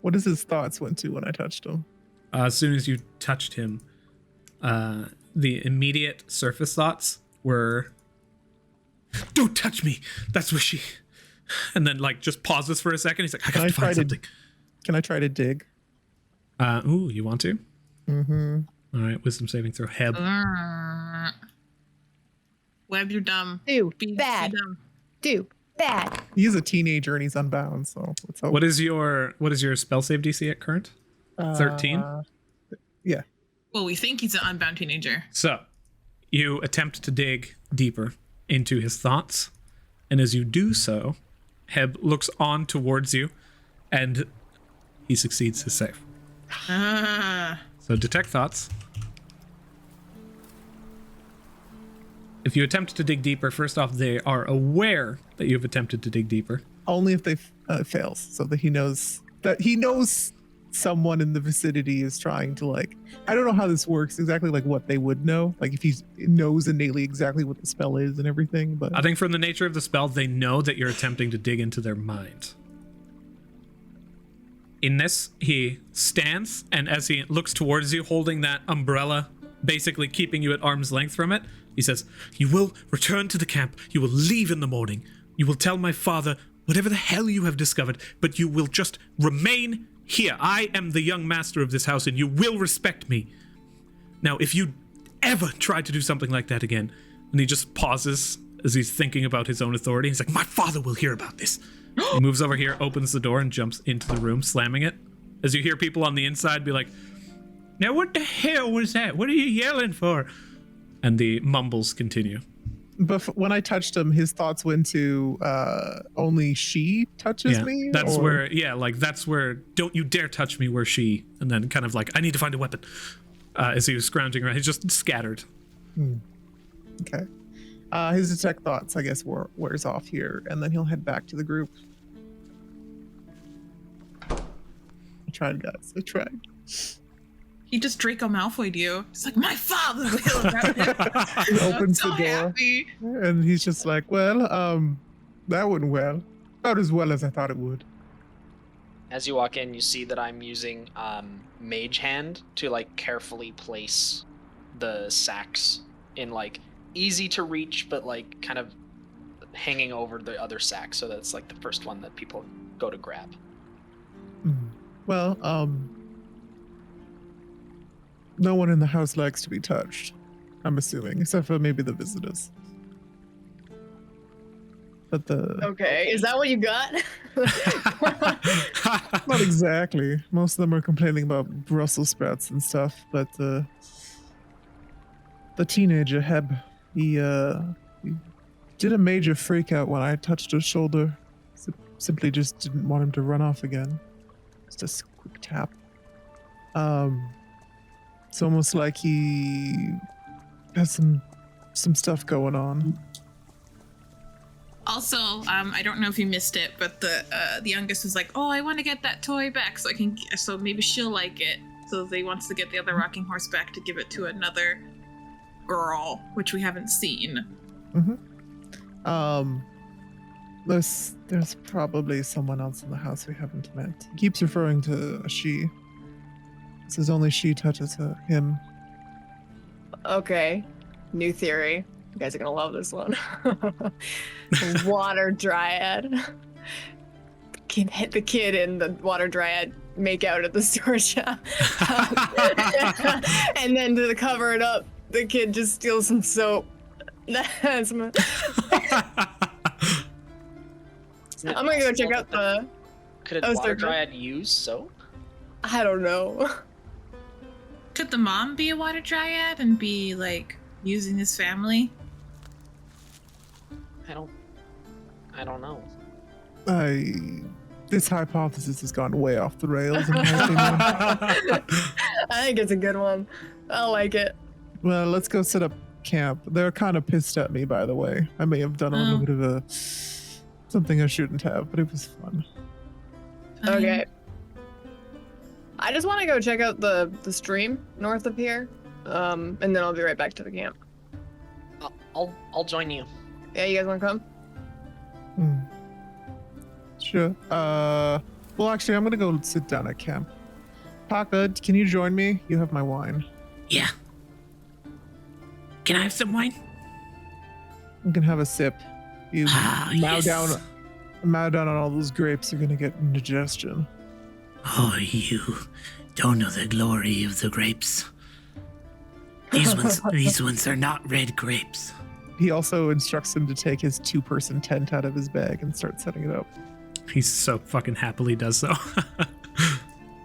What does his thoughts went to when I touched him? As soon as you touched him, the immediate surface thoughts were, don't touch me. That's wishy. And then like just pauses for a second. He's like, I got to find something. Can I try to dig? Ooh, you want to? Mm-hmm. All right, wisdom saving throw. Heb. Web, you're dumb. Do Be bad. dumb. Do bad. He's a teenager and he's unbound, so let's hope. What is your spell save DC at current? 13? Yeah. Well, we think he's an unbound teenager. So, you attempt to dig deeper into his thoughts, and as you do so, Heb looks on towards you, and he succeeds his save. So detect thoughts. If you attempt to dig deeper, first off, they are aware that you've attempted to dig deeper. Only if they fails, so that he knows someone in the vicinity is trying to like. I don't know how this works exactly, like what they would know, like if he knows innately exactly what the spell is and everything. But I think from the nature of the spell, they know that you're attempting to dig into their mind. In this, he stands, and as he looks towards you, holding that umbrella, basically keeping you at arm's length from it, he says, you will return to the camp. You will leave in the morning. You will tell my father whatever the hell you have discovered, but you will just remain here. I am the young master of this house, and you will respect me. Now, if you ever try to do something like that again, and he just pauses as he's thinking about his own authority, he's like, my father will hear about this. He moves over here, opens the door, and jumps into the room, slamming it. As you hear people on the inside be like, now what the hell was that? What are you yelling for? And the mumbles continue. But when I touched him, his thoughts went to only she touches me? That's where, that's where, don't you dare touch me, where she, and then kind of like, I need to find a weapon. As he was scrounging around, he's just scattered. Okay. His detect thoughts, I guess, wears off here, and then he'll head back to the group. I tried, guys. I tried. He just Draco Malfoy'd you. It's like, my father will. He opens so the door, happy. and he's just like, well, that went well. About as well as I thought it would. As you walk in, you see that I'm using Mage Hand to like carefully place the sacks in like easy to reach, but like kind of hanging over the other sack, so that's like the first one that people go to grab. Well, no one in the house likes to be touched, I'm assuming, except for maybe the visitors. But Okay, is that what you got? not exactly. Most of them are complaining about Brussels sprouts and stuff, but the teenager Heb, he did a major freak out when I touched his shoulder. Simply just didn't want him to run off again. Just a quick tap. It's almost like he has some stuff going on. Also, I don't know if you missed it, but the youngest was like, "Oh, I want to get that toy back, so maybe she'll like it." So he wants to get the other rocking horse back to give it to another girl, which we haven't seen. There's probably someone else in the house we haven't met. He keeps referring to a she. Says only she touches him. Okay, new theory. You guys are gonna love this one. Water dryad. The kid and the water dryad make out at the store shop. And then to cover it up, the kid just steals some soap. That's my... I'm gonna go check out the... Could a water dryad use soap? I don't know. Could the mom be a water dryad and be like using his family? I don't know. This hypothesis has gone way off the rails, in my opinion. I think it's a good one. I like it. Well, let's go set up camp. They're kind of pissed at me, by the way. I may have done a little bit of something I shouldn't have, but it was fun. Okay. I just want to go check out the stream north of here, and then I'll be right back to the camp. I'll join you. Yeah, you guys want to come? Sure. Well, actually, I'm gonna go sit down at camp. Paka, can you join me? You have my wine. Yeah. Can I have some wine? You can have a sip. You mow yes. down on all those grapes, you're gonna get indigestion. Oh, you don't know the glory of the grapes. These ones are not red grapes. He also instructs him to take his 2-person tent out of his bag and start setting it up. He so fucking happily does so.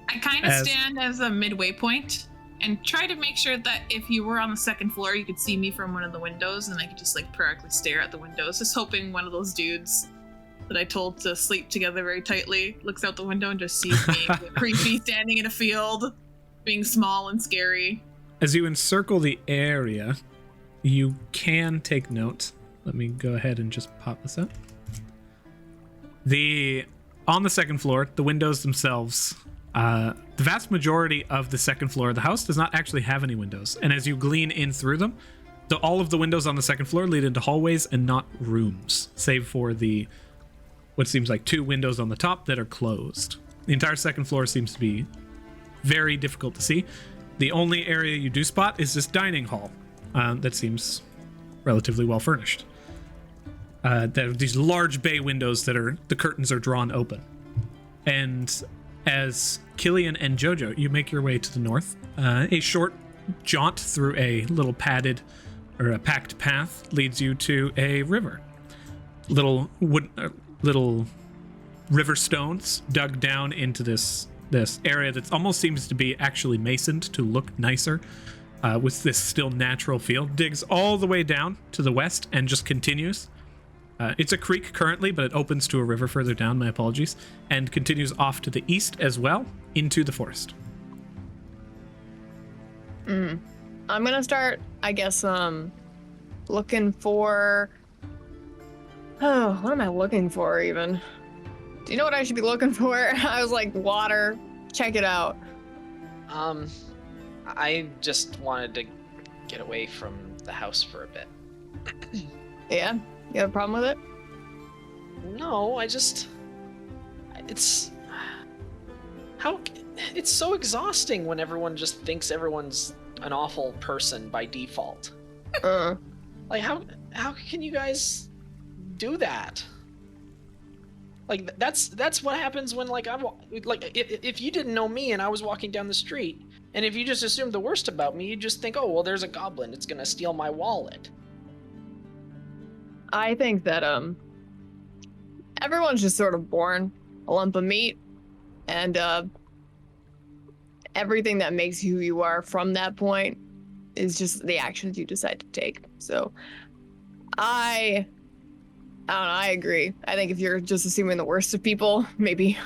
I kind of stand as a midway point and try to make sure that if you were on the second floor, you could see me from one of the windows, and I could just like periodically stare at the windows, just hoping one of those dudes that I told to sleep together very tightly looks out the window and just sees me creepy standing in a field, being small and scary. As you encircle the area, you can take note. Let me go ahead and just pop this up. On the second floor, the windows themselves, the vast majority of the second floor of the house does not actually have any windows. And as you glean in through them, all of the windows on the second floor lead into hallways and not rooms, save for what seems like 2 windows on the top that are closed. The entire second floor seems to be very difficult to see. The only area you do spot is this dining hall that seems relatively well furnished. There are these large bay windows the curtains are drawn open. And as Killian and Jojo, you make your way to the north. A short jaunt through a little packed path leads you to a river. Little river stones dug down into this area that almost seems to be actually masoned to look nicer, with this still natural feel. Digs all the way down to the west and just continues. It's a creek currently, but it opens to a river further down, my apologies, and continues off to the east as well, into the forest. I'm gonna start, I guess, looking for... Oh, what am I looking for, even? Do you know what I should be looking for? I was like, water. Check it out. I just wanted to get away from the house for a bit. Yeah? You have a problem with it? No, it's so exhausting when everyone just thinks everyone's an awful person by default. Like, how can you guys do that? Like, that's what happens when, like, if you didn't know me and I was walking down the street, and if you just assumed the worst about me, you just think, oh, well, there's a goblin, it's gonna steal my wallet. I think that everyone's just sort of born a lump of meat, and everything that makes you who you are from that point is just the actions you decide to take. So I don't know, I agree. I think if you're just assuming the worst of people, maybe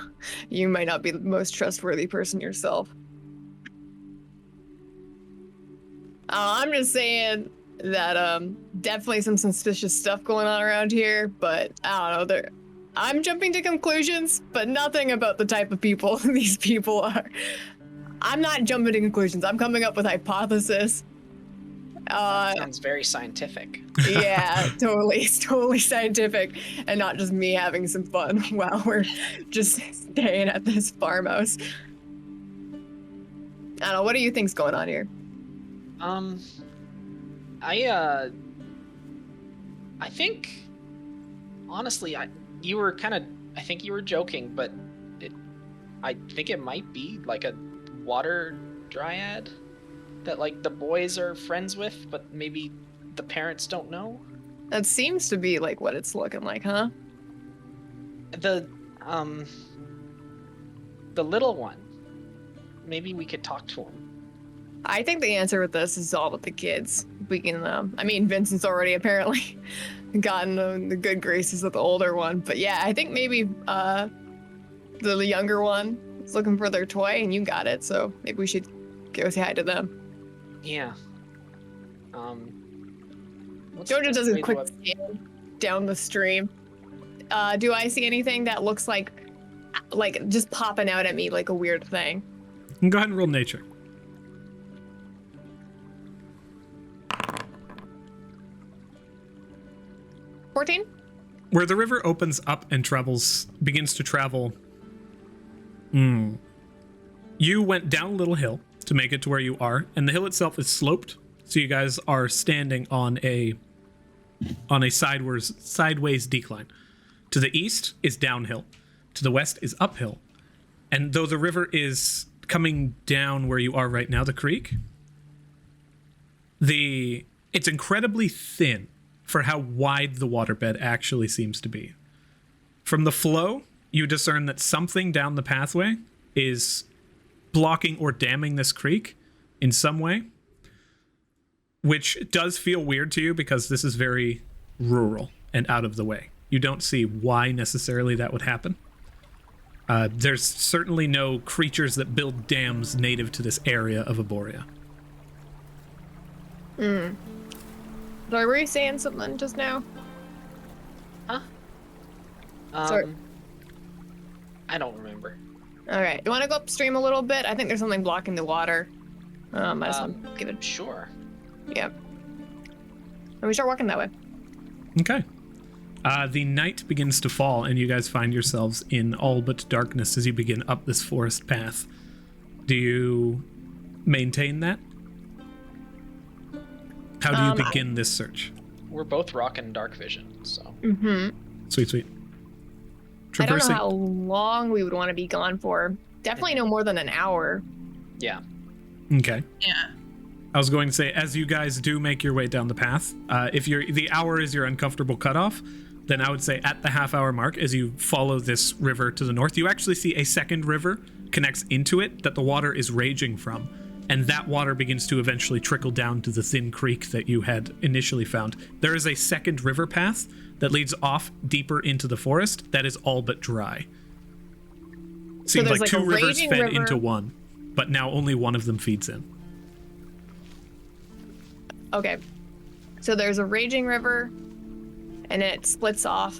you might not be the most trustworthy person yourself. I'm just saying that definitely some suspicious stuff going on around here, but I don't know, I'm jumping to conclusions, but nothing about the type of people these people are. I'm not jumping to conclusions, I'm coming up with hypothesis. Sounds very scientific. Yeah, totally. It's totally scientific and not just me having some fun while we're just staying at this farmhouse. I don't know, what do you think's going on here? I think, honestly, you were I think you were joking, but I think it might be like a water dryad that, like, the boys are friends with, but maybe the parents don't know. That seems to be like what it's looking like, huh? The little one. Maybe we could talk to him. I think the answer with this is all with the kids. We can, I mean, Vincent's already apparently gotten the good graces of the older one. But yeah, I think maybe the younger one is looking for their toy, and you got it. So maybe we should go say hi to them. Yeah. Jojo does a quick scan down the stream. Do I see anything that looks like just popping out at me like a weird thing? Go ahead and roll nature. $14? Where the river opens up and begins to travel. You went down a little hill to make it to where you are, and the hill itself is sloped, so you guys are standing on a sideways decline. To the east is downhill. To the west is uphill. And though the river is coming down where you are right now, the creek, it's incredibly thin for how wide the waterbed actually seems to be. From the flow, you discern that something down the pathway is blocking or damming this creek in some way, which does feel weird to you because this is very rural and out of the way. You don't see why necessarily that would happen. There's certainly no creatures that build dams native to this area of Aboria. Sorry, were you saying something just now? Huh? Sorry. I don't remember. All right. You want to go upstream a little bit? I think there's something blocking the water. I just want to give it. Sure. Yep. And we start walking that way. Okay. The night begins to fall, and you guys find yourselves in all but darkness as you begin up this forest path. Do you maintain that? How do you begin this search? We're both rocking dark vision, so. Sweet. I don't know how long we would want to be gone for. Definitely no more than an hour. Yeah. Okay. Yeah. I was going to say, as you guys do make your way down the path, if the hour is your uncomfortable cutoff, then I would say at the half-hour mark, as you follow this river to the north, you actually see a second river connects into it that the water is raging from, and that water begins to eventually trickle down to the thin creek that you had initially found. There is a second river path that leads off deeper into the forest that is all but dry. Seems like two rivers fed into one, but now only one of them feeds in. Okay. So there's a raging river, and it splits off.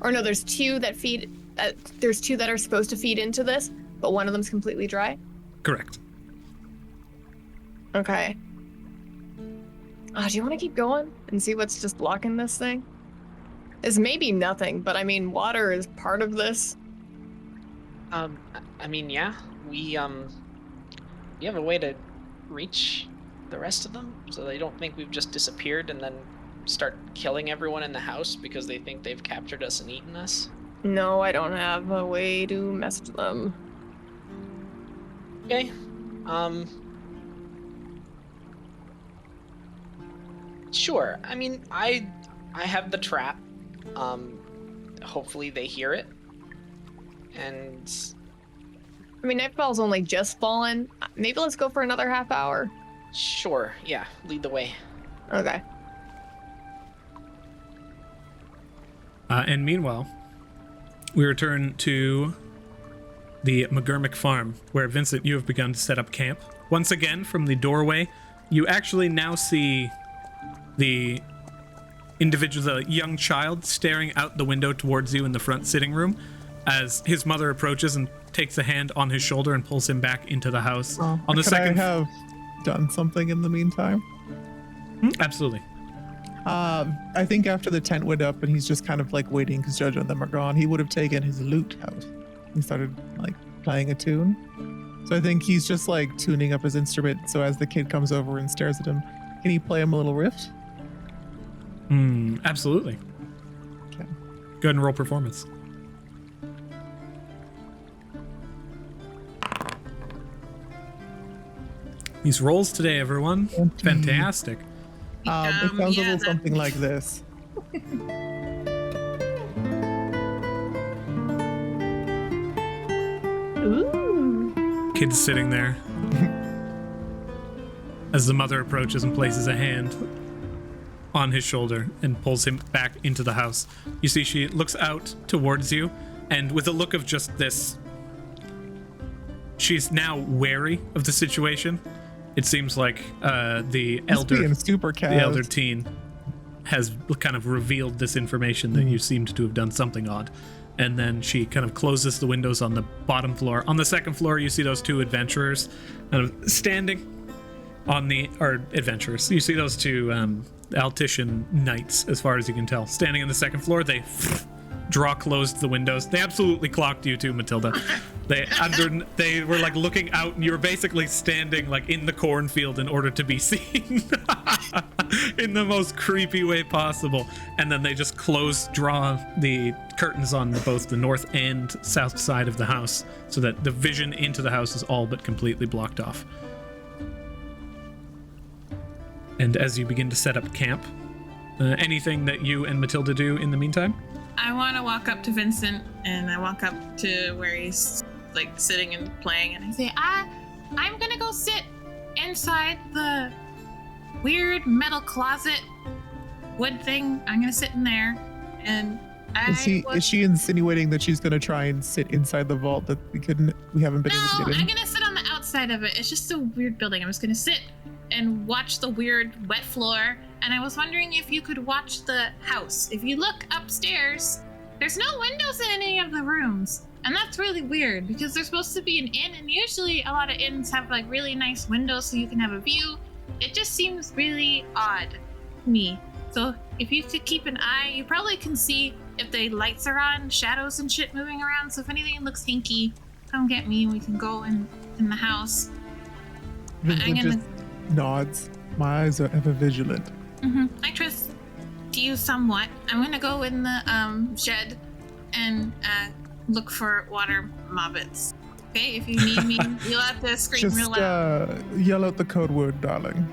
Or no, there's two that feed. There's two that are supposed to feed into this, but one of them's completely dry. Correct. Okay. Do you want to keep going and see what's just blocking this thing? It's maybe nothing, but I mean, water is part of this. I mean, yeah, we have a way to reach the rest of them so they don't think we've just disappeared and then start killing everyone in the house because they think they've captured us and eaten us? No, I don't have a way to message them. Okay. Sure. I mean, I have the trap. Hopefully they hear it. And I mean, nightfall's only just fallen. Maybe let's go for another half hour. Sure. Yeah. Lead the way. Okay. And meanwhile, we return to the McGurmick farm, where Vincent, you have begun to set up camp. Once again, from the doorway, you actually now see the individual, the young child, staring out the window towards you in the front sitting room, as his mother approaches and takes a hand on his shoulder and pulls him back into the house. Oh, On the could second, I have done something in the meantime? Absolutely. I think after the tent went up and he's just kind of like waiting because Jojo and them are gone, he would have taken his lute out and started like playing a tune. So I think he's just like tuning up his instrument. So as the kid comes over and stares at him, can he play him a little riff? Absolutely. Okay. Go ahead and roll performance. These rolls today, everyone. Fantastic. It sounds a little something like this. Ooh. Kid's sitting there as the mother approaches and places a hand on his shoulder and pulls him back into the house. You see she looks out towards you, and with a look of just this, she's now wary of the situation. It seems like the elder teen has kind of revealed this information that you seemed to have done something odd. And then she kind of closes the windows on the bottom floor. On the second floor, you see those two adventurers standing on the, or adventurers. You see those two Altician knights, as far as you can tell, standing on the second floor. They closed the windows. They absolutely clocked you too, Matilda. They were like looking out, and you were basically standing like in the cornfield in order to be seen in the most creepy way possible. And then they just draw the curtains on both the north and south side of the house, so that the vision into the house is all but completely blocked off. And as you begin to set up camp, anything that you and Matilda do in the meantime? I want to walk up to Vincent, and I walk up to where he's like sitting and playing, and I say, I'm gonna go sit inside the weird metal closet wood thing. I'm gonna sit in there, and is she insinuating that she's gonna try and sit inside the vault that we haven't been able to get in? I'm gonna sit on the outside of it. It's just a weird building. I'm just gonna sit and watch the weird wet floor. And I was wondering if you could watch the house. If you look upstairs, there's no windows in any of the rooms. And that's really weird because there's supposed to be an inn, and usually a lot of inns have like really nice windows so you can have a view. It just seems really odd to me. So if you could keep an eye, you probably can see if the lights are on, shadows and shit moving around. So if anything looks hinky, come get me and we can go in the house. Vincent just nods. My eyes are ever vigilant. I trust you somewhat. I'm gonna go in the shed and look for Watermobitz. Okay, if you need me, you'll have to scream real loud. Just yell out the code word, darling,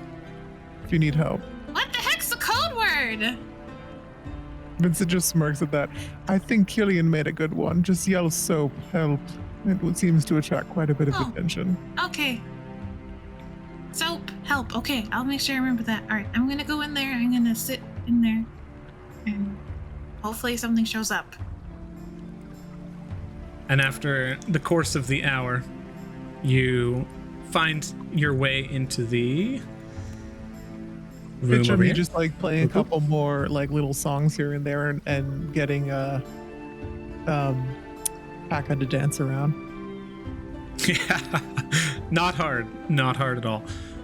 if you need help. What the heck's the code word? Vincent just smirks at that. I think Killian made a good one. Just yell soap, help. It seems to attract quite a bit of attention. Okay. Soap, help. Okay, I'll make sure I remember that. All right, I'm gonna go in there. I'm gonna sit in there, and hopefully something shows up. And after the course of the hour, you find your way into the room Picture over me here. just like playing a couple more like little songs here and there, and getting Aka to dance around. Yeah, not hard at all.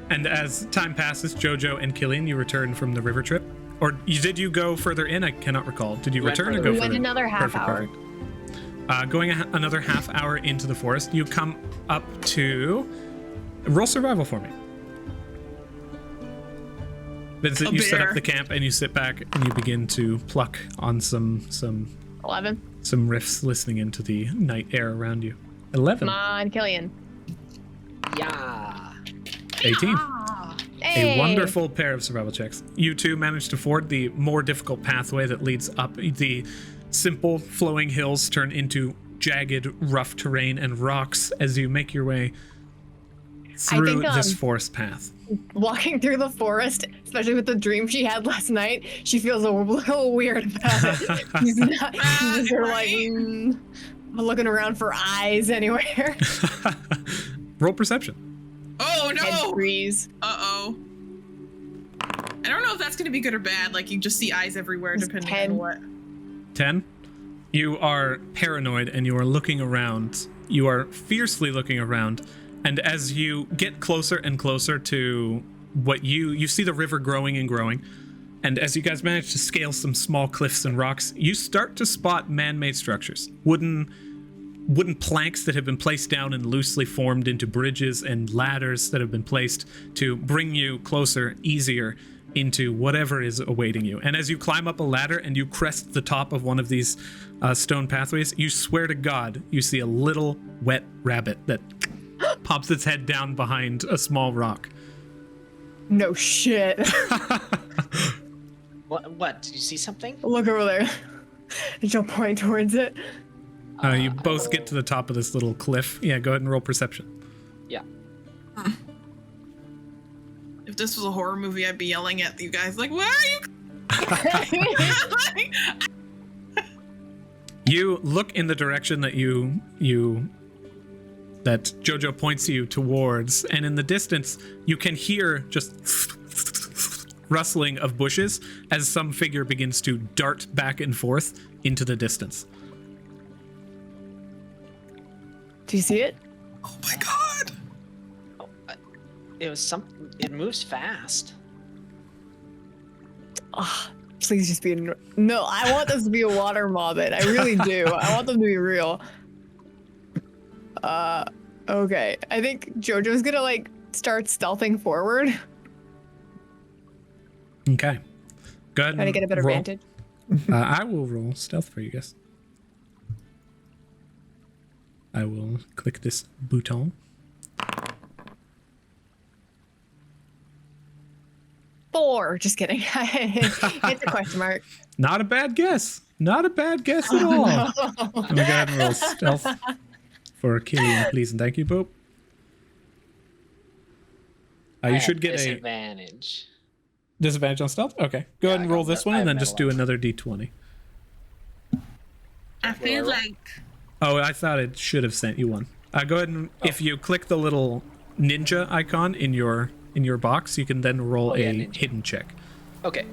And as time passes, Jojo and Killian, you return from the river trip, or did you go further in? I cannot recall. Did you return or go further? We went another half hour. Going another half hour into the forest, you come up to roll survival for me. Vincent, you set up the camp and you sit back and you begin to pluck on some 11. Some riffs, listening into the night air around you. 11. Come on, Killian. Yeah. 18. Hey. A wonderful pair of survival checks. You two managed to ford the more difficult pathway that leads up. The simple flowing hills turn into jagged, rough terrain and rocks as you make your way through this forest path. Walking through the forest, especially with the dream she had last night, she feels a little weird about it. She's just sort of like looking around for eyes anywhere. Roll perception. Oh no! Head freeze. Uh-oh. I don't know if that's gonna be good or bad. Like, you just see eyes everywhere, It's depending 10. on what. 10. You are paranoid and you are looking around. You are fiercely looking around. And as you get closer and closer to what you see the river growing and growing. And as you guys manage to scale some small cliffs and rocks, you start to spot man-made structures. Wooden planks that have been placed down and loosely formed into bridges, and ladders that have been placed to bring you closer, easier, into whatever is awaiting you. And as you climb up a ladder and you crest the top of one of these stone pathways, you swear to God you see a little wet rabbit that pops its head down behind a small rock. No shit. What? Did you see something? Look over there. And she'll point towards it. You both get to the top of this little cliff. Yeah, go ahead and roll perception. Yeah. If this was a horror movie, I'd be yelling at you guys like, "Where are you You look in the direction that that Jojo points you towards, and in the distance, you can hear just rustling of bushes as some figure begins to dart back and forth into the distance. Do you see it? Oh my god! It moves fast. Oh, please just be no. I want this to be a Watermobitz. I really do. I want them to be real. Okay. I think Jojo's gonna like start stealthing forward. Okay. Go ahead. Trying to get a better roll. vantage. I will roll stealth for you guys. I will click this button. 4. Just kidding. It's a question mark. Not a bad guess. Not a bad guess at all. Let me go ahead and roll stealth for Killian, please, and thank you, Boop. You should get disadvantage. Disadvantage on stealth? Okay. Go ahead and roll this one and then just do another d20. I feel like Oh, I thought it should have sent you one. Go ahead and if you click the little ninja icon in your box, you can then roll a hidden check. Okay.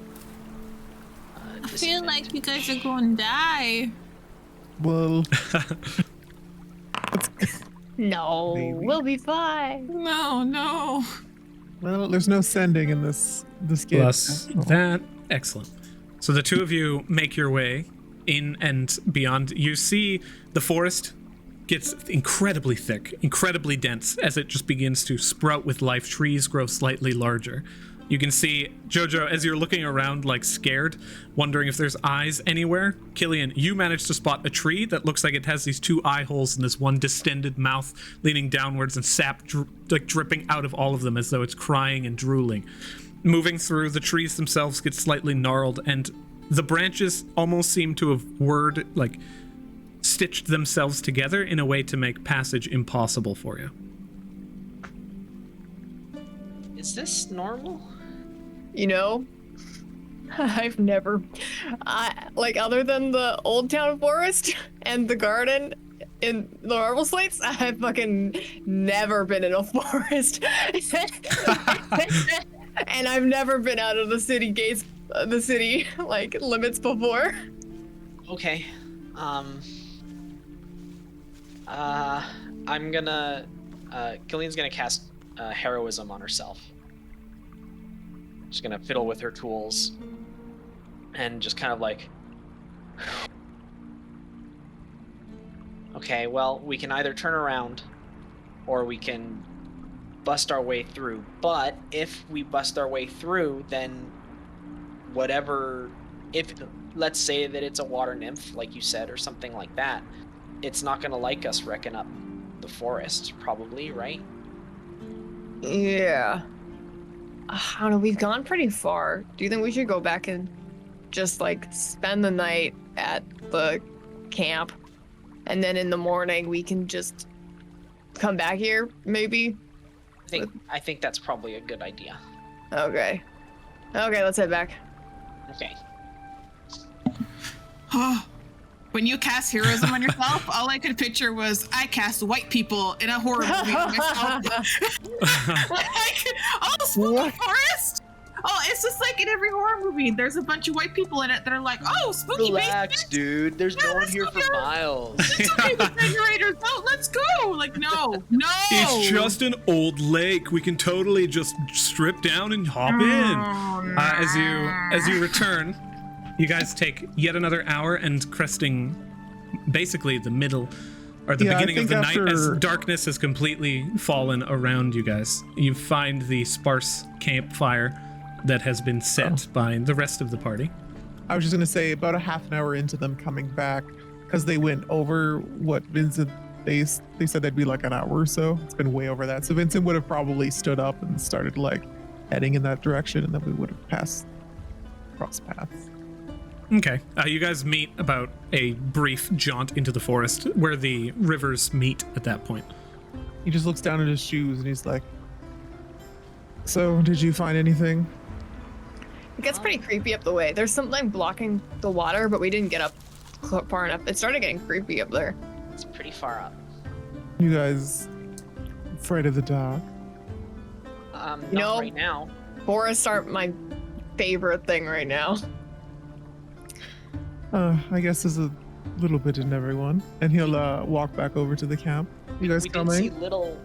I feel like you guys are going to die. Well, No, Maybe. we'll be fine. No. well, there's no sending in this game. Plus that. Excellent. So the two of you make your way in and beyond. You see the forest gets incredibly thick, incredibly dense as it just begins to sprout with life. Trees grow slightly larger. You can see, Jojo, as you're looking around like scared, wondering if there's eyes anywhere. Killian, you managed to spot a tree that looks like it has these 2 eye holes and this one distended mouth leaning downwards and sap dripping out of all of them as though it's crying and drooling. Moving through, the trees themselves get slightly gnarled and the branches almost seem to have stitched themselves together in a way to make passage impossible for you. Is this normal? You know, I've never, other than the Old Town Forest and the garden in the marble slates, I've fucking never been in a forest. And I've never been out of the city gates, the city, limits before. Okay. I'm gonna, Killian's gonna cast heroism on herself. Just gonna fiddle with her tools and just kind of like, okay, well, we can either turn around or we can bust our way through. But if we bust our way through, then let's say that it's a water nymph, like you said, or something like that, it's not gonna like us wrecking up the forest, probably, right? Yeah. I don't know, we've gone pretty far. Do you think we should go back and just spend the night at the camp and then in the morning we can just come back here, maybe? I think that's probably a good idea. Okay, let's head back. Okay. When you cast heroism on yourself, all I could picture was I cast white people in a horror movie on myself. Spooky forest? Oh, it's just like in every horror movie. There's a bunch of white people in it that are like, oh, spooky Relax, basement. dude. There's no one here for miles. It's okay, the generators. No, let's go. No. It's just an old lake. We can totally just strip down and hop in. As you return, you guys take yet another hour and cresting basically the middle or the beginning of the night as darkness has completely fallen around you guys. You find the sparse campfire that has been set by the rest of the party. I was just going to say about a half an hour into them coming back, because they went over what Vincent, they said they'd be like an hour or so. It's been way over that. So Vincent would have probably stood up and started heading in that direction, and then we would have crossed paths. Okay. You guys meet about a brief jaunt into the forest where the rivers meet at that point. He just looks down at his shoes and he's like, so did you find anything? It gets pretty creepy up the way. There's something blocking the water, but we didn't get up far enough. It started getting creepy up there. It's pretty far up. You guys afraid of the dark? Not No. right now. Forests aren't my favorite thing right now. I guess there's a little bit in everyone. And he'll walk back over to the camp. You guys We did coming? see little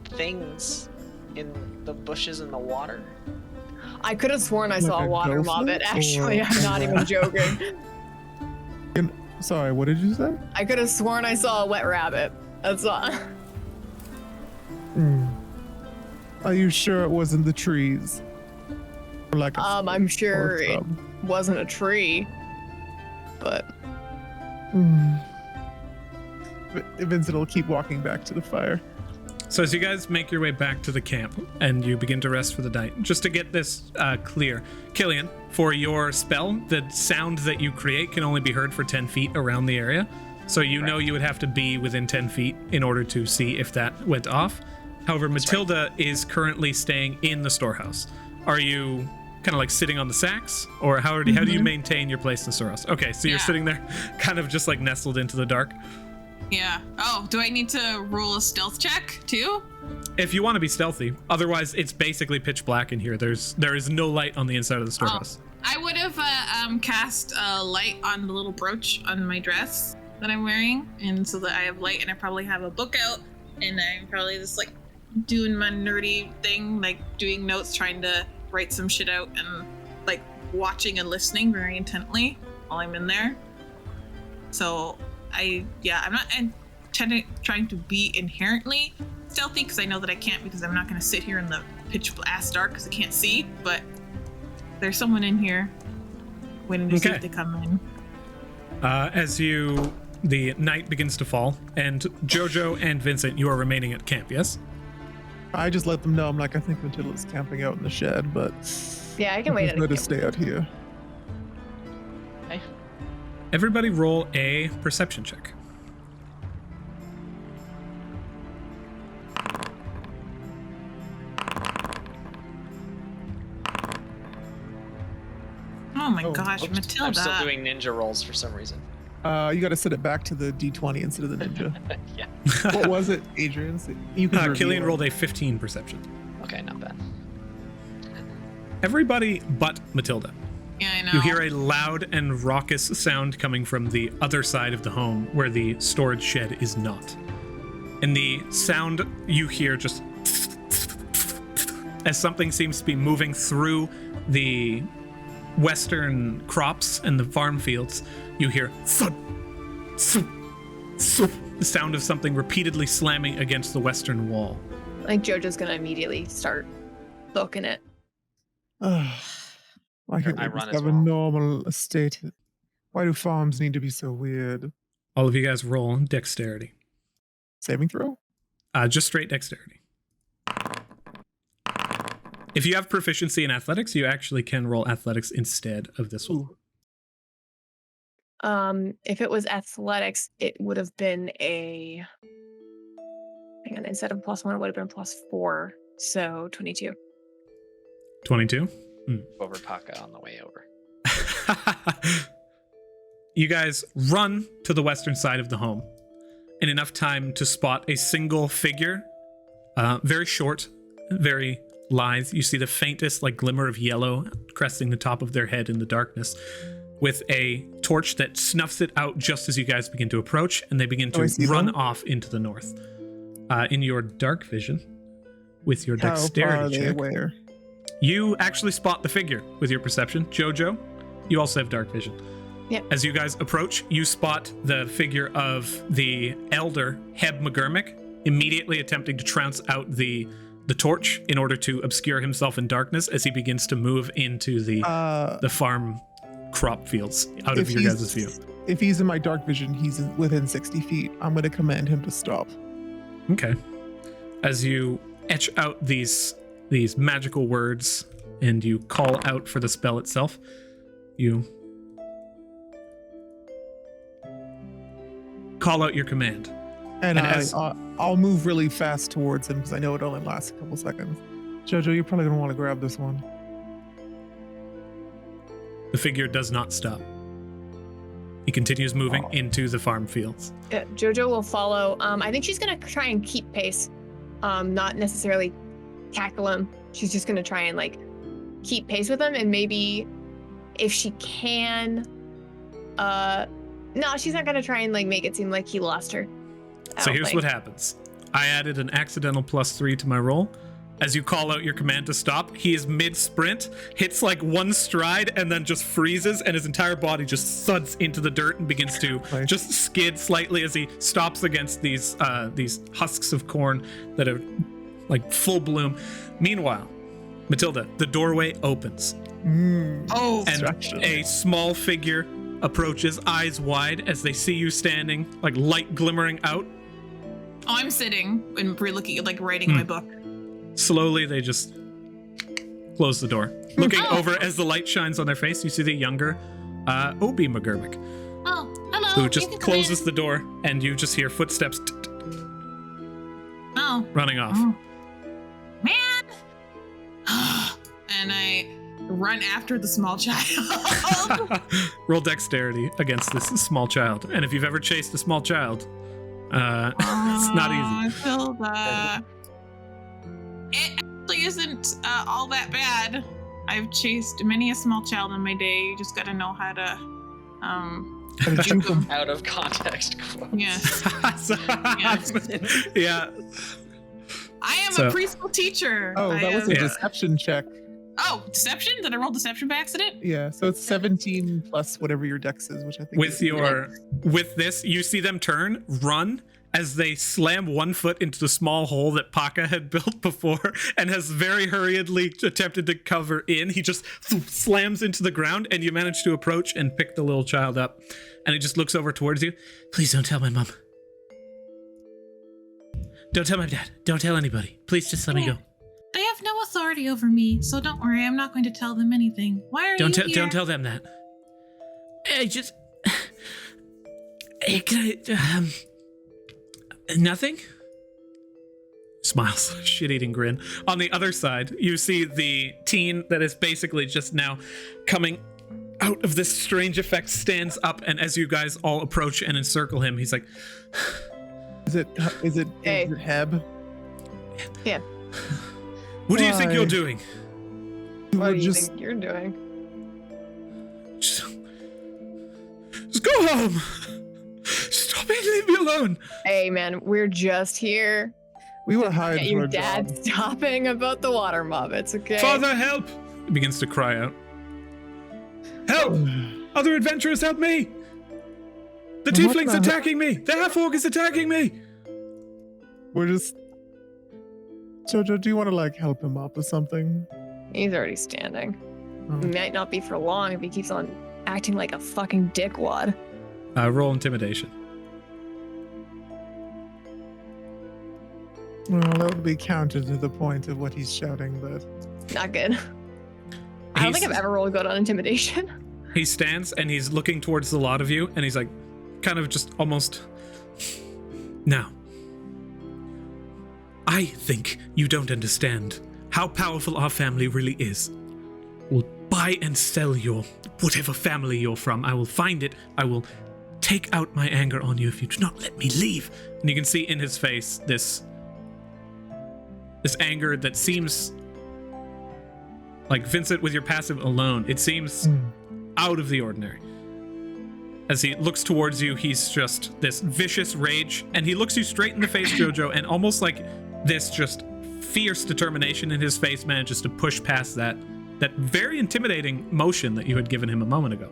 things in the bushes and the water. I could have sworn I Like saw a a Watermobitz. gopher, Actually, or- I'm not even joking. Sorry, what did you say? I could have sworn I saw a wet rabbit. That's all. Are you sure it wasn't the trees? Or like a I'm sure or a it shrub? wasn't a tree, but Vincent will keep walking back to the fire. So as you guys make your way back to the camp and you begin to rest for the night, just to get this clear, Killian, for your spell, the sound that you create can only be heard for 10 feet around the area. So you know you would have to be within 10 feet in order to see if that went off. However, Matilda is currently staying in the storehouse. Are you kind of like sitting on the sacks, or how do you maintain your place in the storehouse? Okay, so you're Yeah. sitting there kind of just like nestled into the dark. Yeah. Oh, do I need to roll a stealth check too? If you want to be stealthy, otherwise it's basically pitch black in here. There is no light on the inside of the storehouse. I would have cast a light on the little brooch on my dress that I'm wearing, and so that I have light, and I probably have a book out, and I'm probably just like doing my nerdy thing, like doing notes, trying to write some shit out, and like watching and listening very intently while I'm in there. So I'm not trying to be inherently stealthy, because I know that I can't, because I'm not going to sit here in the pitch ass dark because I can't see, but there's someone in here waiting to see Okay. if they come in. The night begins to fall, and Jojo and Vincent, you are remaining at camp, yes? I just let them know. I'm like, I think Matilda's camping out in the shed, but yeah, I can wait it's at better the to stay out here. Everybody roll a perception check. Oh my Oh, gosh, Oops, Matilda. I'm still doing ninja rolls for some reason. You got to set it back to the D20 instead of the ninja. Yeah. What was it, Adrian? You can reveal Killian it. rolled a 15 perception. Okay, not bad. Everybody but Matilda. Yeah, I know. You hear a loud and raucous sound coming from the other side of the home where the storage shed is not. And the sound you hear just as something seems to be moving through the western crops and the farm fields. You hear thud, thud, thud, the sound of something repeatedly slamming against the western wall. I think Jojo's gonna immediately start looking it. Why can't I we run just as have a well. normal estate? Why do farms need to be so weird? All of you guys roll dexterity. Saving throw? Just straight dexterity. If you have proficiency in athletics, you actually can roll athletics instead of this one. If it was athletics, it would have been a. Hang on, instead of +1, it would have been +4. So 22. 22. Over Paka on the way over. You guys run to the western side of the home in enough time to spot a single figure, very short, very lithe. You see the faintest glimmer of yellow cresting the top of their head in the darkness, with a torch that snuffs it out just as you guys begin to approach, and they begin Oh, I to see run them. off into the north. In your dark vision, with your How far are dexterity they check, away? you actually spot the figure with your perception. Jojo, you also have dark vision. Yep. As you guys approach, you spot the figure of the elder Heb McGurmick immediately attempting to trounce out the torch in order to obscure himself in darkness as he begins to move into the farm crop fields out of If your he's- guys' view. If he's in my dark vision, he's within 60 feet. I'm going to command him to stop. Okay. As you etch out these magical words and you call out for the spell itself, you call out your command. And as- I'll move really fast towards him because I know it only lasts a couple seconds. Jojo, you're probably going to want to grab this one. The figure does not stop. He continues moving into the farm fields. Jojo will follow. I think she's gonna try and keep pace, not necessarily tackle him. She's just gonna try and like keep pace with him, and maybe if she can, no, she's not gonna try and like make it seem like he lost her. So here's what happens. I added an accidental +3 to my roll. As you call out your command to stop, he is mid-sprint, hits like one stride, and then just freezes, and his entire body just thuds into the dirt and begins to just skid slightly as he stops against these husks of corn that are like full bloom. Meanwhile, Matilda, the doorway opens. And a small figure approaches, eyes wide, as they see you standing, like light glimmering out. Oh, I'm sitting and looking, like writing my book. Slowly, they just close the door. Looking over as the light shines on their face, you see the younger Obi McGurmick. Oh, hello. Who just closes the door, and you just hear footsteps running off. Oh. Man! And I run after the small child. Roll dexterity against this small child. And if you've ever chased a small child, it's not easy. I feel that. It actually isn't all that bad. I've chased many a small child in my day. You just gotta know how to juke them. Out of context quotes. Yes. Yeah. I am a preschool teacher. Oh, that was a deception check. Oh, deception? Did I roll deception by accident? Yeah, so it's 17 plus whatever your dex is, which I think with this, you see them turn, run, as they slam one foot into the small hole that Paka had built before and has very hurriedly attempted to cover in. He just slams into the ground, and you manage to approach and pick the little child up. And he just looks over towards you. Please don't tell my mom. Don't tell my dad. Don't tell anybody. Please just let me go. They have no authority over me, so don't worry. I'm not going to tell them anything. Why are you here? Don't tell them that. Hey, just... Hey, can I... Nothing? Smiles. Shit-eating grin. On the other side, you see the teen that is basically just now coming out of this strange effect stands up, and as you guys all approach and encircle him, he's like... Is it Heb? Yeah. What do you think you're doing? What do you think you're doing? Just go home! Stop it, leave me alone! Hey man, we're just here. We were hired Get for your a dad job. stopping about the Watermobitz, okay? Father, help! He begins to cry out. Help! Other adventurers, help me! The tiefling's attacking me! The half-orc is attacking me! We're just... Jojo, do you want to, like, help him up or something? He's already standing. Oh. It might not be for long if he keeps on acting like a fucking dickwad. Roll intimidation. Well, that would be counted to the point of what he's shouting, but... Not good. I don't think I've ever rolled good on intimidation. He stands and he's looking towards the lot of you, and he's like, kind of just almost... Now, I think you don't understand how powerful our family really is. We'll buy and sell your whatever family you're from. I will find it. I will take out my anger on you if you do not let me leave. And you can see in his face this anger that seems like, Vincent, with your passive alone, it seems out of the ordinary. As he looks towards you, he's just this vicious rage, and he looks you straight in the face, Jojo, and almost like this just fierce determination in his face manages to push past that very intimidating motion that you had given him a moment ago.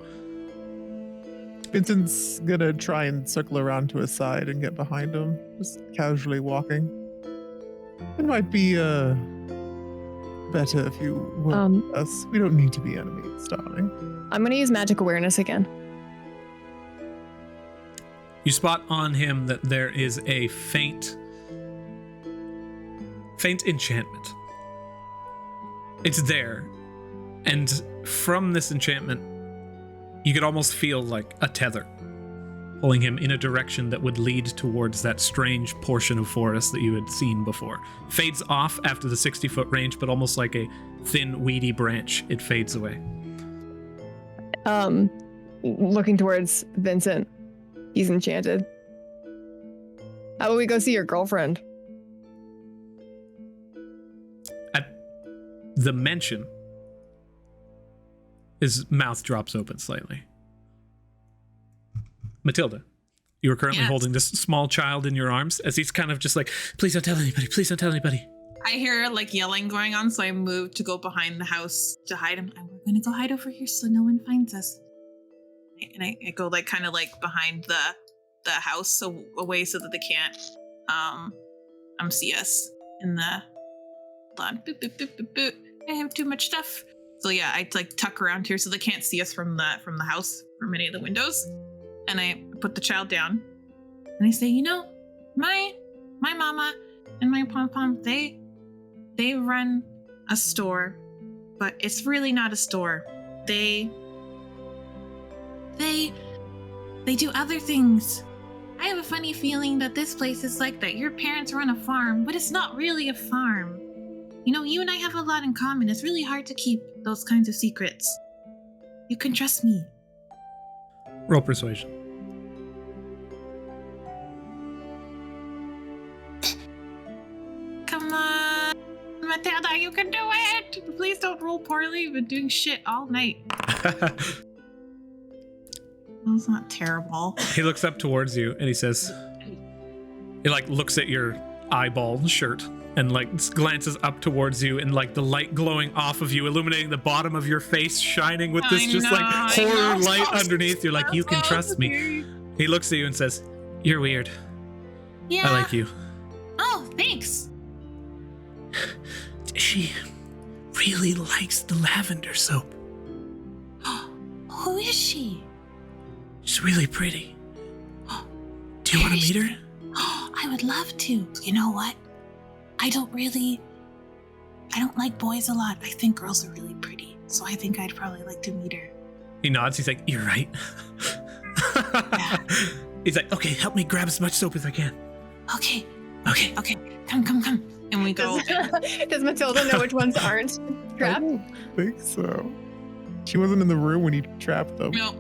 Vincent's gonna try and circle around to his side and get behind him, just casually walking. It might be better if you work with us. We don't need to be enemies, darling. I'm gonna use magic awareness again. You spot on him that there is a faint enchantment. It's there, and from this enchantment, you could almost feel like a tether pulling him in a direction that would lead towards that strange portion of forest that you had seen before. Fades off after the 60-foot range, but almost like a thin, weedy branch, it fades away. Looking towards Vincent. He's enchanted. How about we go see your girlfriend? At the mention, his mouth drops open slightly. Matilda, you are currently holding this small child in your arms as he's kind of just like, please don't tell anybody, please don't tell anybody. I hear like yelling going on, so I move to go behind the house to hide him. And we're gonna go hide over here so no one finds us. And I go like kind of like behind the house, so away so that they can't see us in the lawn. Boop, boop, boop, boop, boop. I have too much stuff. So yeah, I like tuck around here so they can't see us from the house from any of the windows. And I put the child down and I say, you know, my mama and my pom-pom, they run a store, but it's really not a store. They do other things. I have a funny feeling that this place is like that. Your parents run a farm, but it's not really a farm. You know, you and I have a lot in common. It's really hard to keep those kinds of secrets. You can trust me. Roll persuasion. Come on, Matilda, you can do it! Please don't roll poorly. You've been doing shit all night. That's not terrible. He looks up towards you and he says, he like looks at your eyeball shirt and like glances up towards you, and like the light glowing off of you, illuminating the bottom of your face, shining with this horror light underneath. You're like, you can trust me. He looks at you and says, you're weird. Yeah. I like you. Oh, thanks. She really likes the lavender soap. Who is she? She's really pretty. Do you want to meet her? I would love to. You know what? I don't like boys a lot. I think girls are really pretty. So I think I'd probably like to meet her. He nods. He's like, you're right. Yeah. He's like, okay, help me grab as much soap as I can. Okay. Okay. Come. And we go. Does Matilda know which ones aren't I trapped? don't think so. She wasn't in the room when you trapped them. No.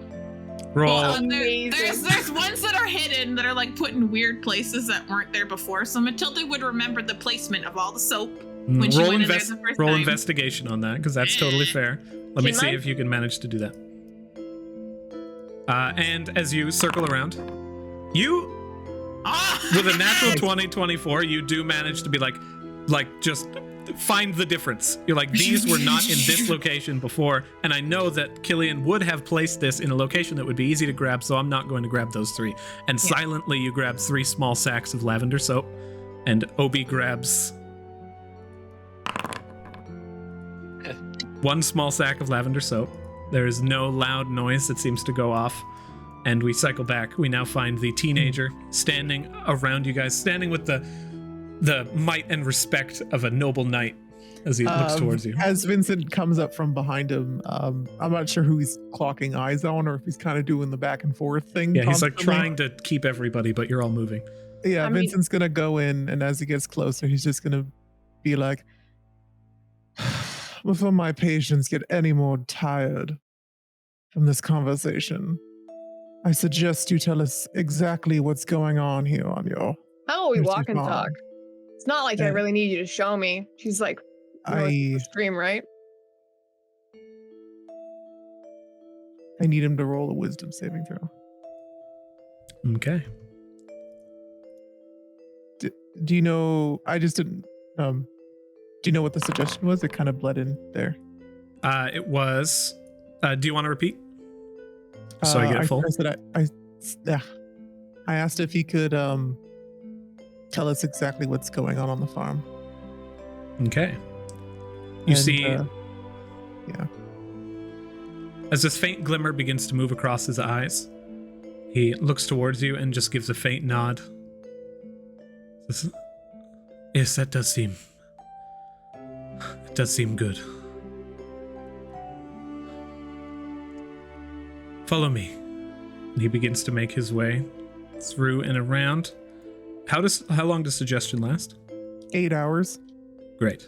Roll. Well, Amazing. there's ones that are hidden that are like put in weird places that weren't there before. So Matilda would remember the placement of all the soap when she went in there the first roll time. investigation on that, because that's totally fair. Let me Can see I? if you can manage to do that. And as you circle around, you, with a natural 2024, you do manage to be like just find the difference. You're like, these were not in this location before, and I know that Killian would have placed this in a location that would be easy to grab, so I'm not going to grab those three. And silently you grab 3 small sacks of lavender soap, and Obi grabs 1 small sack of lavender soap. There is no loud noise that seems to go off, and we cycle back. We now find the teenager standing around you guys, standing with the might and respect of a noble knight as he looks towards you. As Vincent comes up from behind him, I'm not sure who he's clocking eyes on, or if he's kind of doing the back and forth thing. Yeah, he's like constantly. trying to keep everybody, but you're all moving. Yeah, I mean- Vincent's gonna go in, and as he gets closer, he's just gonna be like, before my patients get any more tired from this conversation, I suggest you tell us exactly what's going on here on your How about we Here's walk your and phone. talk? It's not like I Yeah. really need you to show me. She's like, I stream, right? need him to roll a wisdom saving throw. Okay. Do you know? I just didn't. Do you know what the suggestion was? It kind of bled in there. It was. Do you want to repeat? So I get it full. I said I asked if he could tell us exactly what's going on the farm. Okay. You And, see, yeah. as this faint glimmer begins to move across his eyes, he looks towards you and just gives a faint nod. Says, yes, that does seem. It does seem good. Follow me. And he begins to make his way through and around. How long does suggestion last? 8 hours. Great.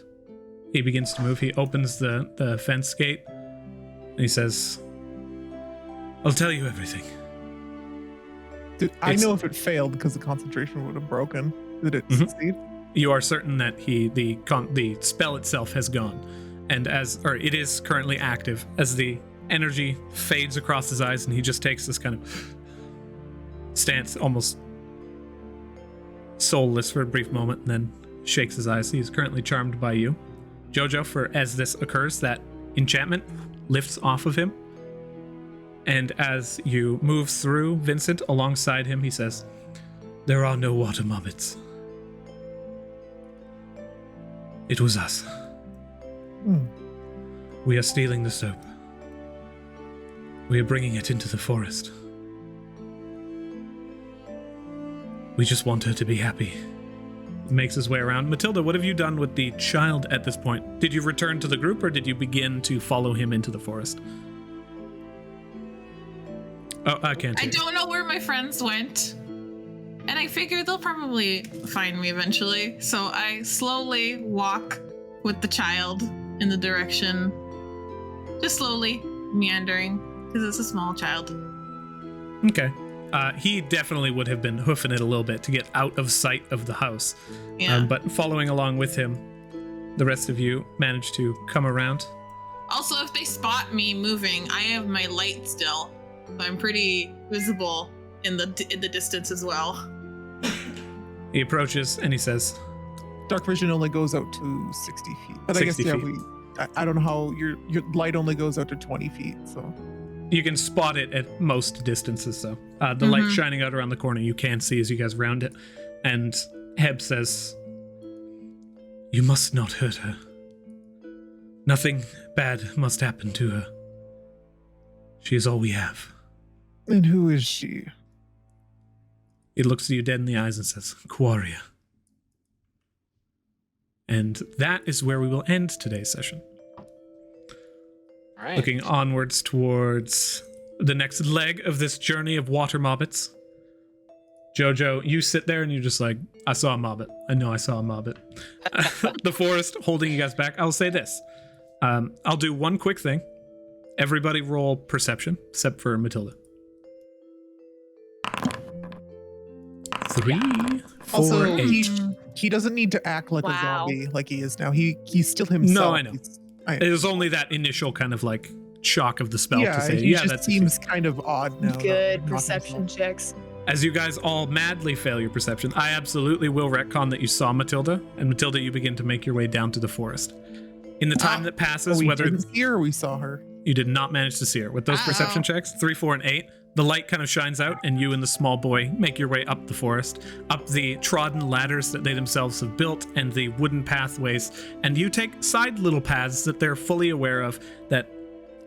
He begins to move. He opens the fence gate and he says, I'll tell you everything. Dude, I know if it failed because the concentration would have broken. Did it succeed? You are certain that the spell itself has gone, and it is currently active as the energy fades across his eyes, and he just takes this kind of stance, almost soulless for a brief moment, and then shakes his eyes. He's currently charmed by you, Jojo. As this occurs, that enchantment lifts off of him, and as you move through Vincent alongside him, he says, "There are no Watermobitz. It was us. We are stealing the soap. We are bringing it into the forest. We just want her to be happy." He makes his way around. Matilda, what have you done with the child at this point? Did you return to the group, or did you begin to follow him into the forest? Oh, I can't. I don't know where my friends went. And I figure they'll probably find me eventually. So I slowly walk with the child in the direction, just slowly meandering, because it's a small child. Okay. He definitely would have been hoofing it a little bit to get out of sight of the house. Yeah. But following along with him, the rest of you manage to come around. Also, if they spot me moving, I have my light still. So I'm pretty visible in the distance as well. He approaches and he says, Dark vision only goes out to 60 feet. But I guess, 60 yeah, feet. I don't know how your light only goes out to 20 feet, so. you can spot it at most distances, so. The light shining out around the corner, you can see as you guys round it. And Heb says, "You must not hurt her. Nothing bad must happen to her. She is all we have." And who is she? He looks you dead in the eyes and says, "Quaria." And that is where we will end today's session. All right. Looking onwards towards the next leg of this journey of Watermobitz. Jojo, you sit there and you're just like, "I saw a mobbit. I know I saw a mobbit." The forest holding you guys back. I'll say this. I'll do one quick thing. Everybody roll perception, except for Matilda. 3, 4, Also, 8. he doesn't need to act like a Wow. zombie like he is now. He's still himself. No, I know. It was only that initial kind of like shock of the spell Yeah, to say, he yeah, just that's seems kind of odd now. Good not perception himself. checks. As you guys all madly fail your perception, I absolutely will retcon that you saw Matilda, and Matilda, you begin to make your way down to the forest. In the time that passes, we whether didn't see her or we saw her. you did not manage to see her, with those perception checks, 3, 4, and 8, the light kind of shines out, and you and the small boy make your way up the forest, up the trodden ladders that they themselves have built, and the wooden pathways, and you take side little paths that they're fully aware of that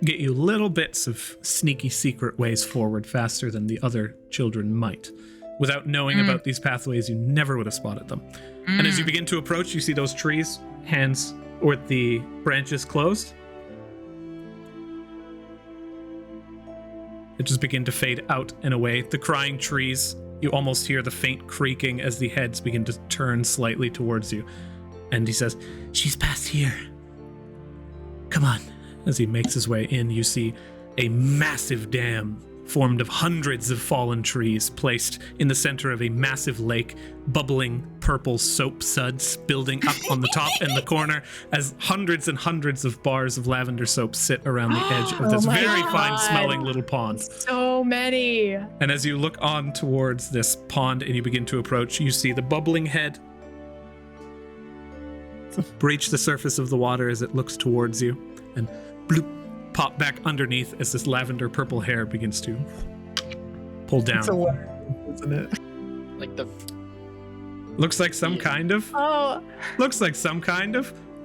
get you little bits of sneaky secret ways forward faster than the other children might. Without knowing about these pathways, you never would have spotted them. And as you begin to approach, you see those trees, hands with the branches closed. It just begin to fade out and away. The crying trees, you almost hear the faint creaking as the heads begin to turn slightly towards you. And he says, She's past here. "Come on." As he makes his way in, you see a massive dam formed of hundreds of fallen trees placed in the center of a massive lake, bubbling purple soap suds building up on the top and the corner as hundreds and hundreds of bars of lavender soap sit around the edge of this Oh my very God. fine-smelling little pond. So many. And as you look on towards this pond and you begin to approach, you see the bubbling head breach the surface of the water as it looks towards you, and bloop, pop back underneath as this lavender purple hair begins to pull down. It's a wonder, isn't it? Like the Looks like some kind of Oh,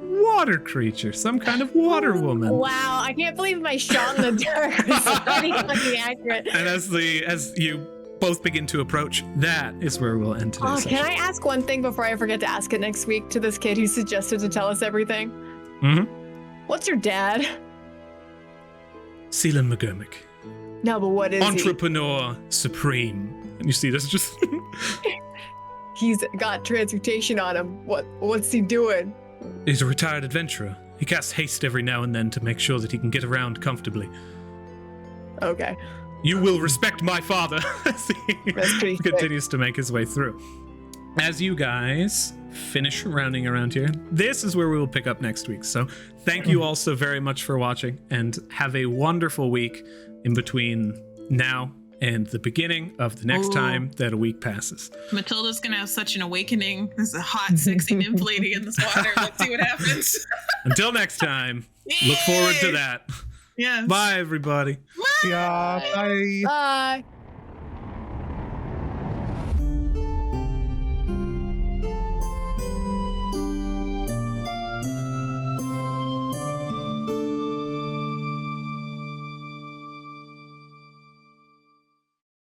water creature, some kind of water woman. wow. I can't believe my shot in the dark was pretty fucking accurate. And as you both begin to approach, that is where we'll end Oh, today's can session. I ask one thing before I forget to ask it next week to this kid who suggested to tell us everything? Mhm. What's your dad? Seelan McGurmick, No, but what is entrepreneur supreme. And you see this just he? He's got transmutation on him. What's he doing? He's a retired adventurer. He casts haste every now and then to make sure that he can get around comfortably. Okay. You will respect my father as he That's pretty sick. continues to make his way through. As you guys finish rounding around here, this is where we will pick up next week. So thank you all so very much for watching, and have a wonderful week in between now and the beginning of the next time that a week passes. Matilda's gonna have such an awakening. There's a hot, sexy nymph lady in this water. Let's see what happens. Until next time, look forward to Yay! that. Yes. Bye, everybody. Yeah, bye. Bye.